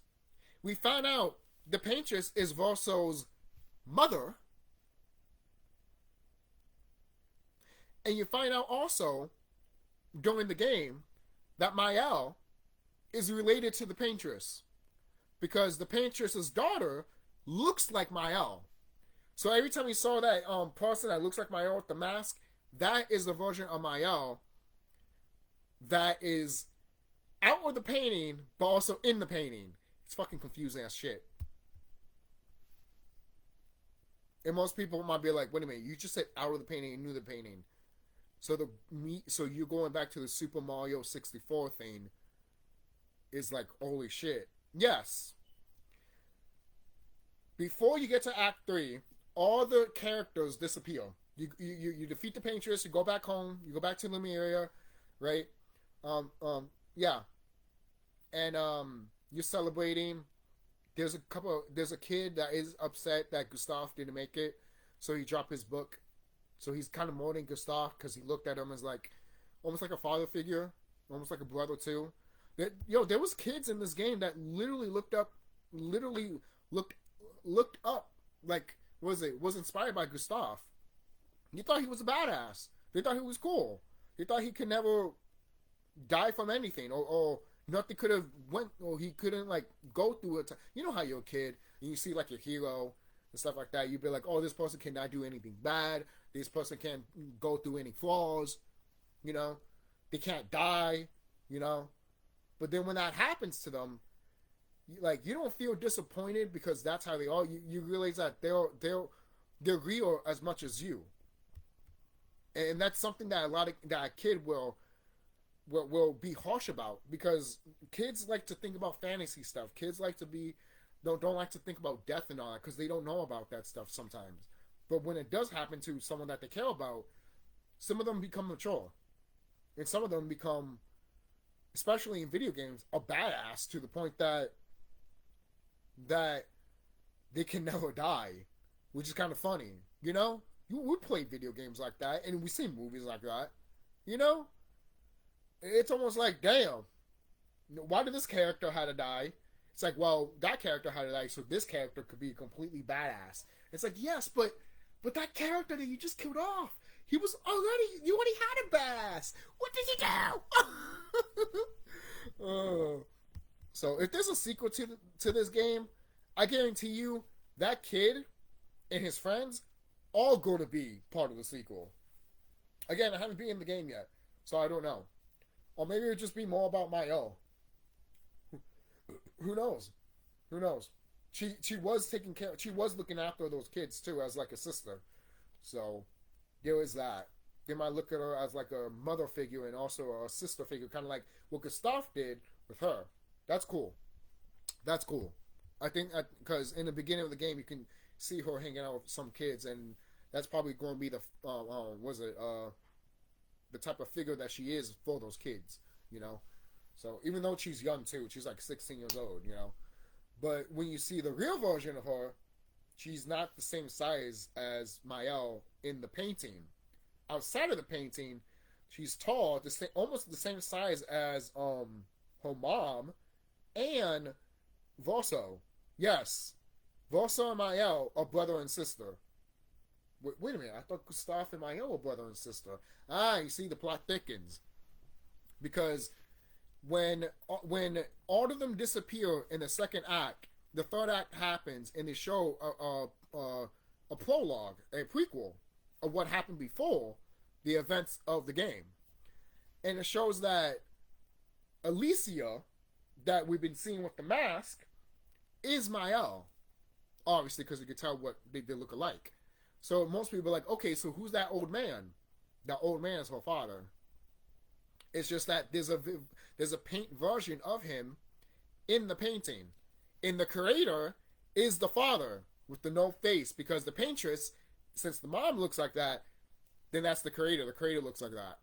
We find out the Paintress is Vorso's mother. And you find out also, during the game, that Mael is related to the Paintress. Because the Paintress's daughter looks like Mael. So every time you saw that person that looks like Mael with the mask, that is the version of Mael that is out of the painting, but also in the painting. It's fucking confusing as shit. And most people might be like, wait a minute, you just said out of the painting and knew the painting. So you're going back to the Super Mario 64 thing. is like, holy shit. Yes. Before you get to Act 3, all the characters disappear. You defeat the Paintress, you go back home, you go back to Lemuria, right? Yeah. And you're celebrating. There's a kid that is upset that Gustav didn't make it, so he dropped his book. So he's kind of mourning Gustav because he looked at him as like almost like a father figure, almost like a brother too. There was kids in this game that literally looked up like was inspired by Gustav. You thought he was a badass. They thought he was cool. They thought he could never die from anything, or nothing could have went, or he couldn't like go through it. You know how you're a kid and you see like your hero and stuff like that. You'd be like, oh, this person cannot do anything bad. This person can't go through any flaws. You know, they can't die. You know, but then when that happens to them, you don't feel disappointed because that's how they are. You realize that they're real as much as you, and that's something that a kid will be harsh about, because kids like to think about fantasy stuff. Kids like to don't like to think about death and all that because they don't know about that stuff sometimes. But when it does happen to someone that they care about, some of them become mature, and some of them become, especially in video games, a badass to the point that they can never die, which is kind of funny. You know, we play video games like that, and we see movies like that. You know, it's almost like, damn, why did this character have to die? It's like, well, that character had to die, so this character could be completely badass. It's like, yes, but that character that you just killed off, you already had a badass. What did you do? So if there's a sequel to this game, I guarantee you that kid and his friends all going to be part of the sequel. Again, I haven't been in the game yet, so I don't know. Or maybe it'll just be more about Mayo. Who knows? Who knows? She was taking care. She was looking after those kids too, as like a sister. So there is that. They might look at her as like a mother figure and also a sister figure, kind of like what Gustav did with her. That's cool. That's cool. I think because in the beginning of the game you can see her hanging out with some kids, and that's probably going to be the the type of figure that she is for those kids, you know. So even though she's young too, she's like 16 years old, you know. But when you see the real version of her, she's not the same size as Mael in the painting. Outside of the painting, she's tall, almost the same size as her mom and Vosso. Yes, Vosso and Mael are brother and sister. Wait a minute, I thought Gustav and Mael were brother and sister. You see, the plot thickens. Because when all of them disappear in the second act, the third act happens, and they show a prologue, a prequel of what happened before the events of the game. And it shows that Alicia, that we've been seeing with the mask, is Mael. Obviously, because you can tell what they look alike. So most people are like, okay, so who's that old man? That old man is her father. It's just that there's a paint version of him in the painting. In the creator is the father with the no face, because the paintress, since the mom looks like that, then that's the creator. The creator looks like that.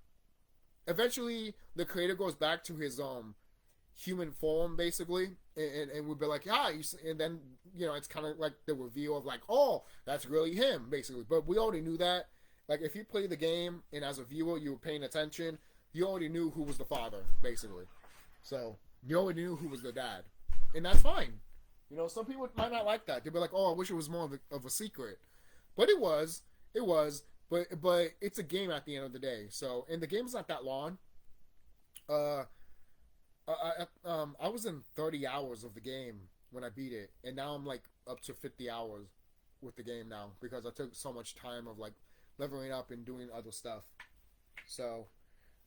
Eventually, the creator goes back to his human form, basically, and we'll be like, and then, you know, it's kind of like the reveal of like, oh, that's really him, basically. But we already knew that. Like, if you play the game and as a viewer you were paying attention, you already knew who was the father, basically. So you already knew who was the dad, and that's fine. You know, some people might not like that. They'd be like, oh, I wish it was more of a secret, but it was. But it's a game at the end of the day. So, and the game's not that long. I was in 30 hours of the game when I beat it, and now I'm like up to 50 hours with the game now, because I took so much time of like leveling up and doing other stuff. So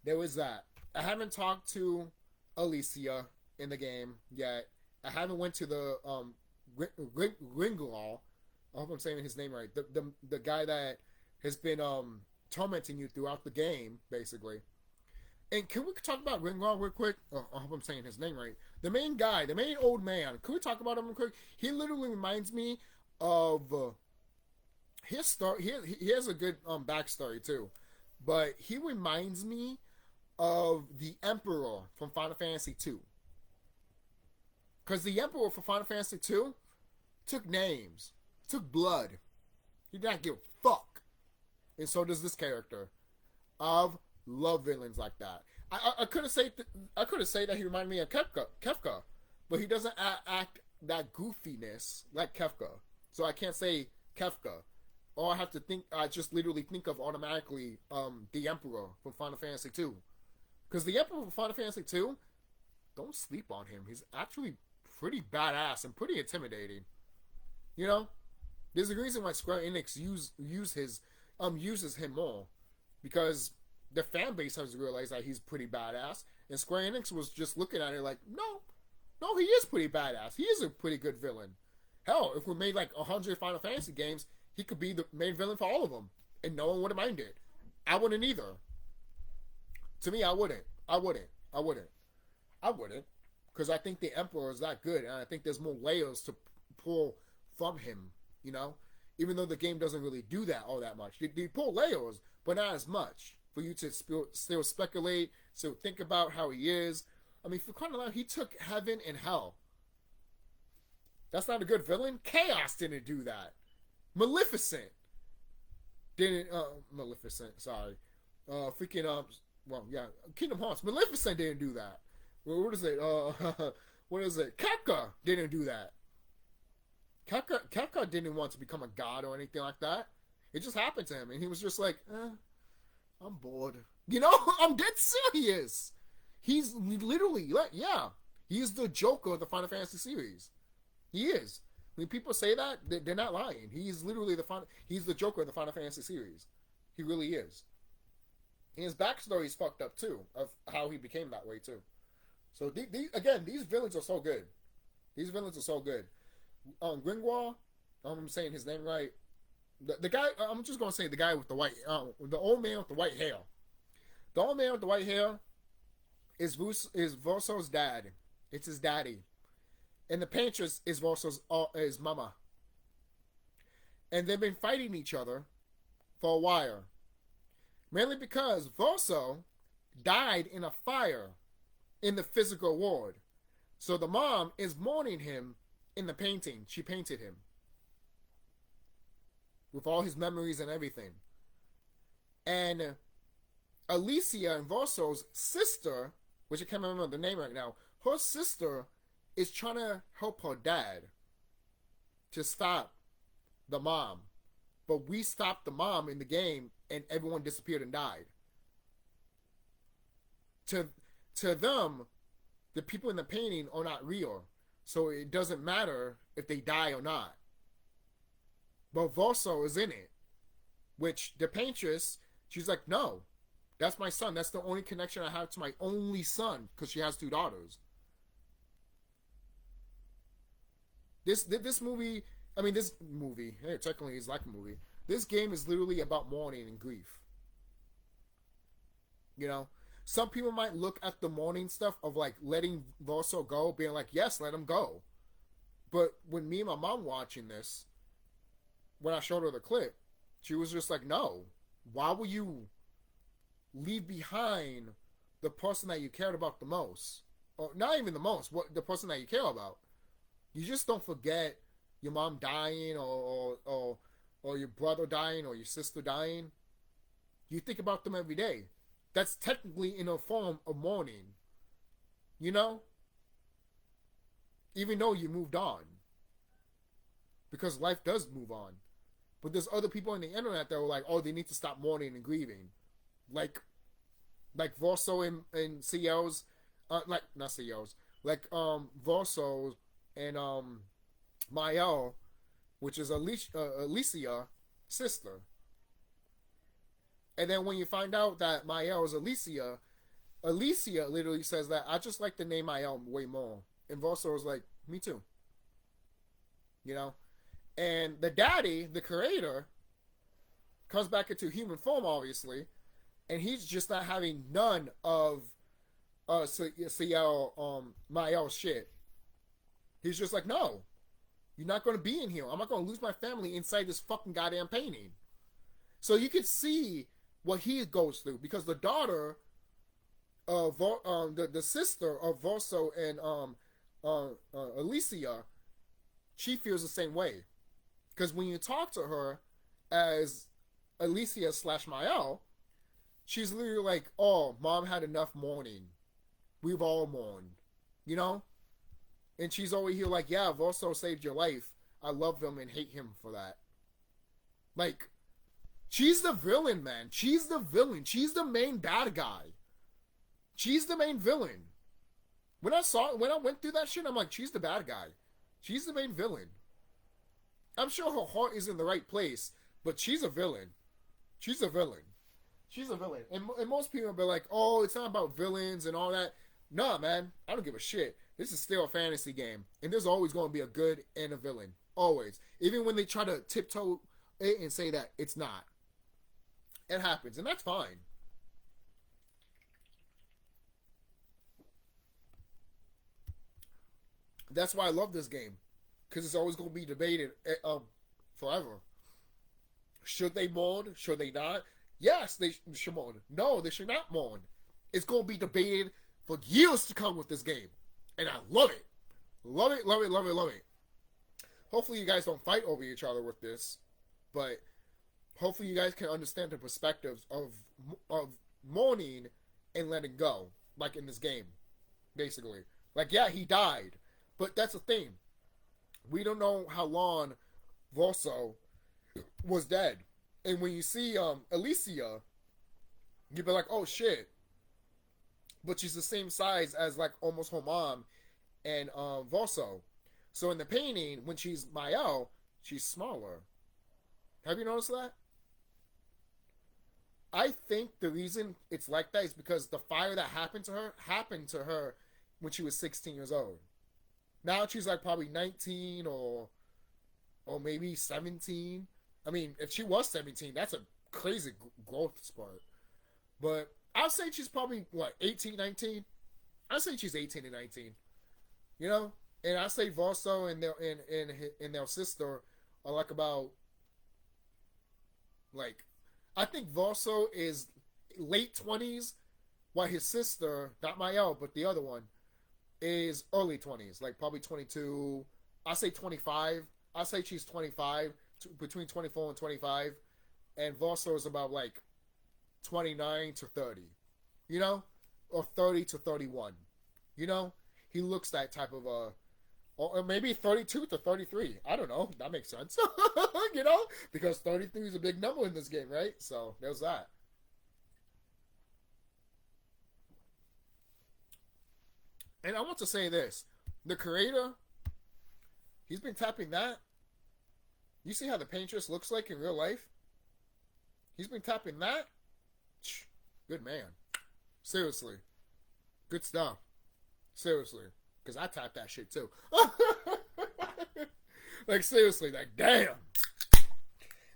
there was that. I haven't talked to Alicia in the game yet. I haven't went to the Ringlaw. I hope I'm saying his name right. The guy that has been tormenting you throughout the game, basically. And can we talk about Ringwall real quick? Oh, I hope I'm saying his name right. The main guy, the main old man. Can we talk about him real quick? He literally reminds me of his story. He has a good backstory too, but he reminds me of the Emperor from Final Fantasy 2. Because the Emperor from Final Fantasy 2 took names, took blood. He did not give a fuck. And so does this character. Of love villains like that. I could have said that he reminded me of Kefka, but he doesn't act that goofiness like Kefka. So I can't say Kefka. Or I have to think. I just literally think of automatically the Emperor from Final Fantasy 2. Because the Emperor from Final Fantasy 2, don't sleep on him. He's actually pretty badass and pretty intimidating. You know, there's a reason why Square Enix uses him more, because the fan base has realized that he's pretty badass, and Square Enix was just looking at it like, no, he is pretty badass. He is a pretty good villain. Hell, if we made like 100 Final Fantasy games, he could be the main villain for all of them, and no one would have minded. I wouldn't either. To me, I wouldn't. Because I think the Emperor is that good, and I think there's more layers to pull from him, you know? Even though the game doesn't really do that all that much. They pull layers, but not as much. For you to still speculate, still think about how he is. I mean, for crying out loud, he took heaven and hell. That's not a good villain? Chaos didn't do that. Maleficent didn't, Maleficent, sorry. Well, yeah, Kingdom Hearts. Maleficent didn't do that. What is it? What is it? Kefka didn't do that. Kefka didn't want to become a god or anything like that. It just happened to him, and he was just like, I'm bored. You know, I'm dead serious. He's literally, yeah, he's the Joker of the Final Fantasy series. He is. When people say that, they're not lying. He's literally he's the Joker of the Final Fantasy series. He really is. And his backstory is fucked up too, of how he became that way too. So these villains are so good. These villains are so good. Gringwall, I'm saying his name right. The guy, I'm just gonna say the guy with the white, the old man with the white hair. The old man with the white hair is Vorso's dad. It's his daddy, and the paintress is Vorso's his mama. And they've been fighting each other for a while, mainly because Vorso died in a fire in the physical world. So the mom is mourning him in the painting. She painted him with all his memories and everything. And Alicia and Vorso's sister, which I can't remember the name right now, her sister is trying to help her dad to stop the mom. But we stopped the mom in the game and everyone disappeared and died. To them, the people in the painting are not real. So it doesn't matter if they die or not. But Vorso is in it. Which the paintress, she's like, no, that's my son. That's the only connection I have to my only son, because she has 2 daughters. This movie, hey, technically it's like a movie. This game is literally about mourning and grief. You know? Some people might look at the mourning stuff of like letting Vorso go, being like, yes, let him go. But when me and my mom watching this, when I showed her the clip, she was just like, no. Why will you leave behind the person that you cared about the most? Or not even the most, the person that you care about. You just don't forget your mom dying or your brother dying or your sister dying. You think about them every day. That's technically in a form of mourning. You know? Even though you moved on. Because life does move on. But there's other people on the internet that were like, oh, they need to stop mourning and grieving. Like Vorso and CL's, not CL's, like Vorso and Mael, which is Alicia's sister. And then when you find out that Mael is Alicia literally says that, I just like the name Mael way more. And Vorso was like, me too. You know? And the daddy, the creator, comes back into human form, obviously. and he's just not having none of Mael's shit. He's just like, no, you're not going to be in here. I'm not going to lose my family inside this fucking goddamn painting. So you can see what he goes through, because the daughter of the sister of Vorso and Alicia, she feels the same way. Because when you talk to her as Alicia / Mael, she's literally like, oh, mom had enough mourning. We've all mourned. You know? And she's over here like, yeah, Vorso saved your life. I love him and hate him for that. Like, she's the villain, man. She's the villain. She's the main bad guy. She's the main villain. When I went through that shit, I'm like, she's the bad guy. She's the main villain. I'm sure her heart is in the right place, but she's a villain. She's a villain. She's a villain. And most people will be like, oh, it's not about villains and all that. Nah, man. I don't give a shit. This is still a fantasy game. And there's always going to be a good and a villain. Always. Even when they try to tiptoe it and say that it's not. It happens. And that's fine. That's why I love this game. Because it's always going to be debated forever. Should they mourn? Should they not? Yes, they should mourn. No, they should not mourn. It's going to be debated for years to come with this game. And I love it. Love it, love it, love it, love it. Hopefully you guys don't fight over each other with this. But hopefully you guys can understand the perspectives of mourning and letting go. Like in this game. Basically. Like, yeah, he died. But that's the thing. We don't know how long Vorso was dead. And when you see Alicia, you'll be like, oh shit. But she's the same size as like almost her mom and Vorso. So in the painting, when she's Mael, she's smaller. Have you noticed that? I think the reason it's like that is because the fire that happened to her when she was 16 years old. Now she's like probably 19 or maybe 17. I mean, if she was 17, that's a crazy growth spurt. But I'll say she's probably, 18, 19? I'll say she's 18 and 19. You know? And I say Vorso and their sister are like about, I think Vorso is late 20s, while his sister, not Mael, but the other one, is early 20s, like probably 22. I say 25. I say she's 25, between 24 and 25, and Vorso is about 29 to 30, you know, or 30 to 31, you know. He looks that type of or maybe 32 to 33. I don't know. That makes sense, you know, because 33 is a big number in this game, right? So there's that. And I want to say this. The creator, he's been tapping that. You see how the paintress looks like in real life? He's been tapping that. Good man. Seriously. Good stuff. Seriously. Because I tap that shit too. Seriously. Damn.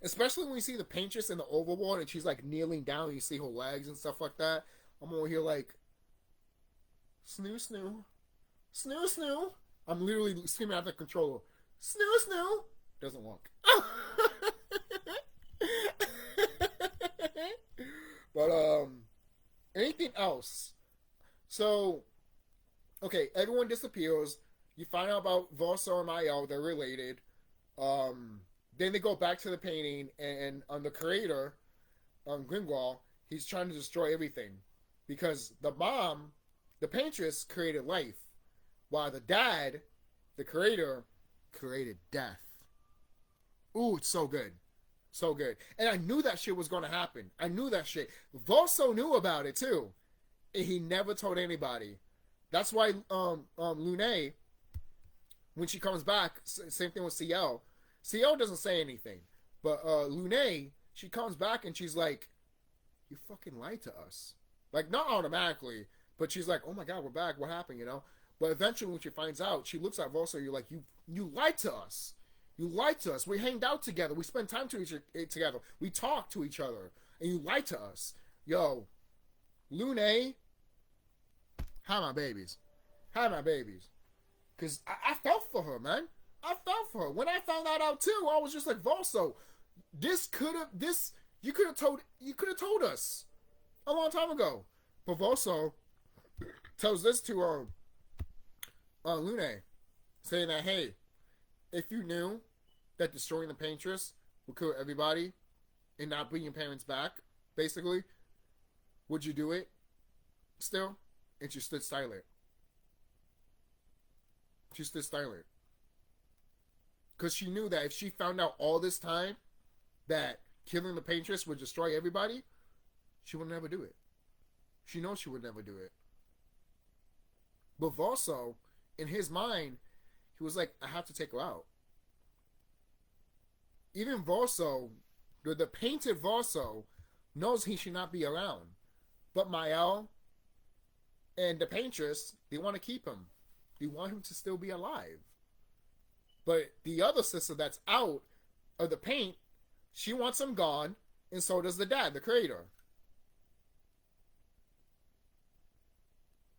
Especially when you see the paintress in the overworld and she's kneeling down and you see her legs and stuff like that. I'm over here snoo, snoo. Snoo, snoo. I'm literally screaming at the controller. Snoo, snoo. Doesn't work. But, anything else? So, okay, everyone disappears. You find out about Vorso and Mael. They're related. Then they go back to the painting, and the creator, Gringoire, he's trying to destroy everything. Because the mom, the paintress, created life, while the dad, the creator, created death. Ooh, it's so good. So good. And I knew that shit was going to happen. I knew that shit. Vorso knew about it, too. And he never told anybody. That's why Lune, when she comes back, same thing with CL. CL doesn't say anything. But Lune, she comes back and she's like, you fucking lied to us. Not automatically, but she's like, oh my god, we're back. What happened, you know? But eventually when she finds out, she looks at Vorso, you're like, you lied to us. You lied to us. We hanged out together. We spent time together. We talked to each other. And you lied to us. Yo, Lune had my babies. Had my babies. Because I felt for her, man. I felt for her. When I found that out too, I was just like, Volso, you could have told us a long time ago. But Volso tells this to Lune, saying that, hey, if you knew that destroying the Paintress would kill everybody and not bring your parents back, basically, would you do it still? And she stood silent. She stood silent. Because she knew that if she found out all this time that killing the Paintress would destroy everybody, she would never do it. She knows she would never do it. But Volso, in his mind, he was like, I have to take her out. Even Volso, the painted Volso, knows he should not be around. But Mael and the Paintress, they want to keep him. They want him to still be alive. But the other sister that's out of the paint, she wants him gone, and so does the dad, the creator.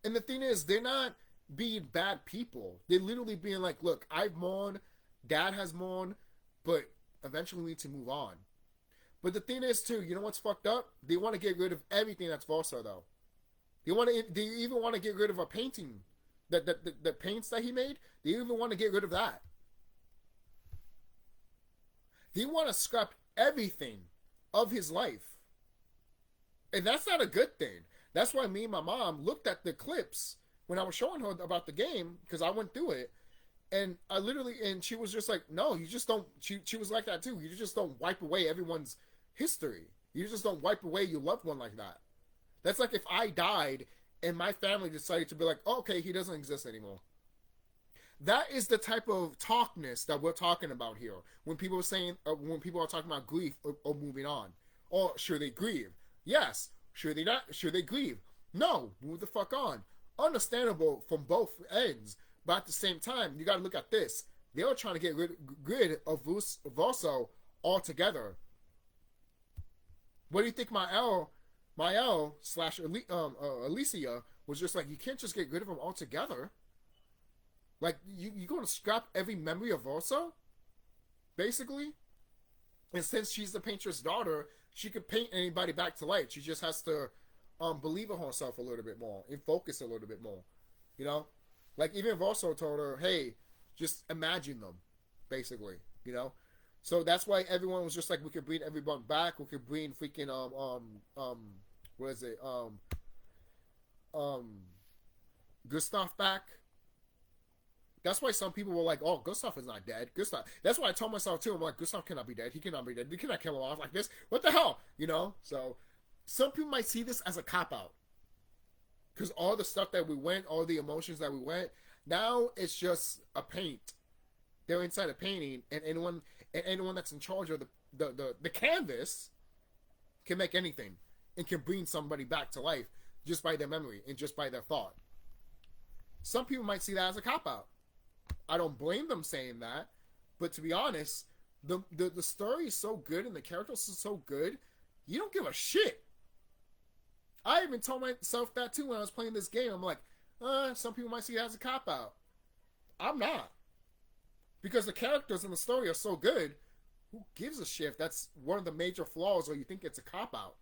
And the thing is, they're not being bad people. They're literally being like, look, I've mourned, dad has mourned, but eventually we need to move on. But the thing is, too, you know what's fucked up? They want to get rid of everything that's Volso, though. They even want to get rid of a painting. The paints that he made, they even want to get rid of that. They want to scrap everything of his life. And that's not a good thing. That's why me and my mom looked at the clips when I was showing her about the game, because I went through it. And and she was just like, no, you just don't, she was like that too. You just don't wipe away everyone's history. You just don't wipe away your loved one like that. That's like if I died and my family decided to be like, oh, okay, he doesn't exist anymore. That is the type of talkness that we're talking about here. When people are saying, when people are talking about grief or moving on. Or should they grieve? Yes. Should they not? Should they grieve? No. Move the fuck on. Understandable from both ends. But at the same time, you got to look at this. They were trying to get rid of Volso altogether. What do you think Mael slash Alicia was just like, you can't just get rid of him altogether. Like, you're going to scrap every memory of Volso? Basically? And since she's the painter's daughter, she could paint anybody back to life. She just has to believe in herself a little bit more and focus a little bit more. You know? Like, even Volso told her, hey, just imagine them, basically. You know? So that's why everyone was just like, we could bring everyone back. We could bring freaking, what is it? Gustav back. That's why some people were like, oh, Gustav is not dead. Gustav. That's why I told myself, too. I'm like, Gustav cannot be dead. He cannot be dead. You cannot kill him off like this. What the hell? You know? So, some people might see this as a cop-out. Because all the stuff that we went, all the emotions that we went, now it's just a paint. They're inside a painting, and anyone that's in charge of the canvas can make anything. And can bring somebody back to life just by their memory and just by their thought. Some people might see that as a cop-out. I don't blame them saying that, but to be honest, the story is so good and the characters are so good, you don't give a shit. I even told myself that too when I was playing this game. I'm like, some people might see it as a cop-out. I'm not. Because the characters in the story are so good, who gives a shit if that's one of the major flaws or you think it's a cop-out?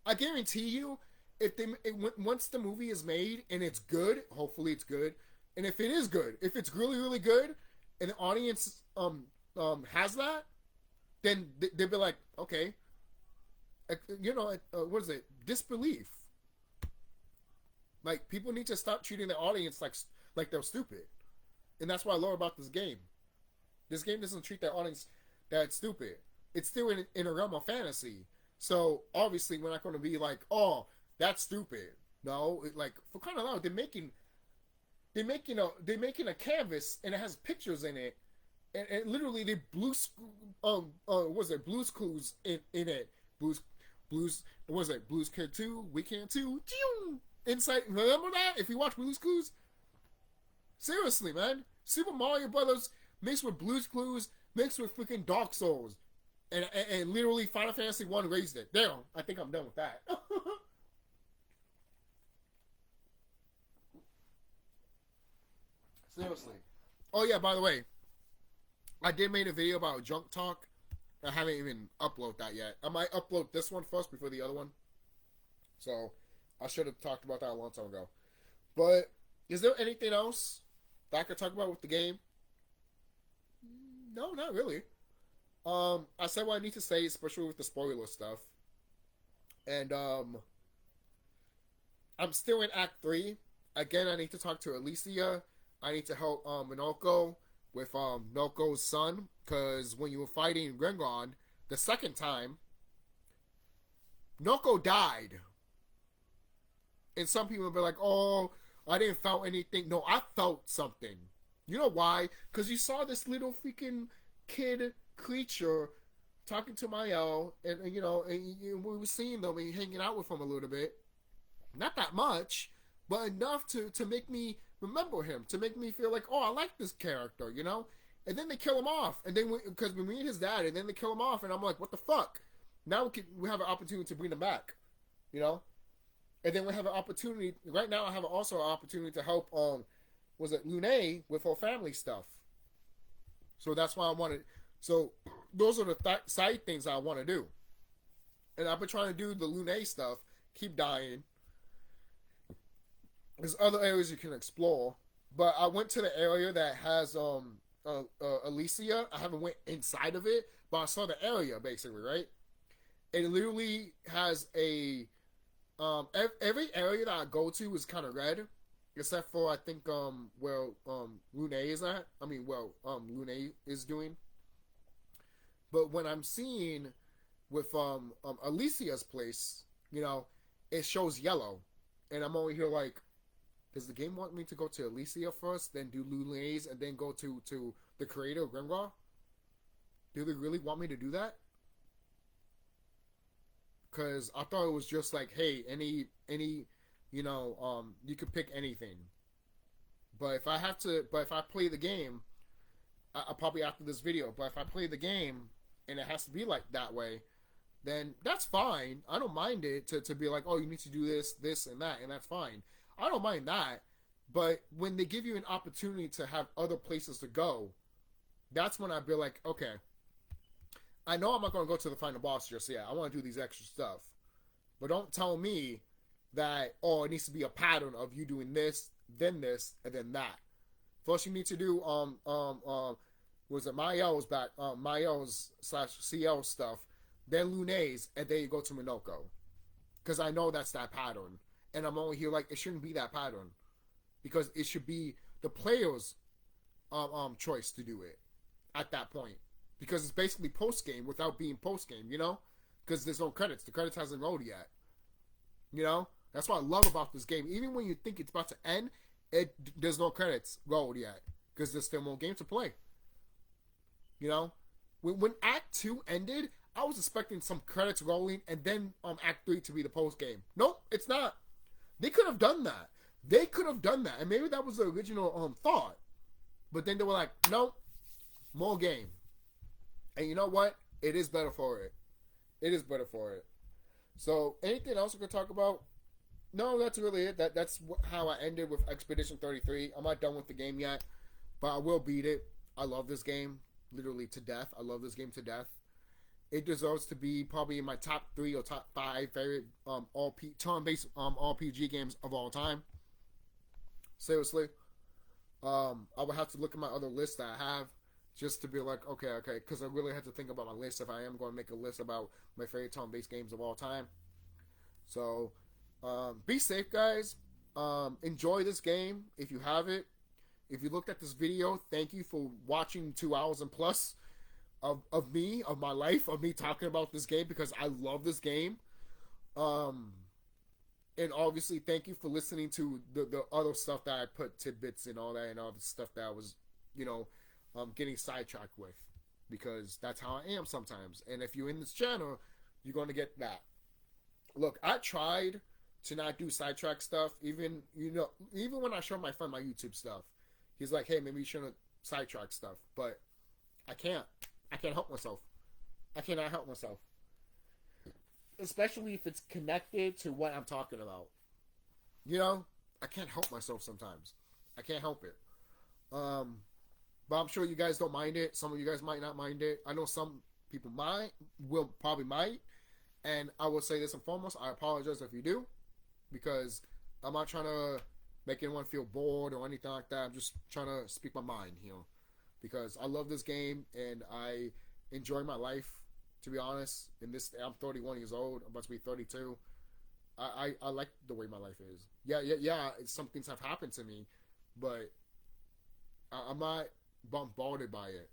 I guarantee you, once the movie is made and it's good, hopefully it's good, and if it is good, if it's really, really good, and the audience has that, then they'll be like, okay, you know, what is it? Disbelief. Like, people need to stop treating the audience like they're stupid. And that's what I love about this game. This game doesn't treat the audience that stupid. It's still in a realm of fantasy. So, obviously, we're not going to be like, oh, that's stupid. No, like, for crying out loud, they're making a canvas and it has pictures in it, and literally they Blue's Clues in it. Blues Can Too, We Can Too, inside. Remember that? If you watch Blue's Clues, seriously, man, Super Mario Brothers mixed with Blue's Clues mixed with freaking Dark Souls. And literally Final Fantasy 1 raised it. Damn, I think I'm done with that. Seriously. Oh yeah, by the way, I did make a video about junk talk. I haven't even uploaded that yet. I might upload this one first before the other one. So I should have talked about that a long time ago. But is there anything else that I could talk about with the game? No, not really. I said what I need to say, especially with the spoiler stuff. And I'm still in Act 3. Again, I need to talk to Alicia. I need to help Minoko with Noko's son. Because when you were fighting Rengon the second time, Noko died. And some people will be like, oh, I didn't felt anything. No, I felt something. You know why? Because you saw this little freaking kid creature talking to Mael, and you know, and we were seeing them and hanging out with him a little bit. Not that much, but enough to make me remember him, to make me feel like, oh, I like this character, you know? And then they kill him off, and then because we meet his dad, and then they kill him off, and I'm like, what the fuck? Now we have an opportunity to bring him back, you know? And then we have an opportunity, right now I have also an opportunity to help, was it Lune with her family stuff. So that's why I wanted, so those are the side things I want to do. And I've been trying to do the Lune stuff, keep dying. There's other areas you can explore, but I went to the area that has Alicia. I haven't went inside of it, but I saw the area basically, right? It literally has a every area that I go to is kind of red, except for I think where Lune is at. I mean, Lune is doing. But when I'm seeing with Alicia's place, you know, it shows yellow, and I'm over here like, does the game want me to go to Alicia first, then do Lune's, and then go to the creator of Grimgar? Do they really want me to do that? Because I thought it was just like, hey, any you know, you could pick anything. But if I play the game, I'll probably after this video, but if I play the game and it has to be like that way, then that's fine. I don't mind it to be like, oh, you need to do this, and that, and that's fine. I don't mind that. But when they give you an opportunity to have other places to go, that's when I'd be like, okay, I know I'm not going to go to the final boss just yet. I want to do these extra stuff. But don't tell me that, oh, it needs to be a pattern of you doing this, and then that. First you need to do, was it Mael's back, Mael's / CL stuff, then Lune's, and then you go to Minoko. Because I know that's that pattern. And I'm only here like, it shouldn't be that pattern. Because it should be the player's choice to do it at that point. Because it's basically post-game without being post-game, you know? Because there's no credits. The credits hasn't rolled yet. You know? That's what I love about this game. Even when you think it's about to end, there's no credits rolled yet. Because there's still more game to play. You know? When Act 2 ended, I was expecting some credits rolling and then Act 3 to be the post-game. Nope, it's not. They could have done that. And maybe that was the original thought. But then they were like, nope, more game. And you know what? It is better for it. So, anything else we could talk about? No, that's really it. That's how I ended with Expedition 33. I'm not done with the game yet, but I will beat it. I love this game, literally to death. I love this game to death. It deserves to be probably in my top 3 or top 5 favorite turn-based RPG games of all time. Seriously. I would have to look at my other list that I have just to be like, okay, because I really have to think about my list if I am going to make a list about my favorite turn-based games of all time. So, be safe, guys. Enjoy this game if you have it. If you looked at this video, thank you for watching 2 hours and plus of me, of my life, of me talking about this game because I love this game. And obviously, thank you for listening to the other stuff that I put tidbits and all that and all the stuff that I was, you know, getting sidetracked with. Because that's how I am sometimes. And if you're in this channel, you're going to get that. Look, I tried to not do sidetrack stuff. Even when I show my friend my YouTube stuff, he's like, hey, maybe you shouldn't sidetrack stuff. But I can't help myself. I cannot help myself. Especially if it's connected to what I'm talking about. You know, I can't help myself sometimes. I can't help it. But I'm sure you guys don't mind it. Some of you guys might not mind it. I know some people probably might. And I will say this and foremost, I apologize if you do. Because I'm not trying to make anyone feel bored or anything like that. I'm just trying to speak my mind, you know. Because I love this game and I enjoy my life, to be honest. I'm 31 years old. I'm about to be 32. I like the way my life is. Yeah. Some things have happened to me, but I'm not bombarded by it.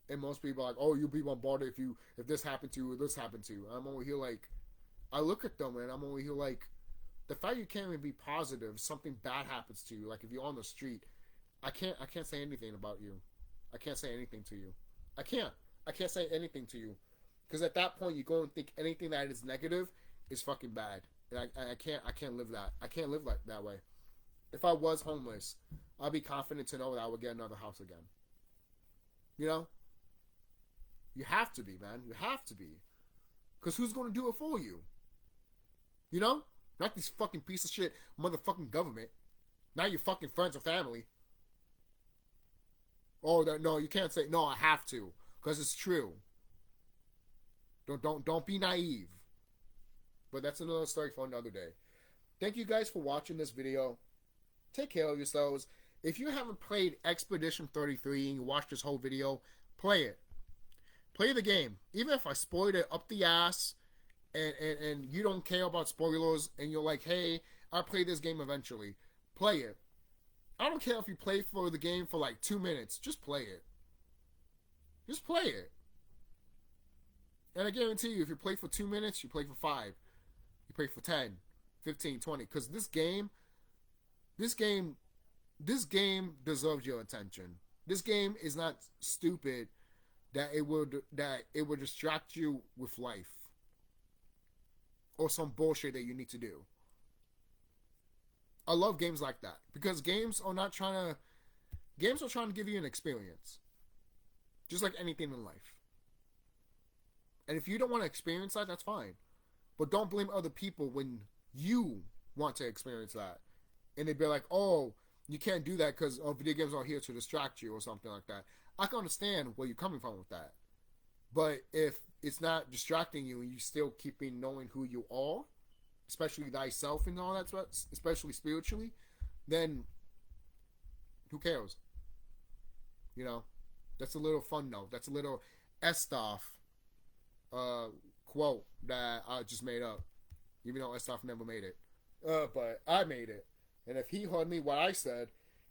And most people are like, oh, you'll be bombarded if this happened to you or this happened to you. I'm over here like, I look at them and I'm over here like, the fact you can't even be positive, something bad happens to you. Like if you're on the street, I can't say anything about you. I can't say anything to you. I can't say anything to you. Because at that point, you go and think anything that is negative is fucking bad. And I can't live that. I can't live like that way. If I was homeless, I'd be confident to know that I would get another house again. You know? You have to be, man. You have to be. Because who's going to do it for you? You know? Not these fucking piece of shit motherfucking government. Not your fucking friends or family. Oh, no, you can't say, no, I have to. Because it's true. Don't be naive. But that's another story for another day. Thank you guys for watching this video. Take care of yourselves. If you haven't played Expedition 33 and you watched this whole video, play it. Play the game. Even if I spoiled it up the ass and you don't care about spoilers and you're like, hey, I'll play this game eventually. Play it. I don't care if you play for the game for like 2 minutes. Just play it. Just play it. And I guarantee you, if you play for 2 minutes, you play for 5. You play for 10, 15, 20. Because this game deserves your attention. This game is not stupid that it will distract you with life. Or some bullshit that you need to do. I love games like that. Because games are trying to give you an experience. Just like anything in life. And if you don't want to experience that, that's fine. But don't blame other people when you want to experience that. And they'd be like, oh, you can't do that because video games are here to distract you or something like that. I can understand where you're coming from with that. But if it's not distracting you and you still keeping knowing who you are, especially thyself and all that stuff, especially spiritually, then who cares? You know? That's a little fun note. That's a little Estoff quote that I just made up. Even though Estoff never made it. But I made it. And if he heard me what I said,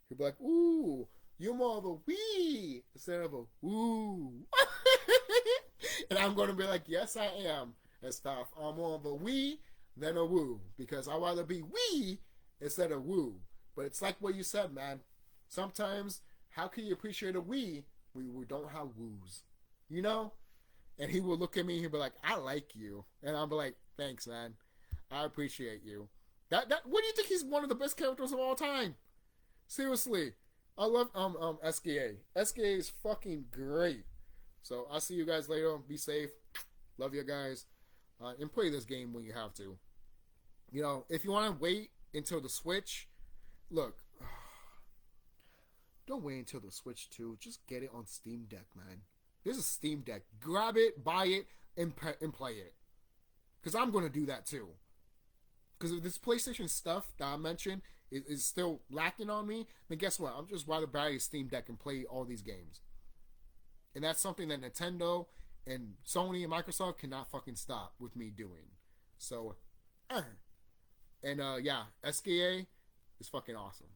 he'd be like, ooh, you're more of a wee instead of a woo. And I'm going to be like, yes, I am, Estoff. I'm more of a wee than a woo. Because I'd rather be wee instead of woo. But it's like what you said, man. Sometimes, how can you appreciate a wee when we don't have woos? You know? And he will look at me and he'll be like, I like you. And I'll be like, thanks, man. I appreciate you. What do you think he's one of the best characters of all time? Seriously. I love Sqawn. Sqawn is fucking great. So I'll see you guys later. Be safe. Love you guys. And play this game when you have to. You know, if you want to wait until the Switch, look. Don't wait until the Switch 2. Just get it on Steam Deck, man. There's a Steam Deck. Grab it, buy it, and play it. Because I'm going to do that too. Because if this PlayStation stuff that I mentioned is still lacking on me, then guess what? I'm just rather buy a Steam Deck and play all these games. And that's something that Nintendo and Sony and Microsoft cannot fucking stop with me doing. So, yeah, Sqawn is fucking awesome.